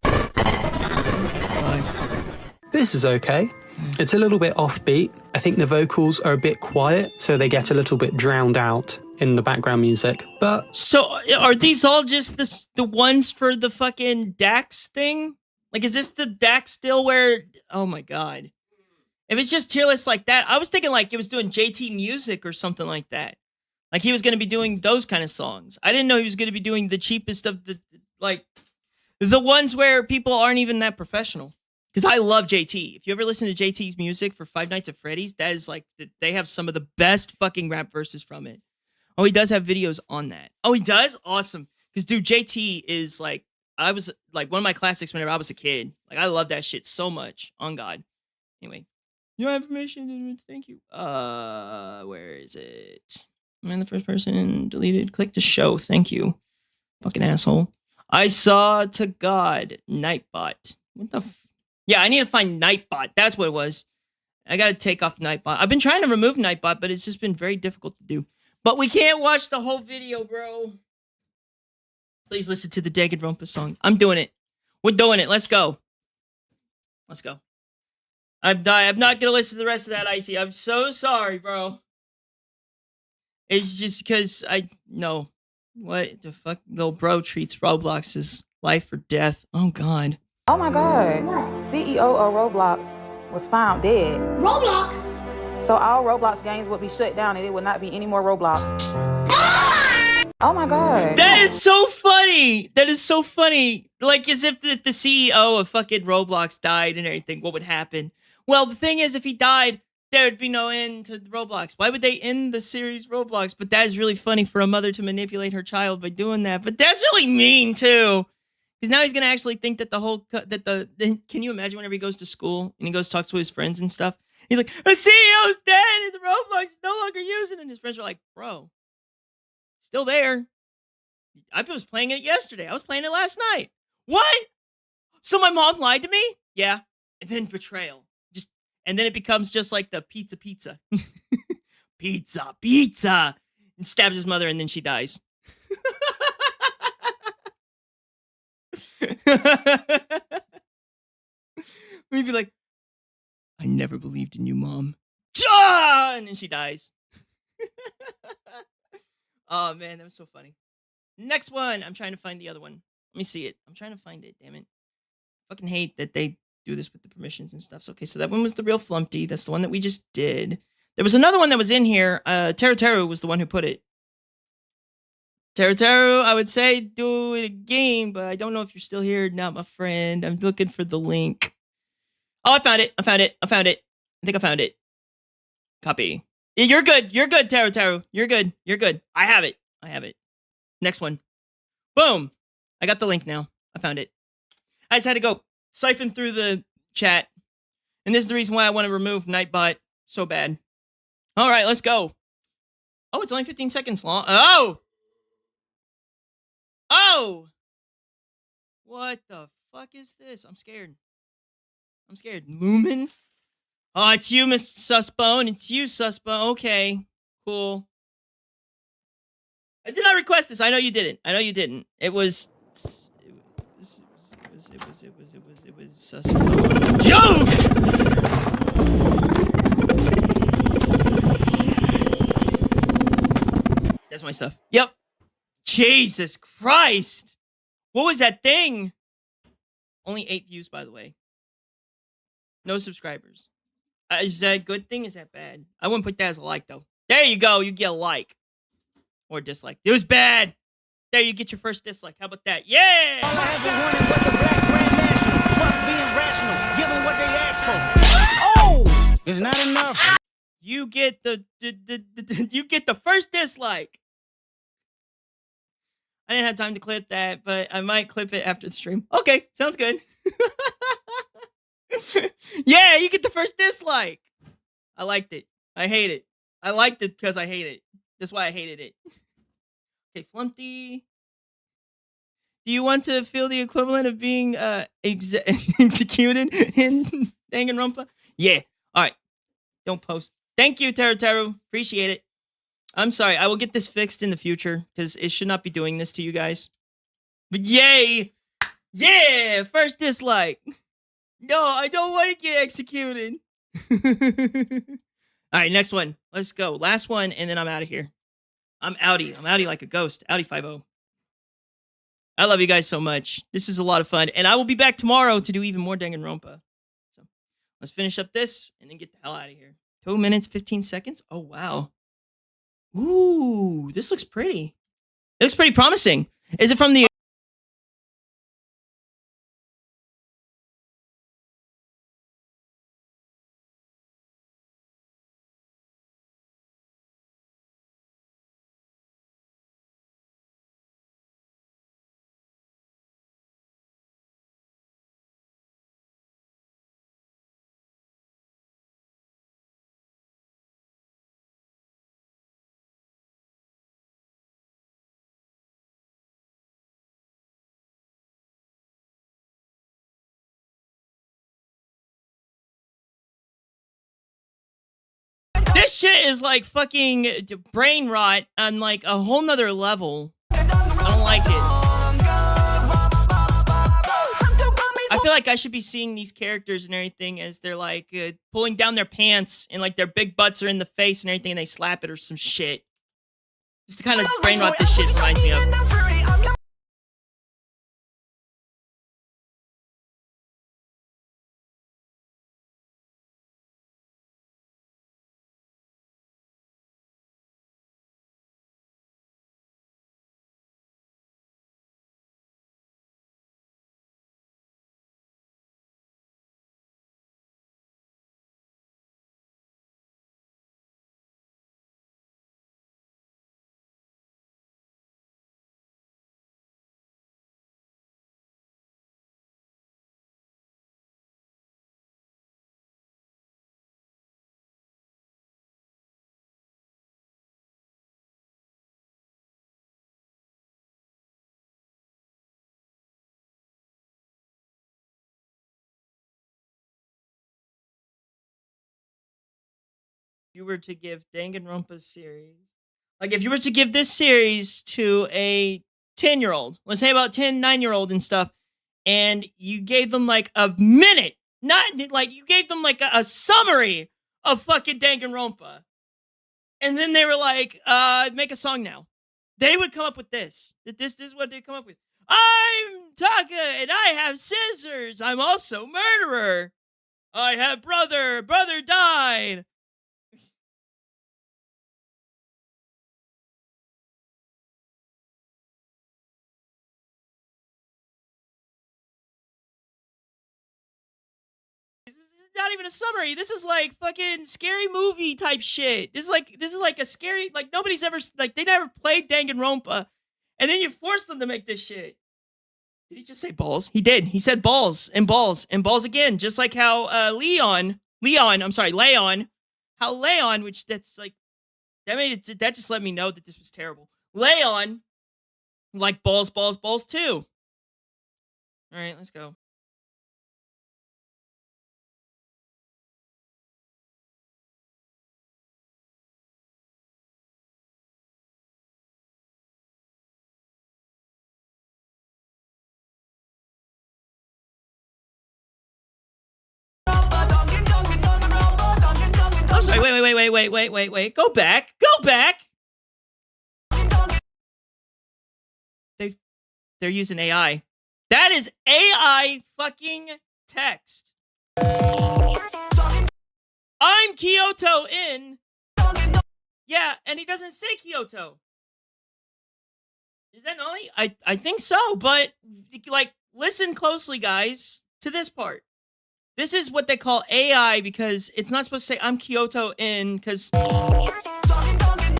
This is okay. It's a little bit offbeat. I think the vocals are a bit quiet, so they get a little bit drowned out in the background music. But so are these all just the ones for the fucking Dax thing? Like, is this the Dax still where? Oh my god. If it's just tier list like that, I was thinking like it was doing JT Music or something like that. Like he was going to be doing those kind of songs. I didn't know he was going to be doing the cheapest of the ones where people aren't even that professional. Because I love JT. If you ever listen to JT's music for Five Nights at Freddy's, that is like, they have some of the best fucking rap verses from it. Oh, he does have videos on that. Oh, he does? Awesome. Because dude, JT is like I was like one of my classics whenever I was a kid. Like I love that shit so much. On God. Anyway, your information. Thank you. Where is it? I'm the first person deleted. Click to show. Thank you. Fucking asshole. I saw to God Nightbot. What the? Yeah, I need to find Nightbot. That's what it was. I gotta take off Nightbot. I've been trying to remove Nightbot, but it's just been very difficult to do. But we can't watch the whole video, bro. Please listen to the Danganronpa song. I'm doing it. We're doing it. Let's go. Let's go. I'm not gonna listen to the rest of that, Icy. I'm so sorry, bro. It's just because I know. What the fuck? Little bro treats Roblox as life or death. Oh, God. Oh, my God. CEO of Roblox was found dead. Roblox? So all Roblox games would be shut down and it would not be any more Roblox. Oh, my God. That is so funny. That is so funny. Like, as if the CEO of fucking Roblox died and everything. What would happen? Well, the thing is, if he died, there would be no end to Roblox. Why would they end the series Roblox? But that is really funny for a mother to manipulate her child by doing that. But that's really mean, too. Because now he's going to actually think that can you imagine whenever he goes to school and he goes talks to his friends and stuff? He's like, the CEO's dead and the Roblox is no longer using it. And his friends are like, bro, still there. I was playing it yesterday. I was playing it last night. What? So my mom lied to me? Yeah. And then betrayal. And then it becomes just like the pizza. pizza. And stabs his mother and then she dies. We'd be like, I never believed in you, Mom. And then she dies. Oh, man, that was so funny. Next one. I'm trying to find the other one. Let me see it. I'm trying to find it, damn it. Fucking hate that they do this with the permissions and stuff. So, okay, so that one was the real Flumpty. That's the one that we just did. There was another one that was in here. Teru was the one who put it. Teru, I would say do it again, but I don't know if you're still here or not, my friend. I'm looking for the link. Oh, I found it. I think I found it. Copy. Yeah, you're good, Teru. You're good. I have it. Next one. Boom. I got the link now. I found it. I just had to go siphon through the chat. And this is the reason why I want to remove Nightbot so bad. All right, let's go. Oh, it's only 15 seconds long. Oh! What the fuck is this? I'm scared. Lumen? Oh, it's you, Miss Sussbone. It's you, Sussbone. Okay, cool. I did not request this. I know you didn't. It was Sussbone. Joke! That's my stuff. Yep. Jesus Christ. What was that thing? Only 8 views, by the way. No subscribers. Is that a good thing? Is that bad? I wouldn't put that as a like, though. There you go. You get a like. Or dislike. It was bad. There, you get your first dislike. How about that? Yeah! All I ever wanted was a black grand national. Fuck being rational. Give them what they asked for. Oh! It's not enough. You get you get the first dislike. I didn't have time to clip that, but I might clip it after the stream. Okay, sounds good. Yeah, you get the first dislike. I liked it. I hate it. I liked it because I hate it. That's why I hated it. Okay, Flumpty. Do you want to feel the equivalent of being executed in Danganronpa? Yeah. All right. Don't post. Thank you, Teru. Appreciate it. I'm sorry. I will get this fixed in the future because it should not be doing this to you guys. But yay! Yeah! First dislike. No, I don't want to get executed. All right, next one. Let's go. Last one, and then I'm out of here. I'm outie like a ghost. Outie 5-0. I love you guys so much. This is a lot of fun. And I will be back tomorrow to do even more Danganronpa. So let's finish up this and then get the hell out of here. 2 minutes, 15 seconds. Oh, wow. Ooh, this looks pretty. It looks pretty promising. Is it from the This shit is like fucking brain rot on like a whole nother level. I don't like it. I feel like I should be seeing these characters and everything as they're like pulling down their pants and like their big butts are in the face and everything and they slap it or some shit. Just the kind of brain rot this shit reminds me of. You were to give Danganronpa's series, like if you were to give this series to a 10-year-old, let's say about 10, 9-year-old and stuff, and you gave them like a minute, not like you gave them like a summary of fucking Danganronpa, and then they were like, make a song now. They would come up with this. This is what they come up with. I'm Taka, and I have scissors. I'm also murderer. I have brother. Brother died. Not even a summary. This is like fucking scary movie type shit. This is like a scary, like nobody's ever, like they never played Danganronpa, and then you force them to make this shit. Did he just say balls? He did. He said balls and balls and balls again, just like how Leon, how Leon, which that's like that made it. That just let me know that this was terrible. Leon, like balls too. All right, let's go. I'm sorry, wait. Go back. They're using AI. That is AI fucking text. I'm Kyoto in. Yeah, and he doesn't say Kyoto. Is that Nolly? I think so, but like listen closely, guys, to this part. This is what they call AI because it's not supposed to say I'm Kyoto in because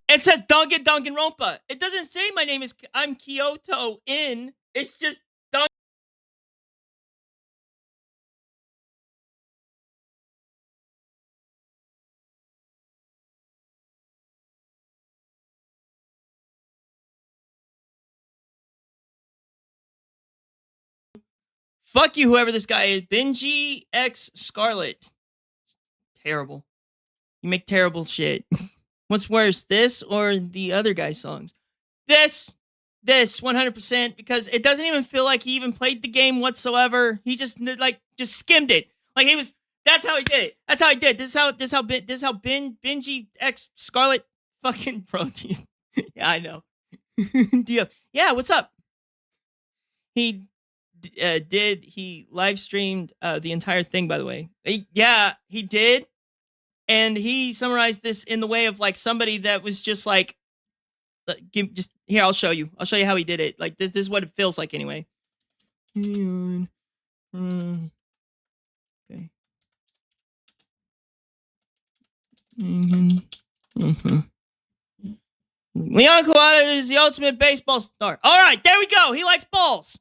it says Danganronpa. It doesn't say my name is I'm Kyoto in. It's just Danganronpa. Fuck you, whoever this guy is. Benji X Scarlet. Terrible. You make terrible shit. What's worse, this or the other guy's songs? This 100%, because it doesn't even feel like he even played the game whatsoever. He just skimmed it. Like he was. That's how he did it. That's how he did. This is how Benji X Scarlet fucking protein. Yeah, I know. Yeah, what's up? He live streamed the entire thing, by the way. Yeah, he did. And he summarized this in the way of like somebody that was just like, just here, I'll show you how he did it. Like this is what it feels like anyway. Okay. Leon Kawada is the ultimate baseball star. All right, there we go. He likes balls.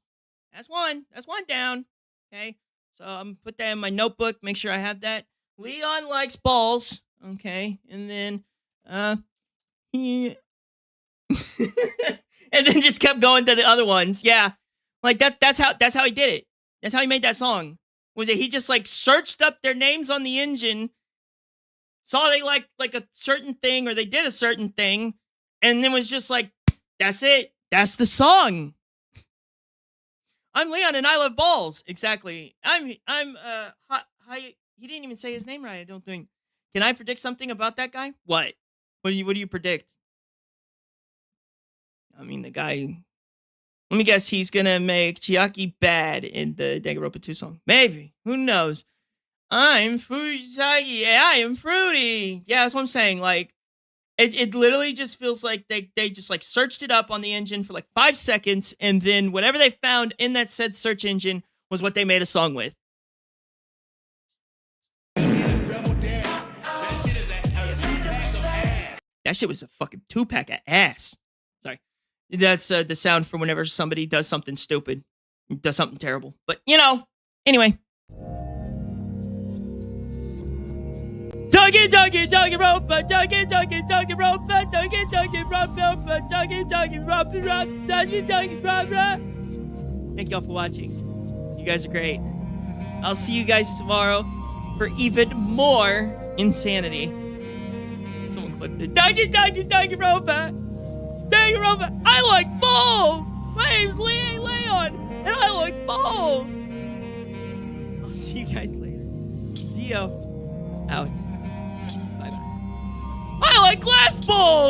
That's one down. Okay, so I'm gonna put that in my notebook. Make sure I have that. Leon likes balls. Okay, and then and then just kept going to the other ones. Yeah, like that's how he did it. That's how he made that song. Was it he just like searched up their names on the engine, saw they liked like a certain thing or they did a certain thing, and then was just like, that's it. That's the song. I'm Leon and I love balls. Exactly. He didn't even say his name right, I don't think. Can I predict something about that guy? What? What do you predict? I mean, the guy. Let me guess, he's gonna make Chiaki bad in the Danganronpa 2 song. Maybe. Who knows? I'm Fujisagi. Yeah, I am fruity. Yeah, that's what I'm saying. Like, it literally just feels like they just like searched it up on the engine for like 5 seconds, and then whatever they found in that said search engine was what they made a song with. That shit was a fucking 2-pack of ass. Sorry. That's the sound for whenever somebody does something stupid, does something terrible. But, you know, anyway. Danganronpa. Thank y'all for watching. You guys are great. I'll see you guys tomorrow for even more insanity. Someone clicked it. Danganronpa. I like balls. My name's Leon, and I like balls. I'll see you guys later. Dio out. Bye-bye. I like glass balls!